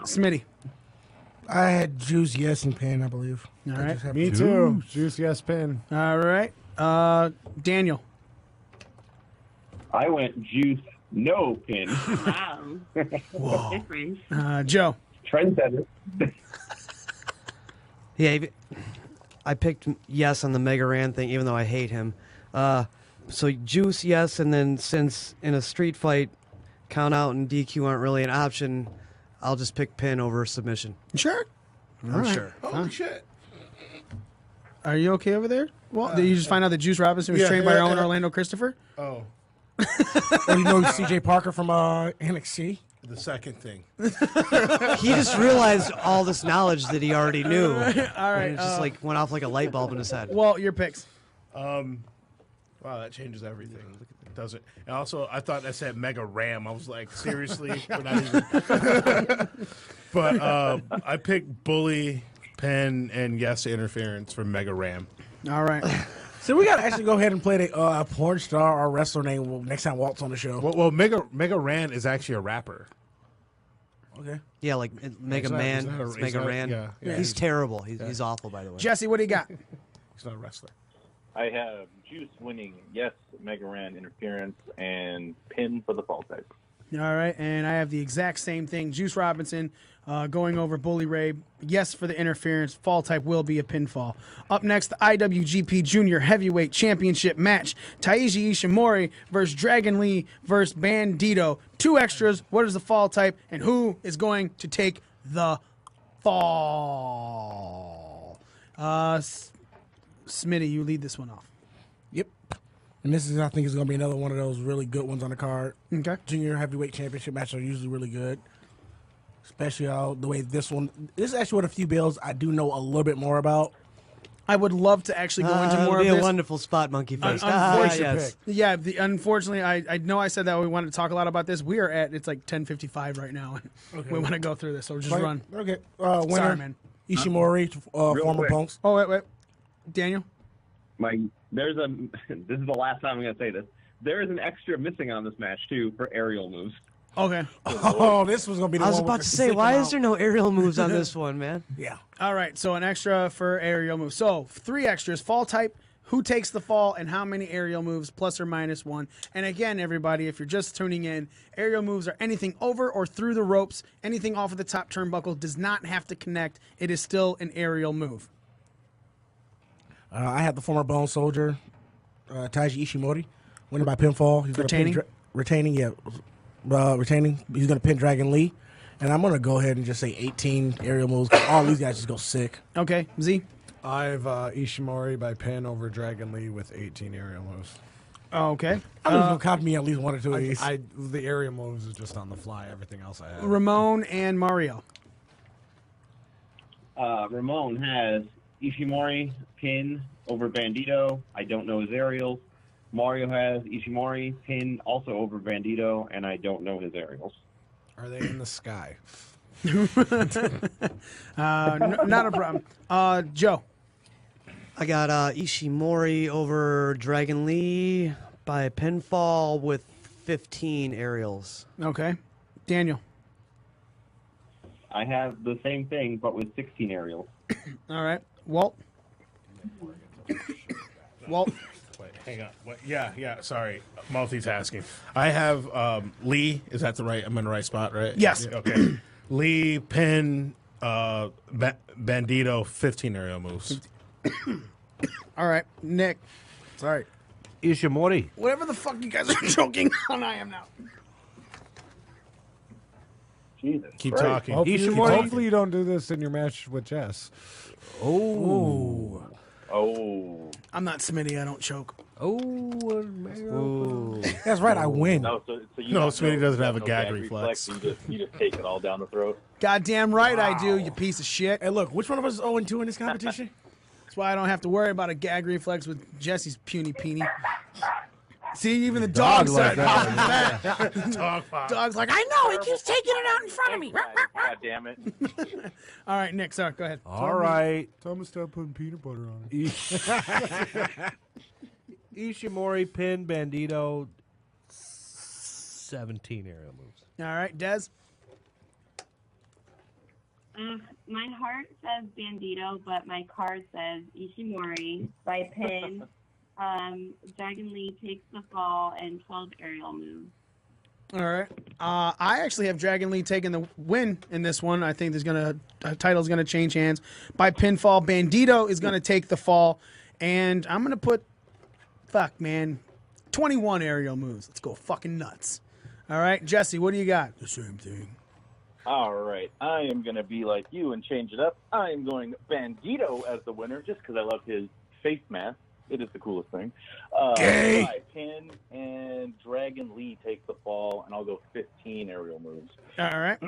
Speaker 1: Smitty.
Speaker 6: I had Juice, yes, and pin, I believe.
Speaker 1: All right,
Speaker 5: Me too. Juice, yes, pin.
Speaker 1: All right, Daniel.
Speaker 10: I went Juice, no pin.
Speaker 11: Wow.
Speaker 1: Whoa.
Speaker 11: Different.
Speaker 1: Joe.
Speaker 10: Trendsetter.
Speaker 7: Yeah, I picked yes on the Mega Ran thing, even though I hate him. So Juice, yes, and then since in a street fight, count out and DQ aren't really an option, I'll just pick pin over submission.
Speaker 1: Sure.
Speaker 5: I'm
Speaker 1: All right.
Speaker 5: sure.
Speaker 8: Holy shit.
Speaker 1: Are you okay over there? Well, did you just find out that Juice Robinson was trained by our own Orlando Christopher?
Speaker 8: Oh,
Speaker 6: Or you know CJ Parker from NXT?
Speaker 8: the second thing.
Speaker 7: He just realized all this knowledge that he already knew.
Speaker 1: All right.
Speaker 7: And it just like went off like a light bulb in his head.
Speaker 1: Well, your picks.
Speaker 8: Wow, that changes everything. It does it. And also, I thought that said Mega Ram. I was like, seriously? We're not even... But I picked Bully, Pen, and yes, interference for Mega Ram.
Speaker 1: All right.
Speaker 6: So we got to actually go ahead and play a porn star or wrestler name next time Walt's on the show.
Speaker 8: Well, Mega Ran is actually a rapper.
Speaker 6: Okay.
Speaker 7: Yeah, like Mega Man, it's Mega Ran.
Speaker 8: Yeah.
Speaker 7: He's terrible. He's awful, by the way.
Speaker 1: Jesse, what do you got?
Speaker 8: He's not a wrestler.
Speaker 12: I have Juice winning, yes, Mega Ran interference, and pin for the fall type.
Speaker 1: All right, and I have the exact same thing. Juice Robinson going over Bully Ray. Yes for the interference. Fall type will be a pinfall. Up next, the IWGP Junior Heavyweight Championship match. Taiji Ishimori versus Dragon Lee versus Bandito. 2 extras. What is the fall type, and who is going to take the fall? Smitty, you lead this one off.
Speaker 6: Yep. And this is, I think, is going to be another one of those really good ones on the card.
Speaker 1: Okay.
Speaker 6: Junior heavyweight championship matches are usually really good, especially the way this one. This is actually one of the few bills I do know a little bit more about.
Speaker 1: I would love to actually go into more of
Speaker 7: It'll be
Speaker 1: this.
Speaker 7: a wonderful spot, Monkey Face.
Speaker 1: Unfortunately, yeah. Unfortunately, I know I said that we wanted to talk a lot about this. We are at it's like 10:55 right now, and we want to go through this. So just run.
Speaker 6: Okay. Winner,
Speaker 1: Sorry, man.
Speaker 6: Ishimori, former
Speaker 10: quick.
Speaker 6: punks.
Speaker 1: Oh wait, Daniel.
Speaker 10: This is the last time I'm going to say this. There is an extra missing on this match, too, for aerial moves.
Speaker 1: Okay.
Speaker 6: Oh, this was going to be the
Speaker 7: I
Speaker 6: one
Speaker 7: was
Speaker 6: with
Speaker 7: about
Speaker 6: the
Speaker 7: to say,
Speaker 6: sick
Speaker 7: why
Speaker 6: amount.
Speaker 7: is there no aerial moves on this one, man?
Speaker 6: Yeah.
Speaker 1: All right. So an extra for aerial moves. So 3 extras. Fall type. Who takes the fall and how many aerial moves, plus or minus 1. And again, everybody, if you're just tuning in, aerial moves are anything over or through the ropes. Anything off of the top turnbuckle does not have to connect. It is still an aerial move.
Speaker 6: I had the former Bone Soldier, Taiji Ishimori, winning by pinfall. He's gonna
Speaker 1: Retaining?
Speaker 6: retaining, yeah. Retaining. He's going to pin Dragon Lee. And I'm going to go ahead and just say 18 aerial moves. 'Cause all these guys just go sick.
Speaker 1: Okay, Z.
Speaker 5: I have Ishimori by pin over Dragon Lee with 18 aerial moves.
Speaker 1: Oh, okay.
Speaker 6: I'm just going to copy me at least one or two of these.
Speaker 5: The aerial moves is just on the fly. Everything else I have.
Speaker 1: Ramon and Mario.
Speaker 10: Ramon has Ishimori pin over Bandito. I don't know his aerials. Mario has Ishimori pin also over Bandito, and I don't know his aerials.
Speaker 5: Are they in the sky?
Speaker 1: Not a problem. Joe.
Speaker 7: I got Ishimori over Dragon Lee by pinfall with 15 aerials.
Speaker 1: Okay. Daniel.
Speaker 10: I have the same thing, but with 16 aerials.
Speaker 1: All right. Walt. Walt.
Speaker 8: Wait, hang on. What? Yeah. Sorry, multitasking. I have Lee. Is that the right? I'm in the right spot, right?
Speaker 1: Yes.
Speaker 8: Okay. Lee, pin, Bandito, 15 aerial moves.
Speaker 1: All right. Nick. Sorry.
Speaker 9: Ishimori.
Speaker 1: Whatever the fuck you guys are joking on, I am now.
Speaker 10: Jesus
Speaker 8: Keep
Speaker 10: Christ.
Speaker 8: talking.
Speaker 5: Hopefully you don't do this in your match with Jess.
Speaker 9: Oh.
Speaker 1: I'm not Smitty. I don't choke.
Speaker 6: That's right. I win.
Speaker 12: No,
Speaker 8: Smitty doesn't have a gag reflex.
Speaker 12: You just take it all down the throat.
Speaker 1: Goddamn right I do, you piece of shit.
Speaker 6: Hey, look, which one of us is 0-2 in this competition?
Speaker 1: That's why I don't have to worry about a gag reflex with Jesse's puny peenie. See, even the dog started popping back. Dog's like, I know, he keeps taking it out in front of me.
Speaker 12: God damn it.
Speaker 1: All right, Nick, sorry, go ahead.
Speaker 9: All right.
Speaker 5: Tell him to stop putting peanut butter on it.
Speaker 9: Ishimori, pin, Bandito, 17 aerial moves.
Speaker 1: All right, Dez.
Speaker 11: My heart says Bandito, but my card says Ishimori by pin. Dragon Lee takes the fall and 12 aerial moves.
Speaker 1: All right. I actually have Dragon Lee taking the win in this one. I think title's gonna change hands by pinfall. Bandito is gonna take the fall, and I'm gonna put 21 aerial moves. Let's go fucking nuts. All right, Jesse, what do you got? The same thing.
Speaker 12: All right, I am going to be like you and change it up. I am going Bandito as the winner just because I love his face mask. It is the coolest thing.
Speaker 1: Gay.
Speaker 12: By pin and Dragon Lee takes the fall, and I'll go 15 aerial moves.
Speaker 1: All right.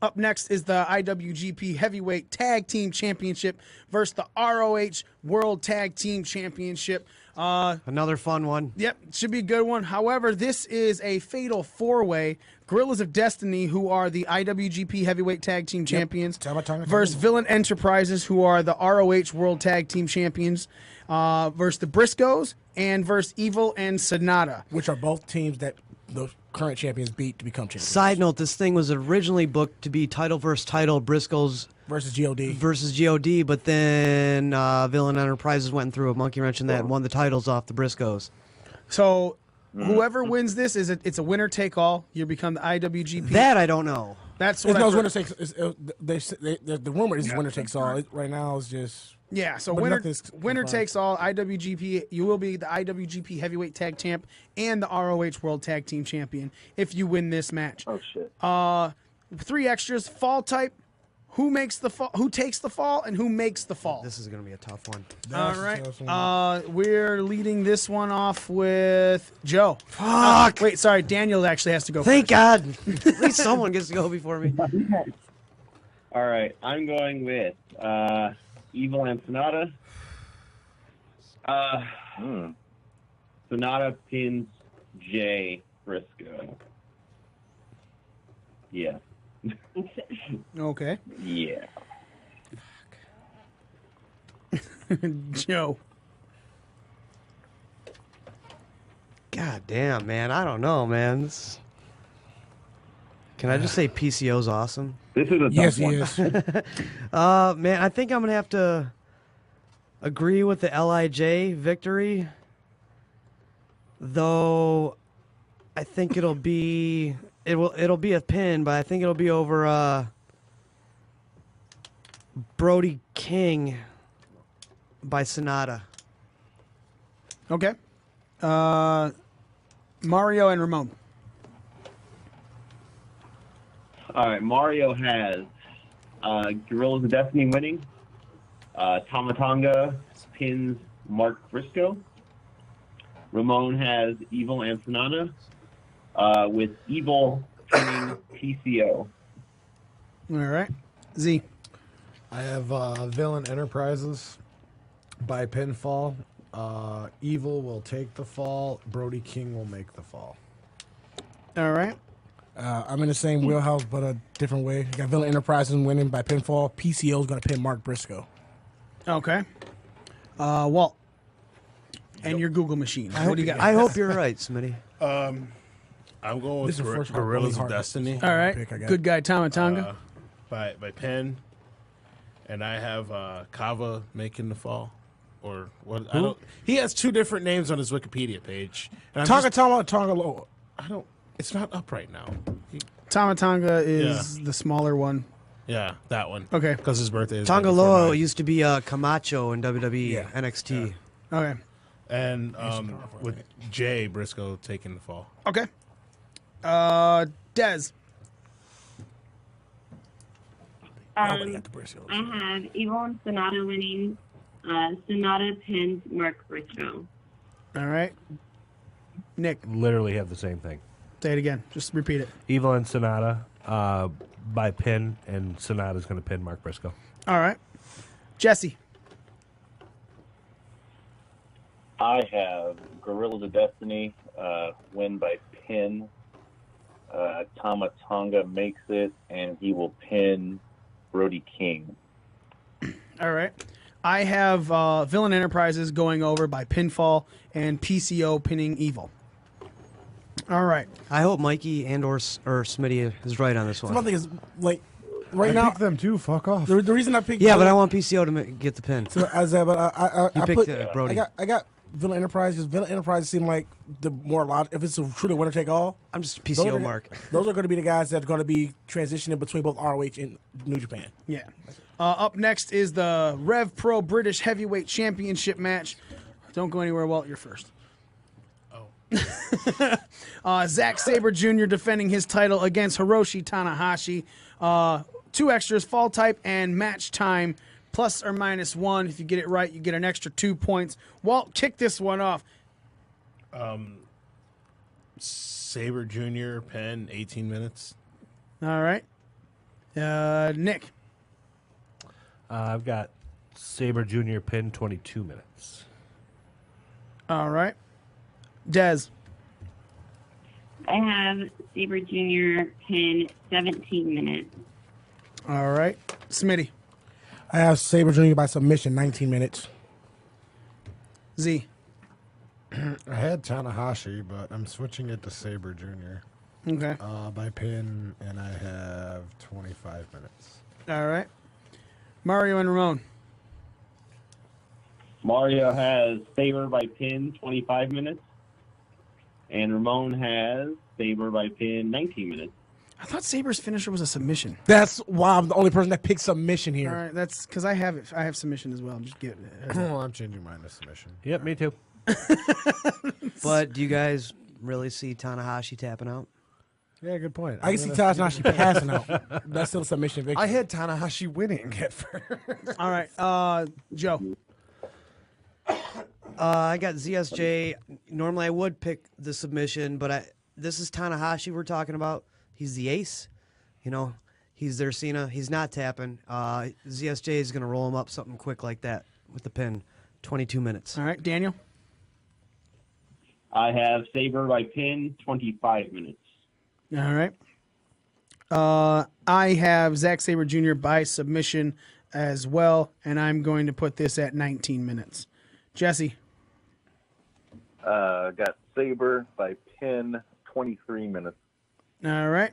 Speaker 1: Up next is the IWGP Heavyweight Tag Team Championship versus the ROH World Tag Team Championship.
Speaker 7: Another fun one.
Speaker 1: Yep, should be a good one. However, this is a fatal four-way. Gorillas of Destiny, who are the IWGP Heavyweight Tag Team Champions, versus Villain Enterprises, who are the ROH World Tag Team Champions, versus the Briscoes, and versus Evil and Sonata.
Speaker 6: Which are both teams that the current champions beat to become champions.
Speaker 7: Side note, this thing was originally booked to be title versus title, Briscoes
Speaker 6: versus GOD.
Speaker 7: But then Villain Enterprises went through a monkey wrench in that and won the titles off the Briscoes.
Speaker 1: So whoever wins this it's a winner take all. You become the IWGP.
Speaker 7: That I don't know.
Speaker 1: That's what
Speaker 6: winner takes. The rumor is winner takes all. Right now it's just
Speaker 1: so
Speaker 6: but
Speaker 1: winner
Speaker 6: nothing's
Speaker 1: takes all. IWGP. You will be the IWGP Heavyweight Tag Champ and the ROH World Tag Team Champion if you win this match.
Speaker 12: Oh shit.
Speaker 1: 3 extras. Fall type. Who makes the fall? Who takes the fall and who makes the fall?
Speaker 7: This is going to be a tough one.
Speaker 1: All right. We're leading this one off with Joe.
Speaker 7: Fuck.
Speaker 1: Wait, sorry. Daniel actually has to go.
Speaker 7: Thank
Speaker 1: first.
Speaker 7: God. At least someone gets to go before me.
Speaker 10: All right, I'm going with Evil and Sonata. Sonata pins Jay Briscoe. Yeah.
Speaker 1: Okay.
Speaker 10: Yeah.
Speaker 1: Joe.
Speaker 7: God damn, man. I don't know, man. Can I just say PCO's awesome?
Speaker 10: This is a tough one.
Speaker 6: Yes, he is.
Speaker 7: Man, I think I'm going to have to agree with the LIJ victory. Though I think it'll be a pin, but I think it'll be over Brody King by Sonata.
Speaker 1: Okay. Mario and Ramon.
Speaker 10: All right, Mario has Gorillas of Destiny winning. Tamatonga pins Mark Briscoe. Ramon has Evil and Sonata with Evil pinning PCO.
Speaker 1: All right. Z.
Speaker 5: I have Villain Enterprises by pinfall. Evil will take the fall. Brody King will make the fall.
Speaker 1: All right.
Speaker 6: I'm in the same wheelhouse, but a different way. You got Villain Enterprises winning by pinfall. PCO is going to pin Mark Briscoe.
Speaker 1: Okay. Walt. And your Google machine. What do you got?
Speaker 7: I hope you're right, Smitty.
Speaker 8: I'm going
Speaker 6: This
Speaker 8: with
Speaker 6: is the first
Speaker 8: Gorillas
Speaker 6: really
Speaker 8: of
Speaker 6: hard
Speaker 8: Destiny.
Speaker 1: All right.
Speaker 6: pick I got.
Speaker 1: Good guy, Tamatonga.
Speaker 8: By pin, and I have Kava making the fall, or what? I don't. He has two different names on his Wikipedia page. And
Speaker 6: Tonga Loa.
Speaker 8: I don't. It's not up right now.
Speaker 1: Tamatonga is the smaller one.
Speaker 8: Yeah, that one.
Speaker 1: Okay.
Speaker 8: Because his birthday is
Speaker 7: Tongaloa
Speaker 8: right
Speaker 7: used to be Camacho in WWE NXT.
Speaker 1: Okay.
Speaker 8: and with Jay Briscoe taking the fall.
Speaker 1: Okay. Dez.
Speaker 11: I have Evil and Sonata winning. Sonata pins Mark Briscoe.
Speaker 1: All right. Nick.
Speaker 9: Literally have the same thing.
Speaker 1: Say it again. Just repeat it.
Speaker 9: Evil and Sonata by pin, and Sonata's going to pin Mark Briscoe.
Speaker 1: All right. Jesse.
Speaker 12: I have Gorillas of Destiny win by pin. Tamatonga makes it, and he will pin Brody King.
Speaker 1: All right. I have Villain Enterprises going over by pinfall and PCO pinning Evil. All right.
Speaker 7: I hope Mikey and or Smitty is right on this one.
Speaker 6: One thing is, like, right now,
Speaker 5: picked them too. Fuck off.
Speaker 6: The reason I picked
Speaker 7: Yeah, but I want PCO to get the pin.
Speaker 6: So, I
Speaker 7: You
Speaker 6: put
Speaker 7: picked Brody.
Speaker 6: I got Villain Enterprises. Villain Enterprises seem like the more lot. If it's a truly winner take all,
Speaker 7: I'm just
Speaker 6: those are
Speaker 7: PCO
Speaker 6: the-
Speaker 7: Mark.
Speaker 6: Those are going to be the guys that are going to be transitioning between both ROH and New Japan.
Speaker 1: Yeah. Up next is the Rev Pro British Heavyweight Championship match. Don't go anywhere, Walt. You're first. Zack Sabre Jr. defending his title against Hiroshi Tanahashi. 2 extras, fall type and match time, plus or minus 1. If you get it right, you get an extra 2 points. Walt, kick this one off.
Speaker 8: Sabre Jr. Penn, 18 minutes.
Speaker 1: All right. Nick.
Speaker 9: I've got Sabre Jr. pin 22 minutes.
Speaker 1: All right. Dez.
Speaker 11: I have Sabre Jr. pin 17 minutes.
Speaker 1: All right. Smitty.
Speaker 6: I have Sabre Jr. by submission, 19 minutes.
Speaker 1: Z.
Speaker 5: I had Tanahashi, but I'm switching it to Sabre Jr.
Speaker 1: Okay.
Speaker 5: By pin, and I have 25 minutes.
Speaker 1: All right. Mario and Ramon.
Speaker 10: Mario has Sabre by pin 25 minutes. And Ramon has Sabre by pin 19 minutes.
Speaker 1: I thought Sabre's finisher was a submission.
Speaker 6: That's why I'm the only person that picked submission here.
Speaker 1: All right, that's because I have it. I have submission as well. Just get it.
Speaker 5: Well, I'm changing mine to submission.
Speaker 9: Yep, me too.
Speaker 7: But do you guys really see Tanahashi tapping out?
Speaker 5: Yeah, good point.
Speaker 6: I can see Tanahashi passing out. That's still a submission victory.
Speaker 5: I had Tanahashi winning at first.
Speaker 1: All right, Joe.
Speaker 7: I got ZSJ. Normally I would pick the submission, but this is Tanahashi we're talking about. He's the ace. You know, he's their Cena. He's not tapping. ZSJ is going to roll him up something quick like that with the pin. 22 minutes.
Speaker 1: All right, Daniel.
Speaker 10: I have Sabre by pin 25 minutes.
Speaker 1: All right. I have Zack Sabre Jr. by submission as well, and I'm going to put this at 19 minutes. Jesse.
Speaker 12: Got Sabre by pin 23 minutes.
Speaker 1: All right.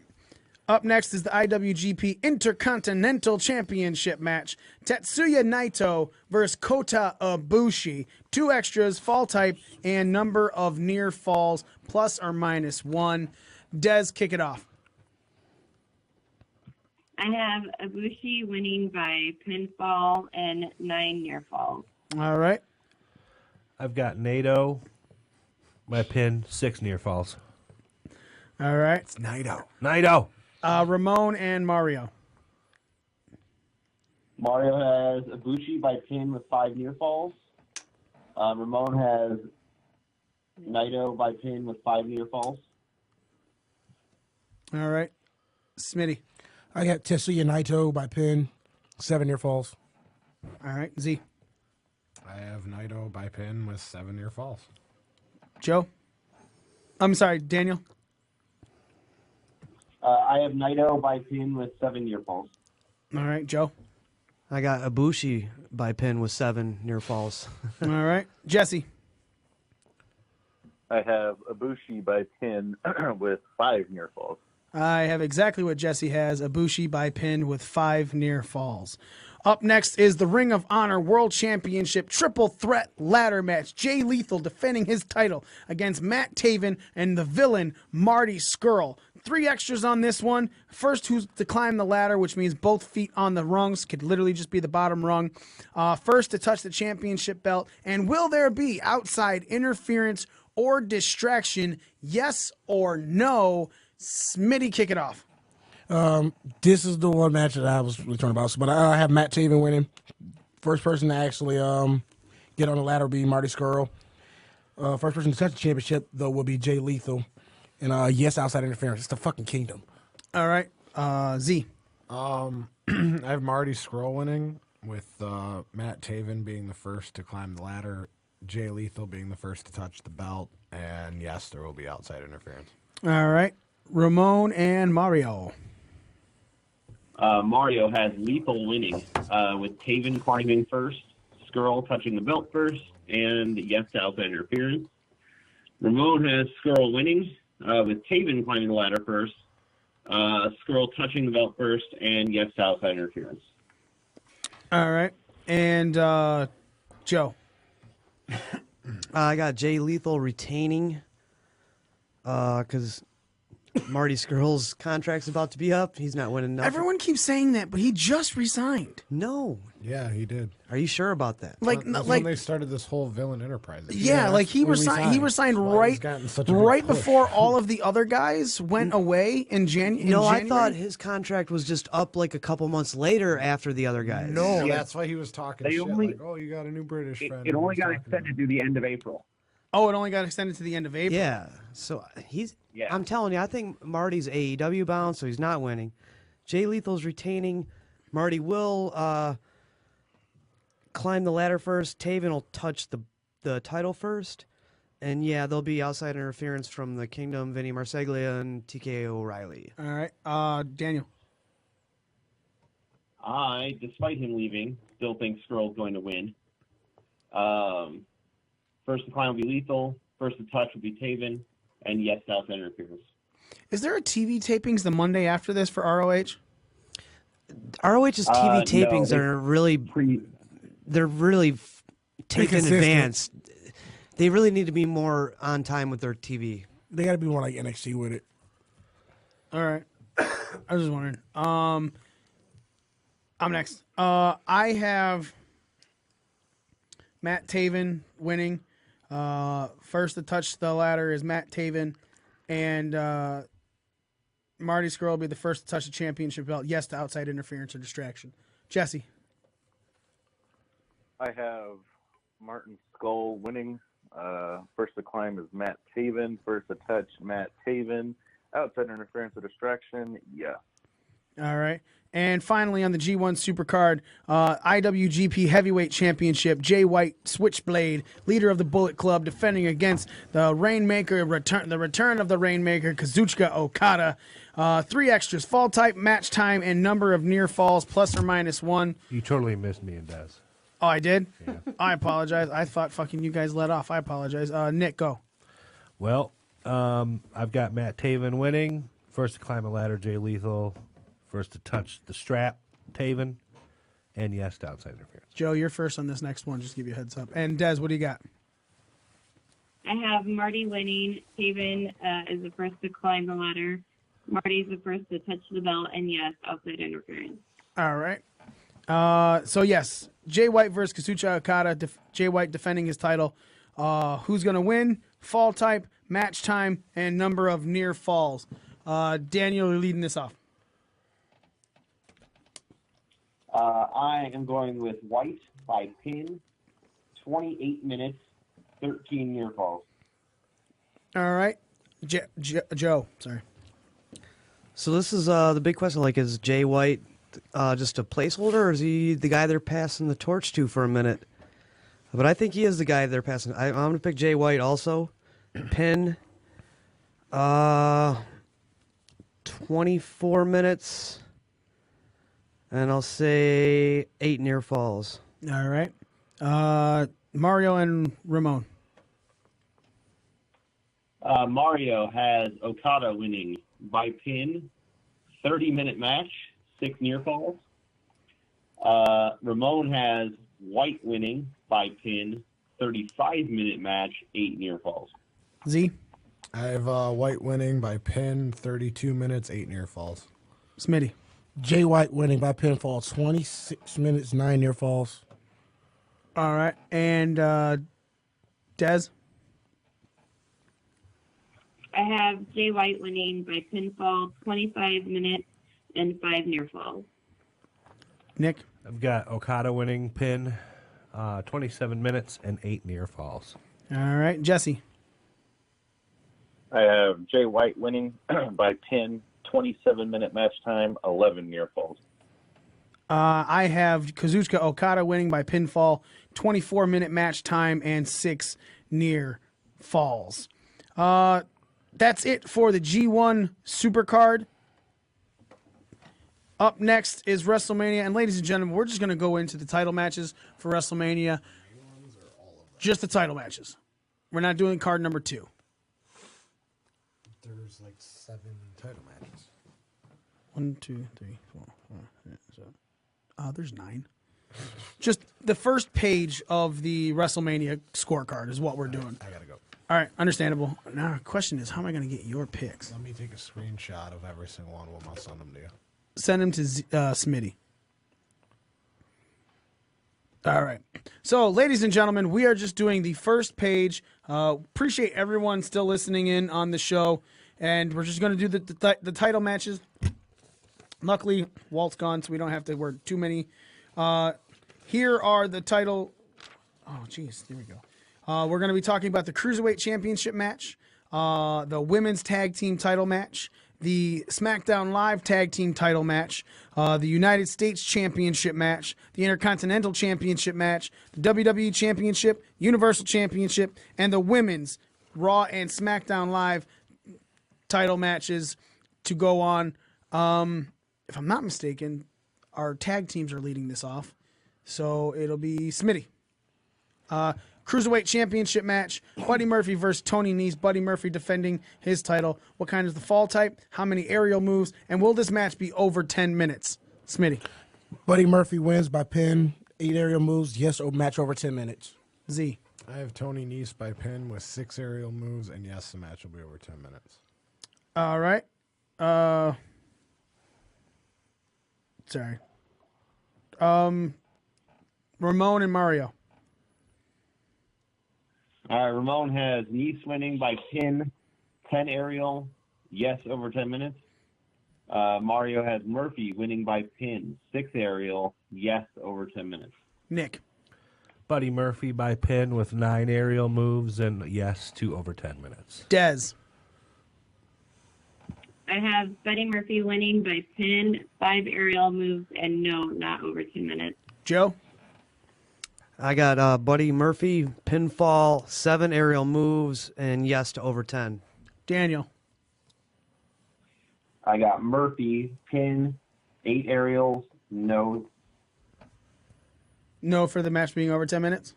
Speaker 1: Up next is the IWGP Intercontinental Championship match. Tetsuya Naito versus Kota Ibushi. 2 extras, fall type, and number of near falls, plus or minus 1. Dez, kick it off.
Speaker 11: I have Ibushi winning by pinfall and 9 near falls.
Speaker 1: All right.
Speaker 9: I've got Naito by pin, 6 near falls.
Speaker 1: All right.
Speaker 5: It's Naito.
Speaker 9: Naito.
Speaker 1: Ramon and Mario.
Speaker 10: Mario has Ibushi by pin with 5 near falls. Ramon has Naito by pin with 5 near falls.
Speaker 1: All right. Smitty.
Speaker 6: I got Tetsuya Naito by pin, 7 near falls.
Speaker 1: All right. Z.
Speaker 5: I have Naito by pin with 7 near falls.
Speaker 1: Joe. I'm sorry, Daniel.
Speaker 10: I have Naito by pin with 7 near falls.
Speaker 1: All right, Joe.
Speaker 7: I got Ibushi by pin with 7 near falls.
Speaker 1: All right, Jesse.
Speaker 12: I have Ibushi by pin with 5 near falls.
Speaker 1: I have exactly what Jesse has, Ibushi by pin with 5 near falls. Up next is the Ring of Honor World Championship Triple Threat Ladder Match. Jay Lethal defending his title against Matt Taven and the villain Marty Scurll. 3 extras on this one. First who's to climb the ladder, which means both feet on the rungs, could literally just be the bottom rung. First to touch the championship belt. And will there be outside interference or distraction? Yes or no? Smitty, kick it off.
Speaker 6: This is the one match that I was really talking about. But I have Matt Taven winning. First person to actually get on the ladder will be Marty Scurll. First person to touch the championship, though, will be Jay Lethal. And yes, outside interference. It's the fucking kingdom.
Speaker 1: All right. Z.
Speaker 5: I have Marty Scurll winning, with Matt Taven being the first to climb the ladder, Jay Lethal being the first to touch the belt, and yes, there will be outside interference.
Speaker 1: All right. Ramon and Mario.
Speaker 10: Mario has Lethal winning with Taven climbing first, Scurll touching the belt first, and yes to outside interference. Ramon has Scurll winning with Taven climbing the ladder first, Scurll touching the belt first, and yes to outside interference.
Speaker 1: All right. And Joe.
Speaker 7: I got Jay Lethal retaining because Marty Scurll's contract's about to be up. He's not winning nothing.
Speaker 1: Everyone keeps saying that, but he just resigned.
Speaker 7: No.
Speaker 5: Yeah, he did.
Speaker 7: Are you sure about that?
Speaker 1: Like,
Speaker 5: That's
Speaker 1: like
Speaker 5: when they started this whole villain enterprise.
Speaker 1: yeah, like he resigned. He resigned right before all of the other guys went away in January.
Speaker 7: No, I thought his contract was just up like a couple months later after the other guys.
Speaker 5: No, that's why he was talking
Speaker 10: They
Speaker 5: shit.
Speaker 10: only-
Speaker 5: Like, oh, you got a new British friend.
Speaker 10: It only
Speaker 5: He was
Speaker 10: got
Speaker 5: talking
Speaker 10: extended to the end of April.
Speaker 1: Oh, it only got extended to the end of April.
Speaker 7: Yeah. So he's.
Speaker 10: Yeah.
Speaker 7: I'm telling you, I think Marty's AEW bound, so he's not winning. Jay Lethal's retaining. Marty will climb the ladder first. Taven will touch the title first. And yeah, there'll be outside interference from the Kingdom, Vinny Marseglia, and TK O'Reilly.
Speaker 1: All right. Daniel.
Speaker 10: I, despite him leaving, still think Scurll's going to win. First to climb will be Lethal. First to touch will be Taven. And yes, outside interference.
Speaker 1: Is there a TV tapings the Monday after this for ROH?
Speaker 7: ROH's TV tapings
Speaker 10: no,
Speaker 7: are really they're really taken in
Speaker 6: consistent.
Speaker 7: advance. They really need to be more on time with their TV.
Speaker 6: They got to be more like NXT with it.
Speaker 1: All right. I was just wondering. I'm next. I have Matt Taven winning. First to touch the ladder is Matt Taven, and Marty Scurll will be the first to touch the championship belt. Yes to outside interference or distraction. Jesse.
Speaker 12: I have Martin Skull winning. First to climb is Matt Taven. First to touch, Matt Taven. Outside interference or distraction, yeah.
Speaker 1: All right. And finally on the G1 Supercard, IWGP Heavyweight Championship, Jay White Switchblade, leader of the Bullet Club, defending against the Rainmaker, the return of the Rainmaker, Kazuchika Okada. 3 extras, fall type, match time, and number of near falls, plus or minus 1.
Speaker 9: You totally missed me and Des.
Speaker 1: Oh, I did? Yeah. I apologize. I thought fucking you guys let off. I apologize. Nick, go.
Speaker 9: Well, I've got Matt Taven winning. First to climb a ladder, Jay Lethal. First to touch the strap, Taven. And yes, to outside interference.
Speaker 1: Joe, you're first on this next one. Just to give you a heads up. And Des, what do you got?
Speaker 11: I have Marty winning. Taven is the first to climb the ladder. Marty's the first to touch the belt. And yes, outside interference.
Speaker 1: All right. So, yes, Jay White versus Kazuchika Okada. Jay White defending his title. Who's going to win? fall type, match time, and number of near falls. Daniel, you're leading this off.
Speaker 10: I am going with White by pin, 28 minutes, 13 near falls.
Speaker 1: All right. Joe, sorry.
Speaker 7: So this is the big question. Like, is Jay White just a placeholder, or is he the guy they're passing the torch to for a minute? But I think he is the guy they're passing. I'm going to pick Jay White also. Pin. 24 minutes. And I'll say 8 near falls.
Speaker 1: All right. Mario and Ramon.
Speaker 10: Mario has Okada winning by pin, 30-minute match, 6 near falls. Ramon has White winning by pin, 35-minute match, 8 near falls.
Speaker 1: Z.
Speaker 5: I have White winning by pin, 32 minutes, 8 near falls.
Speaker 1: Smitty.
Speaker 6: Jay White winning by pinfall, 26 minutes, 9 near falls.
Speaker 1: All right. And Dez.
Speaker 11: I have Jay White winning by pinfall, 25 minutes and 5 near falls.
Speaker 1: Nick.
Speaker 9: I've got Okada winning pin, 27 minutes and 8 near falls.
Speaker 1: All right. Jesse.
Speaker 12: I have Jay White winning by pin, 27-minute match time, 11 near falls.
Speaker 1: I have Kazuchika Okada winning by pinfall, 24-minute match time, and 6 near falls. That's it for the G1 Supercard. Up next is WrestleMania. And ladies and gentlemen, we're just going to go into the title matches for WrestleMania. Just the title matches. We're not doing card number 2.
Speaker 5: There's like 7 title matches.
Speaker 1: 1, 2, 3, 4, 5, 6, 7. There's 9. Just the first page of the WrestleMania scorecard is what we're doing.
Speaker 5: I gotta go.
Speaker 1: All right, understandable. Now, the question is, how am I going to get your picks?
Speaker 5: Let me take a screenshot of every single one. I'll send them to you.
Speaker 1: Send them to Smitty. All right. So, ladies and gentlemen, we are just doing the first page. Appreciate everyone still listening in on the show. And we're just going to do the title matches. Luckily, Walt's gone, so we don't have to work too many. Here are the title. Oh, geez. There we go. We're going to be talking about the Cruiserweight Championship match, the Women's Tag Team title match, the SmackDown Live Tag Team title match, the United States Championship match, the Intercontinental Championship match, the WWE Championship, Universal Championship, and the Women's Raw and SmackDown Live title matches to go on. If I'm not mistaken, our tag teams are leading this off, so it'll be Smitty. Cruiserweight Championship match, Buddy Murphy versus Tony Nese. Buddy Murphy defending his title. What kind is the fall type? How many aerial moves? And will this match be over 10 minutes? Smitty.
Speaker 6: Buddy Murphy wins by pin, 8 aerial moves. Yes, match over 10 minutes.
Speaker 1: Z.
Speaker 5: I have Tony Nese by pin with 6 aerial moves, and yes, the match will be over 10 minutes.
Speaker 1: All right. Sorry. Ramon and Mario.
Speaker 10: Ramon has Nese winning by pin, 10 aerial, yes, over 10 minutes. Mario has Murphy winning by pin, 6 aerial, yes, over 10 minutes.
Speaker 1: Nick.
Speaker 9: Buddy Murphy by pin with 9 aerial moves and yes to over 10 minutes.
Speaker 1: Dez.
Speaker 11: I have Buddy Murphy winning by pin, 5 aerial moves, and no, not over 10 minutes.
Speaker 1: Joe.
Speaker 7: I got Buddy Murphy, pinfall, 7 aerial moves, and yes to over 10.
Speaker 1: Daniel.
Speaker 10: I got Murphy, pin, 8 aerials, no.
Speaker 1: No for the match being over 10 minutes?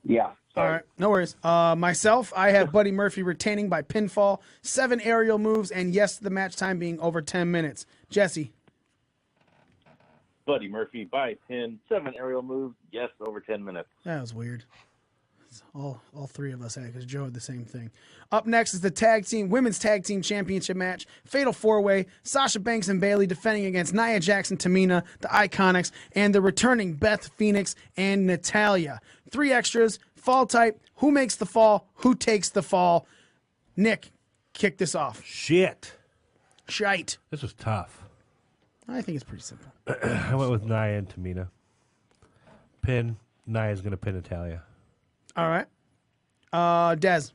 Speaker 10: Yeah. Sorry.
Speaker 1: All right, no worries. Myself, I have Buddy Murphy retaining by pinfall, 7 aerial moves, and yes to the match time being over 10 minutes. Jesse.
Speaker 12: Buddy Murphy by pin, 7 aerial moves, yes, over 10 minutes.
Speaker 1: That was weird. It's all 3 of us had because Joe had the same thing. Up next is the Women's Tag Team Championship match. Fatal 4-Way. Sasha Banks and Bayley defending against Nia Jax and Tamina, the Iconics, and the returning Beth Phoenix and Natalya. 3 extras, fall type, who makes the fall, who takes the fall. Nick, kick this off.
Speaker 9: Shite.
Speaker 1: This
Speaker 9: was tough.
Speaker 1: I think it's pretty simple.
Speaker 9: I went with Nia and Tamina. Pin. Nia's going to pin Natalia.
Speaker 1: All right. Dez.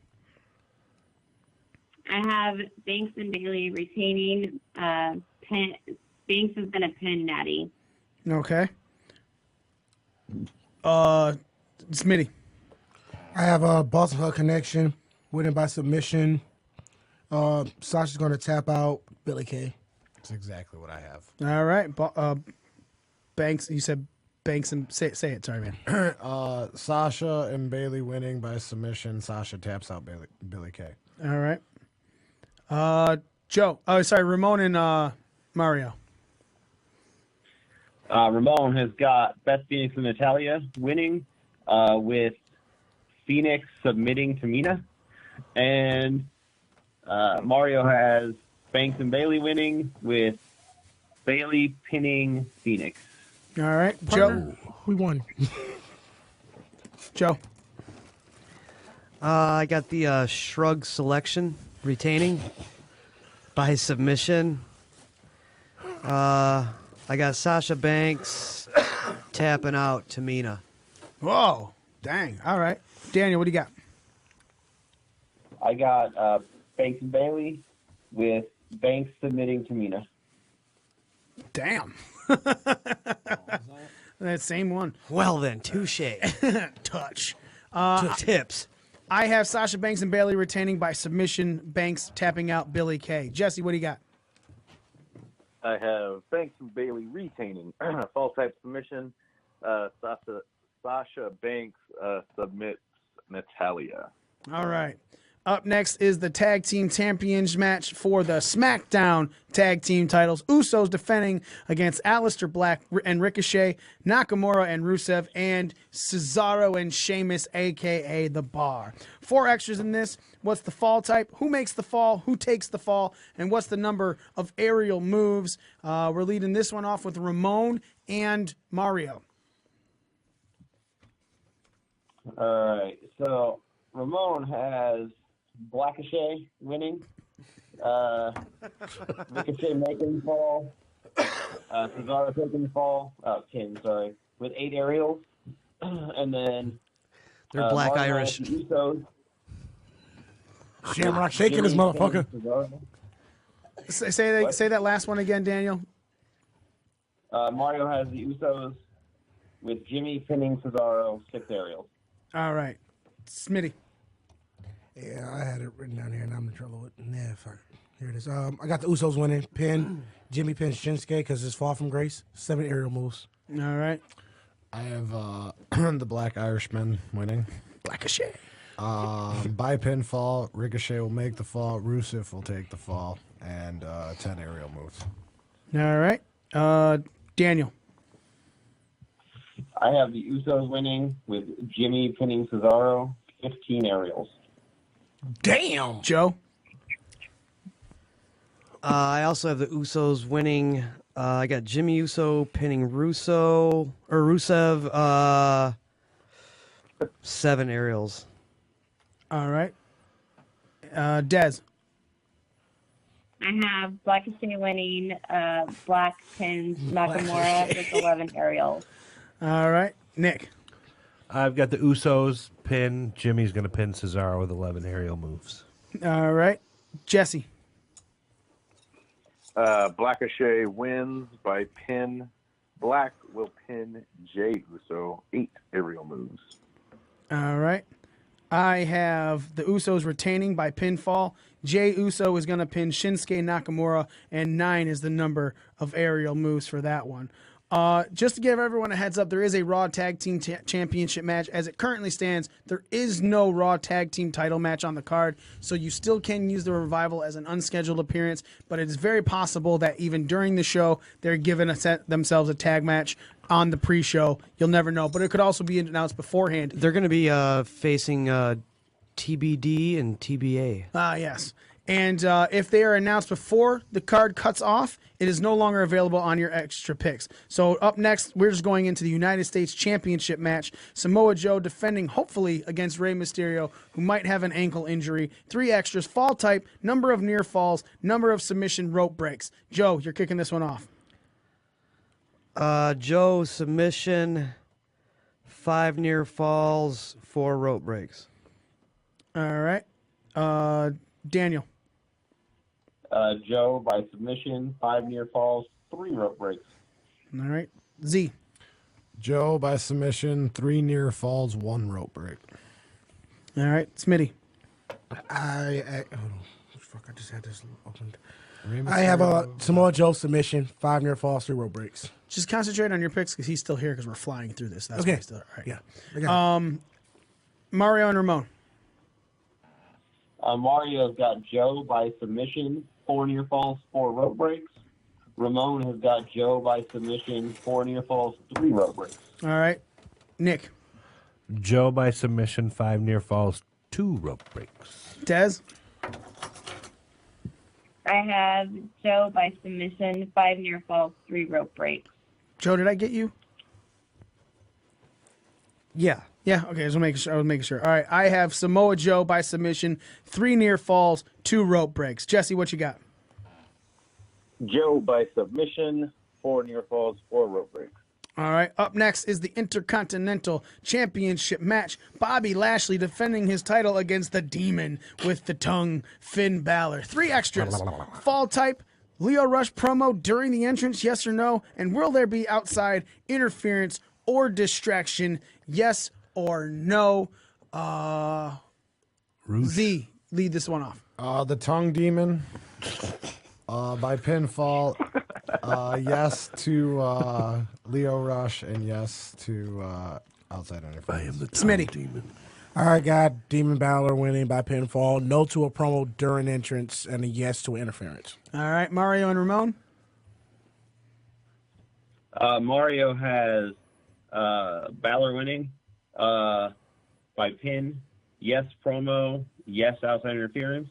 Speaker 11: I have Banks and Bailey retaining. Banks is going to pin Natty.
Speaker 1: Okay. Smitty.
Speaker 6: I have a Boston Hug Connection winning by submission. Sasha's going to tap out Billy Kay.
Speaker 5: That's exactly what I have.
Speaker 1: All right. Banks, you said Banks and say it. Sorry, man.
Speaker 5: Sasha and Bailey winning by submission. Sasha taps out Billy Kay.
Speaker 1: All right. Joe. Oh, sorry. Ramon and Mario.
Speaker 10: Ramon has got Beth Phoenix and Natalia winning with Phoenix submitting Tamina. And Mario has Banks and Bailey winning with Bailey pinning Phoenix.
Speaker 1: All right. Joe.
Speaker 6: We won.
Speaker 1: Joe.
Speaker 7: I got the Shrug Selection retaining by submission. I got Sasha Banks tapping out Tamina.
Speaker 1: Whoa. Dang. All right. Daniel, what do you got?
Speaker 10: I got Banks and Bailey with Banks submitting Tamina.
Speaker 1: Damn. That same one.
Speaker 7: Well then, touche.
Speaker 1: Touch.
Speaker 7: Tips.
Speaker 1: I have Sasha Banks and Bailey retaining by submission. Banks tapping out Billy Kay. Jesse, what do you got?
Speaker 12: I have Banks and Bailey retaining fall type submission. Sasha Banks submits Natalia.
Speaker 1: All right. Up next is the Tag Team Champions match for the SmackDown Tag Team titles. Usos defending against Aleister Black and Ricochet, Nakamura and Rusev, and Cesaro and Sheamus, a.k.a. The Bar. 4 extras in this. What's the fall type? Who makes the fall? Who takes the fall? And what's the number of aerial moves? We're leading this one off with Ramon and Mario.
Speaker 10: All right. So Ramon has Blackachet winning, Ricochet making the fall, Cesaro taking the fall, King, sorry, with 8 aerials, and then
Speaker 7: they're Black
Speaker 10: Mario
Speaker 7: Irish.
Speaker 10: has the Usos.
Speaker 6: Shamrock shaking this motherfucker.
Speaker 1: Say that last one again, Daniel.
Speaker 10: Mario has the Usos with Jimmy pinning Cesaro, 6 aerials.
Speaker 1: All right. Smitty.
Speaker 6: Yeah, I had it written down here, and I'm in trouble with. Yeah, fuck. Here it is. I got the Usos winning. Pin. Jimmy pins Shinsuke because it's Fall from Grace. 7 aerial moves.
Speaker 1: All right.
Speaker 5: I have the Black Irishman winning.
Speaker 1: Blackachet.
Speaker 5: By pinfall, Ricochet will make the fall. Rusev will take the fall, and 10 aerial moves.
Speaker 1: All right. Daniel.
Speaker 10: I have the Usos winning with Jimmy pinning Cesaro, 15 aerials.
Speaker 1: Damn. Joe.
Speaker 7: I also have the Usos winning. I got Jimmy Uso pinning Rusev. 7 aerials.
Speaker 1: All right. Dez.
Speaker 11: I have Blackachet winning. Black pins Nakamura with 11 aerials.
Speaker 1: All right. Nick.
Speaker 9: I've got the Usos pin. Jimmy's going to pin Cesaro with 11 aerial moves.
Speaker 1: All right. Jesse.
Speaker 12: Blackachet wins by pin. Black will pin Jey Uso, 8 aerial moves.
Speaker 1: All right. I have the Usos retaining by pinfall. Jey Uso is going to pin Shinsuke Nakamura, and 9 is the number of aerial moves for that one. Just to give everyone a heads up, there is a Raw Tag Team Championship match. As it currently stands, there is no Raw Tag Team title match on the card, so you still can use the Revival as an unscheduled appearance, but it is very possible that even during the show, they're giving themselves a tag match on the pre-show. You'll never know, but it could also be announced beforehand.
Speaker 7: They're going to be facing TBD and TBA.
Speaker 1: Yes. And if they are announced before the card cuts off, it is no longer available on your extra picks. So up next, we're just going into the United States Championship match. Samoa Joe defending, hopefully, against Rey Mysterio, who might have an ankle injury. 3 extras, fall type, number of near falls, number of submission rope breaks. Joe, you're kicking this one off.
Speaker 7: Joe, submission, 5 near falls, 4 rope breaks.
Speaker 1: All right. Daniel.
Speaker 10: Joe by submission, 5 near falls, 3 rope breaks.
Speaker 1: All right. Z.
Speaker 5: Joe by submission, 3 near falls, 1 rope break.
Speaker 1: All right. Smitty.
Speaker 6: I just had this opened. I have a Samoa Joe submission, 5 near falls, 3 rope breaks.
Speaker 1: Just concentrate on your picks because he's still here because we're flying through this. That's
Speaker 6: Okay.
Speaker 1: why he's still all right.
Speaker 6: Yeah. I got it.
Speaker 1: Mario and Ramon.
Speaker 10: Mario's got Joe by submission, 4 near falls, 4 rope breaks. Ramon has got Joe by submission, 4 near falls, 3 rope breaks.
Speaker 1: All right. Nick.
Speaker 9: Joe by submission, 5 near falls, 2 rope breaks.
Speaker 1: Dez.
Speaker 11: I have Joe by submission, 5 near falls, 3 rope breaks.
Speaker 1: Joe, did I get you?
Speaker 7: Yeah.
Speaker 1: Yeah, okay, I was making sure. All right, I have Samoa Joe by submission, 3 near falls, 2 rope breaks. Jesse, what you got?
Speaker 12: Joe by submission, 4 near falls, 4 rope breaks.
Speaker 1: All right, up next is the Intercontinental Championship match. Bobby Lashley defending his title against the Demon with the tongue, Finn Balor. 3 extras. Fall type, Leo Rush promo during the entrance, yes or no? And will there be outside interference or distraction, yes or no? Z, lead this one off.
Speaker 5: The Tongue Demon by pinfall. Yes to Leo Rush, and yes to outside interference. I am the
Speaker 1: Smitty.
Speaker 9: Demon.
Speaker 6: I got Demon Balor winning by pinfall, no to a promo during entrance, and a yes to interference.
Speaker 1: All right, Mario and Ramon.
Speaker 10: Mario has Balor winning by pin, yes promo, yes outside interference.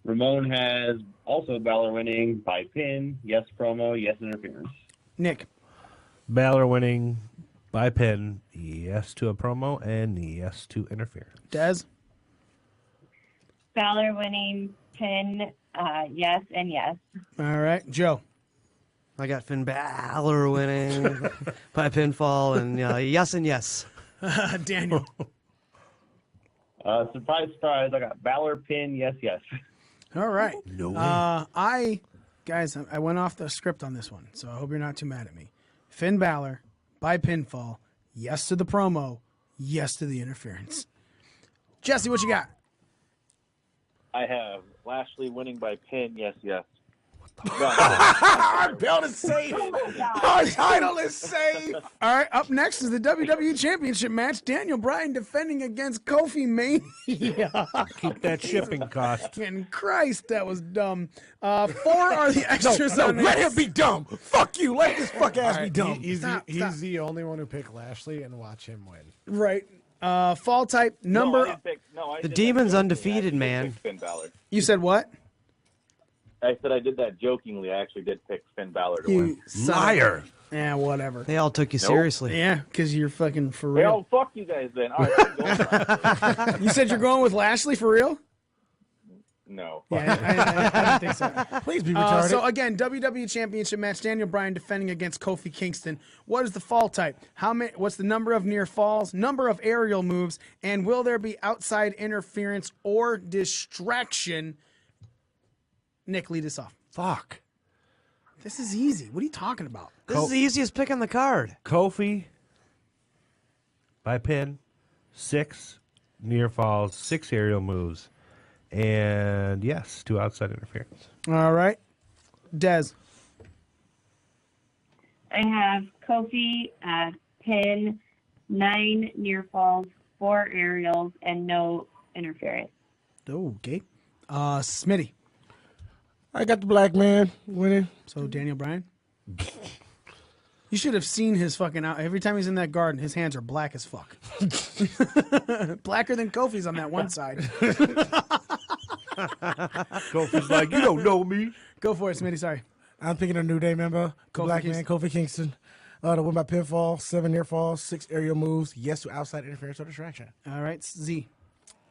Speaker 10: Ramon has also Balor winning by pin, yes promo, yes interference.
Speaker 1: Nick.
Speaker 9: Balor winning by pin, yes to a promo, and yes to interference.
Speaker 1: Dez.
Speaker 11: Balor winning, pin, yes and yes.
Speaker 1: All right, Joe.
Speaker 7: I got Finn Balor winning by pinfall, and yes and yes.
Speaker 1: Daniel.
Speaker 10: Surprise, surprise, I got Balor pin, yes, yes.
Speaker 1: All right.
Speaker 9: No way.
Speaker 1: I went off the script on this one, so I hope you're not too mad at me. Finn Balor by pinfall, yes to the promo, yes to the interference. Jesse, what you got?
Speaker 12: I have Lashley winning by pin, yes, yes.
Speaker 6: Our belt is safe. Our title is safe.
Speaker 1: All right, up next is the WWE Championship match. Daniel Bryan defending against Kofi Mania.
Speaker 9: Keep that shipping cost.
Speaker 1: And Christ, that was dumb. 4 are the extras on
Speaker 6: Let
Speaker 1: this.
Speaker 6: him be dumb. Fuck you. Let this fuck ass be dumb.
Speaker 5: He's
Speaker 1: Stop.
Speaker 5: the only one who picked Lashley, and watch him win.
Speaker 1: Right. Fall type, number.
Speaker 7: The Demon's undefeated, man.
Speaker 12: Finn Balor.
Speaker 1: You said what?
Speaker 12: I said I did that jokingly. I actually did pick Finn Balor to
Speaker 1: You
Speaker 12: win.
Speaker 9: Liar.
Speaker 1: Yeah, whatever.
Speaker 7: They all took you seriously.
Speaker 1: Yeah, because you're fucking for
Speaker 12: Well,
Speaker 1: real.
Speaker 12: fuck you guys then. All right, I'm going Lashley.
Speaker 1: You said you're going with Lashley for real?
Speaker 12: No.
Speaker 1: Yeah, I don't think so.
Speaker 6: Please be retarded.
Speaker 1: So again, WWE Championship match. Daniel Bryan defending against Kofi Kingston. What is the fall type? How many? What's the number of near falls? Number of aerial moves? And will there be outside interference or distraction? Nick, lead us off.
Speaker 5: Fuck.
Speaker 1: This is easy. What are you talking about?
Speaker 7: This is the easiest pick on the card.
Speaker 9: Kofi by pin, 6 near falls, 6 aerial moves, and yes, 2 outside interference.
Speaker 1: All right, Dez.
Speaker 11: I have Kofi, pin, 9 near falls, 4 aerials, and no interference.
Speaker 1: Okay. Smitty.
Speaker 6: I got the black man winning.
Speaker 1: So Daniel Bryan. You should have seen his fucking out. Every time he's in that garden, his hands are black as fuck. Blacker than Kofi's on that one side.
Speaker 9: Kofi's like, you don't know me.
Speaker 1: Go for it, Smitty. Sorry.
Speaker 6: I'm picking a New Day member,
Speaker 1: Kofi
Speaker 6: Black
Speaker 1: Kingston.
Speaker 6: Man, Kofi Kingston. To win by pinfall, 7 near falls, 6 aerial moves, yes to outside interference or distraction.
Speaker 1: All right, Z.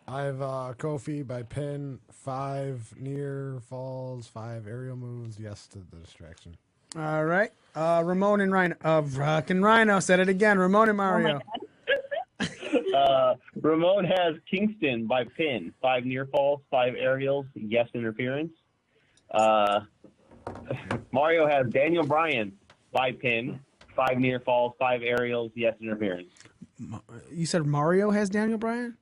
Speaker 5: I have Kofi by pin, 5 near falls, 5 aerial moves, yes to the distraction.
Speaker 1: All right. Ramon and Rhino. Rockin' Rhino. Said it again. Ramon and Mario.
Speaker 10: Ramon has Kingston by pin. 5 near falls, 5 aerials, yes interference. Mario has Daniel Bryan by pin. 5 near falls, 5 aerials, yes interference.
Speaker 1: You said Mario has Daniel Bryan?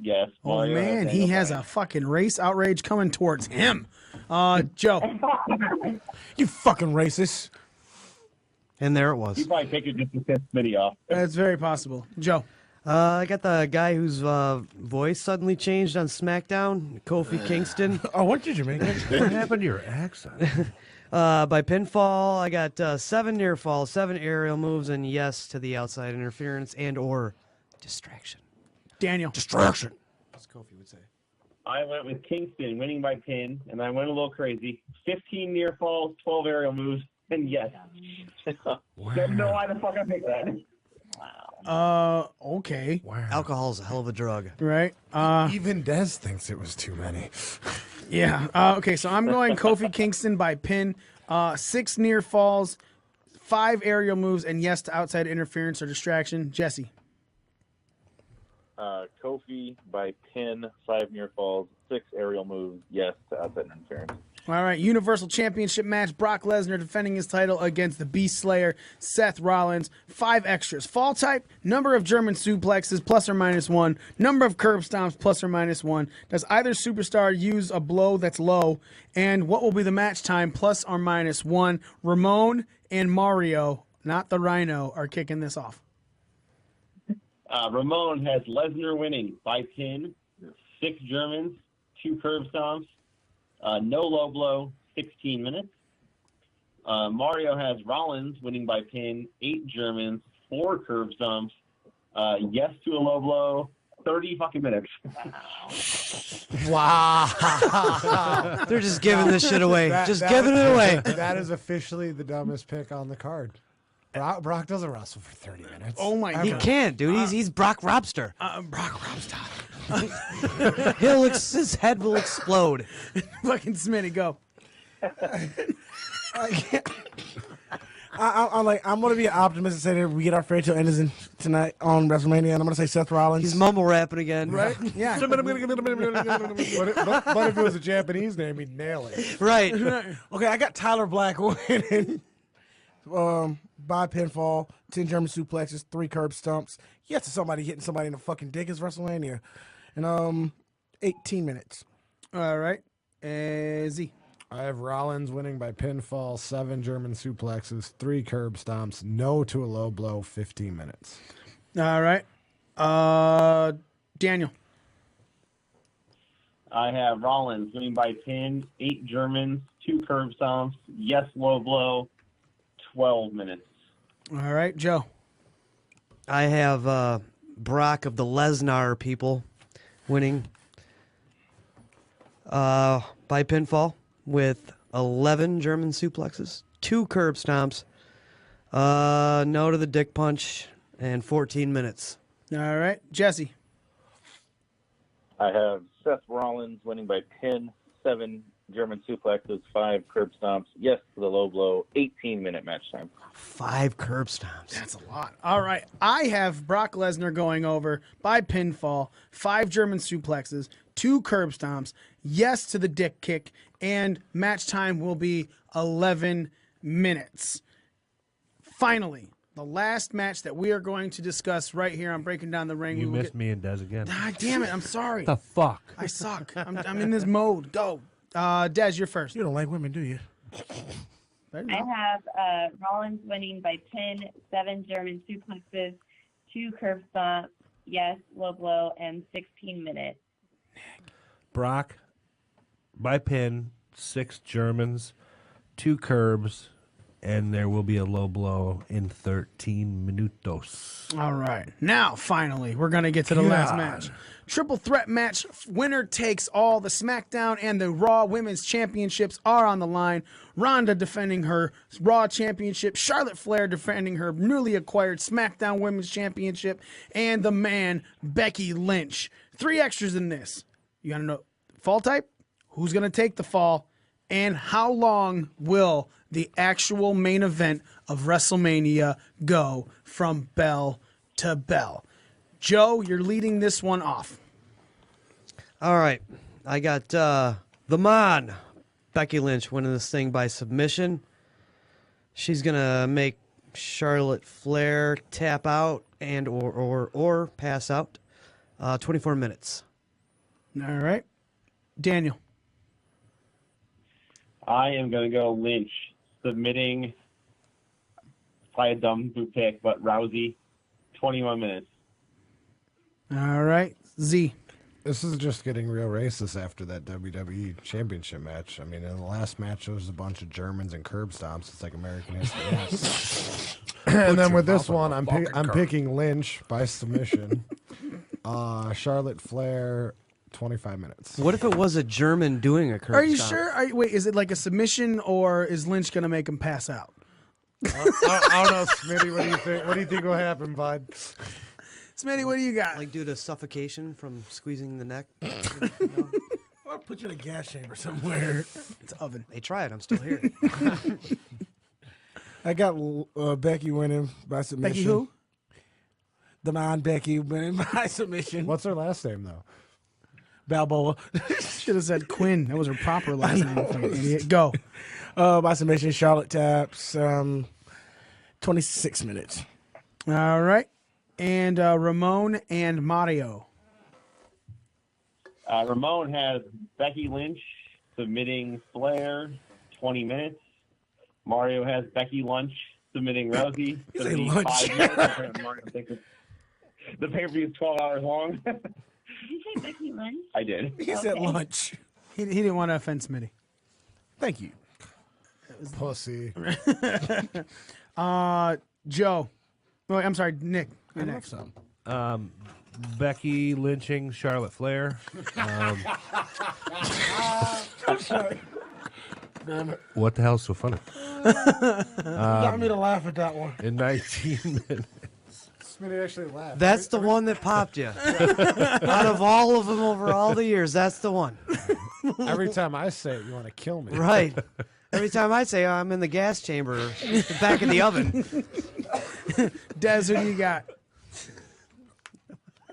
Speaker 10: Yes.
Speaker 1: Oh,
Speaker 10: Mario
Speaker 1: man.
Speaker 10: has
Speaker 1: He
Speaker 10: Daniel
Speaker 1: has
Speaker 10: Bryan.
Speaker 1: a fucking race outrage coming towards him. Joe.
Speaker 6: You fucking racist.
Speaker 7: And there it was.
Speaker 10: He probably picked it just to piss Smitty off.
Speaker 1: That's very possible. Joe.
Speaker 7: I got the guy whose voice suddenly changed on SmackDown, Kofi Kingston.
Speaker 6: Oh, what did you make?
Speaker 9: What happened to your accent?
Speaker 7: By pinfall, I got 7 near falls, 7 aerial moves, and yes to the outside interference and or distraction.
Speaker 1: Daniel.
Speaker 6: Distraction.
Speaker 7: As Kofi would say.
Speaker 10: I went with Kingston winning by pin, and I went a little crazy. 15 near falls, 12 aerial moves, and yes. Don't know why the fuck I picked that.
Speaker 1: Okay.
Speaker 5: Wow.
Speaker 7: Alcohol's a hell of a drug.
Speaker 1: Right.
Speaker 5: Even Des thinks it was too many.
Speaker 1: Yeah. Okay, so I'm going Kofi Kingston by pin. 6 near falls, 5 aerial moves, and yes to outside interference or distraction. Jesse.
Speaker 12: Kofi by pin, 5 near falls, 6 aerial moves, yes to outside interference.
Speaker 1: All right, Universal Championship match. Brock Lesnar defending his title against the Beast Slayer, Seth Rollins. 5 extras. Fall type, number of German suplexes, +or-1. Number of curb stomps, +or-1. Does either superstar use a blow that's low? And what will be the match time, +or-1? Ramon and Mario, not the Rhino, are kicking this off.
Speaker 10: Ramon has Lesnar winning by pin, 6 Germans, 2 curb stomps, no low blow, 16 minutes. Mario has Rollins winning by pin, 8 Germans, 4 curb stomps, yes to a low blow, 30 fucking minutes.
Speaker 5: Wow.
Speaker 7: They're just giving this shit away.
Speaker 5: That
Speaker 7: Giving it away.
Speaker 5: That is officially the dumbest pick on the card. Brock doesn't wrestle for 30 minutes.
Speaker 1: Oh my
Speaker 7: He
Speaker 1: God.
Speaker 7: can't, dude. He's Brock Robster.
Speaker 1: Brock Robster.
Speaker 7: His head will explode.
Speaker 1: Fucking Smitty, go.
Speaker 6: I'm gonna be an optimist and say that we get our fairy tale ending tonight on WrestleMania, and I'm gonna say Seth Rollins.
Speaker 7: He's mumble rapping again.
Speaker 1: Right? Yeah.
Speaker 5: but if it was a Japanese name, he'd nail it.
Speaker 7: Right.
Speaker 6: Okay, I got Tyler Black winning by pinfall, 10 German suplexes, 3 curb stumps. Yes to somebody hitting somebody in the fucking dick is WrestleMania. And 18 minutes.
Speaker 1: All right. Z.
Speaker 5: I have Rollins winning by pinfall, 7 German suplexes, 3 curb stomps, no to a low blow, 15 minutes.
Speaker 1: All right. Daniel.
Speaker 10: I have Rollins winning by pin, 8 Germans, 2 curb stomps, yes low blow, 12 minutes.
Speaker 1: All right. Joe.
Speaker 7: I have Brock of the Lesnar people winning by pinfall with 11 German suplexes, 2 curb stomps, no to the dick punch, and 14 minutes.
Speaker 1: All right. Jesse.
Speaker 12: I have Seth Rollins winning by pin, 7 German suplexes, 5 curb stomps, yes to the low blow, 18-minute match time.
Speaker 7: 5 curb stomps.
Speaker 1: That's a lot. All right. I have Brock Lesnar going over by pinfall, 5 German suplexes, 2 curb stomps, yes to the dick kick, and match time will be 11 minutes. Finally, the last match that we are going to discuss right here on Breaking Down the Ring.
Speaker 9: You
Speaker 1: we will
Speaker 9: missed me and Des again.
Speaker 1: Ah, damn it. I'm sorry.
Speaker 9: The fuck?
Speaker 1: I suck. I'm in this mode. Go. Des, you're first.
Speaker 6: You don't like women, do you?
Speaker 11: I have Rollins winning by pin, 7 German suplexes, 2 curb stomps, yes, low blow, and 16 minutes.
Speaker 9: Brock by pin, 6 Germans, 2 curbs, and there will be a low blow in 13 minutos.
Speaker 1: All right. Now, finally, we're going to get to the last match. Triple threat match. Winner takes all. The SmackDown and the Raw Women's Championships are on the line. Ronda defending her Raw Championship. Charlotte Flair defending her newly acquired SmackDown Women's Championship. And the man, Becky Lynch. 3 extras in this. You got to know fall type, who's going to take the fall, and how long will the actual main event of WrestleMania go from bell to bell. Joe, you're leading this one off.
Speaker 7: All right. I got the Mon, Becky Lynch, winning this thing by submission. She's going to make Charlotte Flair tap out and or pass out. 24 minutes.
Speaker 1: All right. Daniel.
Speaker 10: I am going to go Lynch, submitting, probably a dumb boot pick, but Rousey, 21 minutes.
Speaker 1: All right. Z.
Speaker 5: This is just getting real racist after that WWE Championship match. I mean, in the last match, there was a bunch of Germans and curb stomps. It's like American History X. And then with this one, I'm picking Lynch by submission. Charlotte Flair, 25 minutes.
Speaker 7: What if it was a German doing a curb
Speaker 1: Are you
Speaker 7: stomp?
Speaker 1: sure? Wait, is it like a submission, or is Lynch going to make him pass out?
Speaker 5: I don't know, Smitty. What do you think? What do you think will happen, bud?
Speaker 1: Smitty, what do you got?
Speaker 7: Like due to suffocation from squeezing the neck?
Speaker 6: I'll put you in a gas chamber somewhere.
Speaker 1: It's oven.
Speaker 7: They tried. I'm still here.
Speaker 6: I got Becky winning by submission.
Speaker 1: Becky who?
Speaker 6: The Mon Becky winning by submission.
Speaker 5: What's her last name, though?
Speaker 6: Balboa.
Speaker 1: Should have said Quinn. That was her proper last name. Fucking idiot. Go.
Speaker 6: By submission, Charlotte taps. 26 minutes.
Speaker 1: All right. And Ramon and Mario.
Speaker 10: Ramon has Becky Lynch submitting Flair, 20 minutes. Mario has Becky Lynch submitting Rousey, 35 minutes. Mario thinks the pay-per-view is 12 hours long.
Speaker 11: Did you say Becky Lynch?
Speaker 10: I did.
Speaker 6: He said lunch.
Speaker 1: He didn't want to offend Smitty.
Speaker 6: Thank you.
Speaker 5: Pussy.
Speaker 1: Joe. Oh, I'm sorry, Nick. You're next.
Speaker 9: Becky lynching Charlotte Flair. What the hell's so funny?
Speaker 6: Got me to laugh at that one.
Speaker 9: In 19 minutes.
Speaker 5: Smitty actually laughed.
Speaker 7: That's the one that popped you. Out of all of them over all the years, that's the one.
Speaker 5: Every time I say it, you want to kill me.
Speaker 7: Right. Every time I say I'm in the gas chamber, the back of the oven.
Speaker 1: Des, who do you got?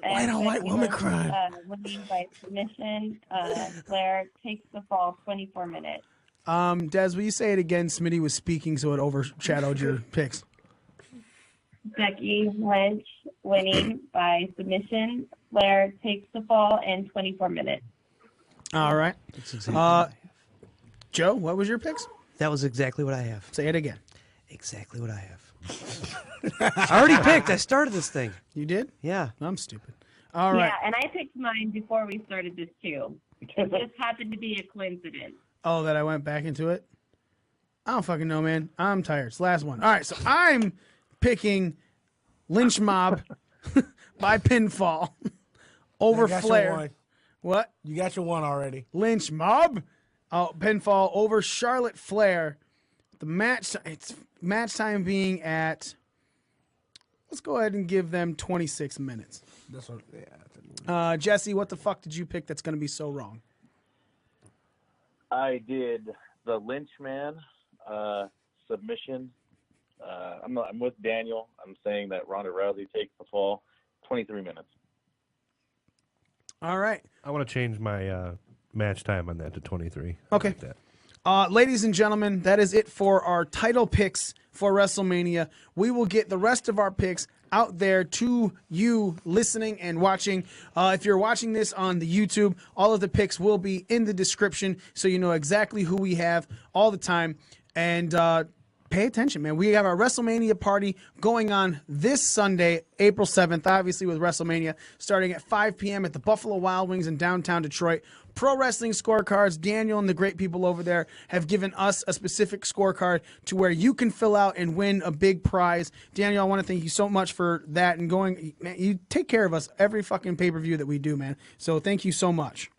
Speaker 6: White on white woman crime.
Speaker 11: Winning by submission. Flair takes the fall, 24 minutes.
Speaker 1: Des, will you say it again? Smitty was speaking, so it overshadowed your picks.
Speaker 11: Becky Lynch winning by submission. Flair takes the fall in 24 minutes.
Speaker 1: All right.
Speaker 7: That's exactly what I have.
Speaker 1: Joe, what was your picks?
Speaker 7: That was exactly what I have.
Speaker 1: Say it again.
Speaker 7: Exactly what I have. I already picked. I started this thing.
Speaker 1: You did?
Speaker 7: Yeah.
Speaker 1: I'm stupid. All right.
Speaker 11: Yeah, and I picked mine before we started this too. It just happened to be a coincidence.
Speaker 1: Oh, that I went back into it? I don't fucking know, man. I'm tired. It's the last one. All right, so I'm picking Lynch Mob by pinfall over
Speaker 6: I got your
Speaker 1: Flair.
Speaker 6: one.
Speaker 1: What?
Speaker 6: You got your one already.
Speaker 1: Lynch Mob pinfall over Charlotte Flair. The match, it's match time being at, let's go ahead and give them 26 minutes.
Speaker 6: This one, yeah.
Speaker 1: Jesse, what the fuck did you pick that's going to be so wrong?
Speaker 12: I did the Lynch man submission. I'm with Daniel. I'm saying that Ronda Rousey takes the fall. 23 minutes.
Speaker 1: All right.
Speaker 9: I want to change my match time on that to 23.
Speaker 1: Okay.
Speaker 9: Like that.
Speaker 1: Ladies and gentlemen, that is it for our title picks for WrestleMania. We will get the rest of our picks out there to you listening and watching. If you're watching this on the YouTube, all of the picks will be in the description so you know exactly who we have all the time. And pay attention, man. We have our WrestleMania party going on this Sunday, April 7th, obviously with WrestleMania, starting at 5 p.m. at the Buffalo Wild Wings in downtown Detroit. Pro Wrestling Scorecards, Daniel and the great people over there have given us a specific scorecard to where you can fill out and win a big prize. Daniel, I want to thank you so much for that and going. Man, you take care of us every fucking pay-per-view that we do, man. So thank you so much.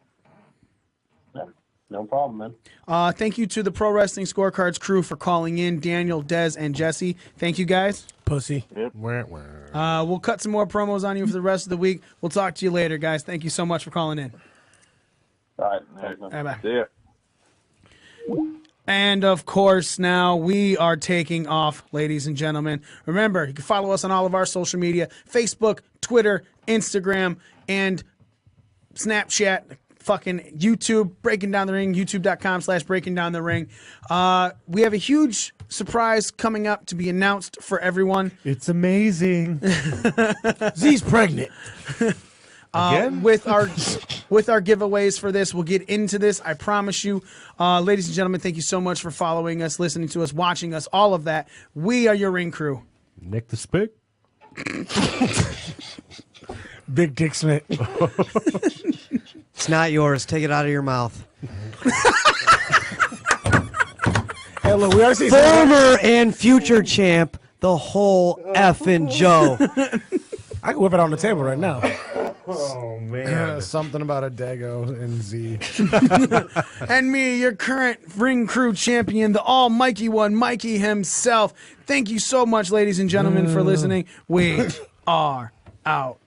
Speaker 10: No problem, man.
Speaker 1: Thank you to the Pro Wrestling Scorecards crew for calling in, Daniel, Dez, and Jesse. Thank you, guys.
Speaker 6: Pussy.
Speaker 12: Yep.
Speaker 1: We'll cut some more promos on you for the rest of the week. We'll talk to you later, guys. Thank you so much for calling in.
Speaker 10: All right. Thanks, man.
Speaker 1: Bye-bye.
Speaker 12: See ya.
Speaker 1: And of course, now we are taking off, ladies and gentlemen. Remember, you can follow us on all of our social media: Facebook, Twitter, Instagram, and Snapchat. Fucking YouTube, Breaking Down the Ring, youtube.com/Breaking Down the Ring. We have a huge surprise coming up to be announced for everyone.
Speaker 9: It's amazing.
Speaker 6: Z's pregnant.
Speaker 1: With our giveaways for this, we'll get into this. I promise you, ladies and gentlemen, thank you so much for following us, listening to us, watching us, all of that. We are your ring crew.
Speaker 9: Nick the Spick.
Speaker 6: Big Dick Smith.
Speaker 7: It's not yours. Take it out of your mouth.
Speaker 6: Hey, look, we already
Speaker 7: Former and future champ, the whole effing Joe.
Speaker 6: I can whip it on the table right now.
Speaker 9: Oh, man.
Speaker 5: Something about a Dago and Z.
Speaker 1: And me, your current ring crew champion, the almighty one, Mikey himself. Thank you so much, ladies and gentlemen, for listening. We are out.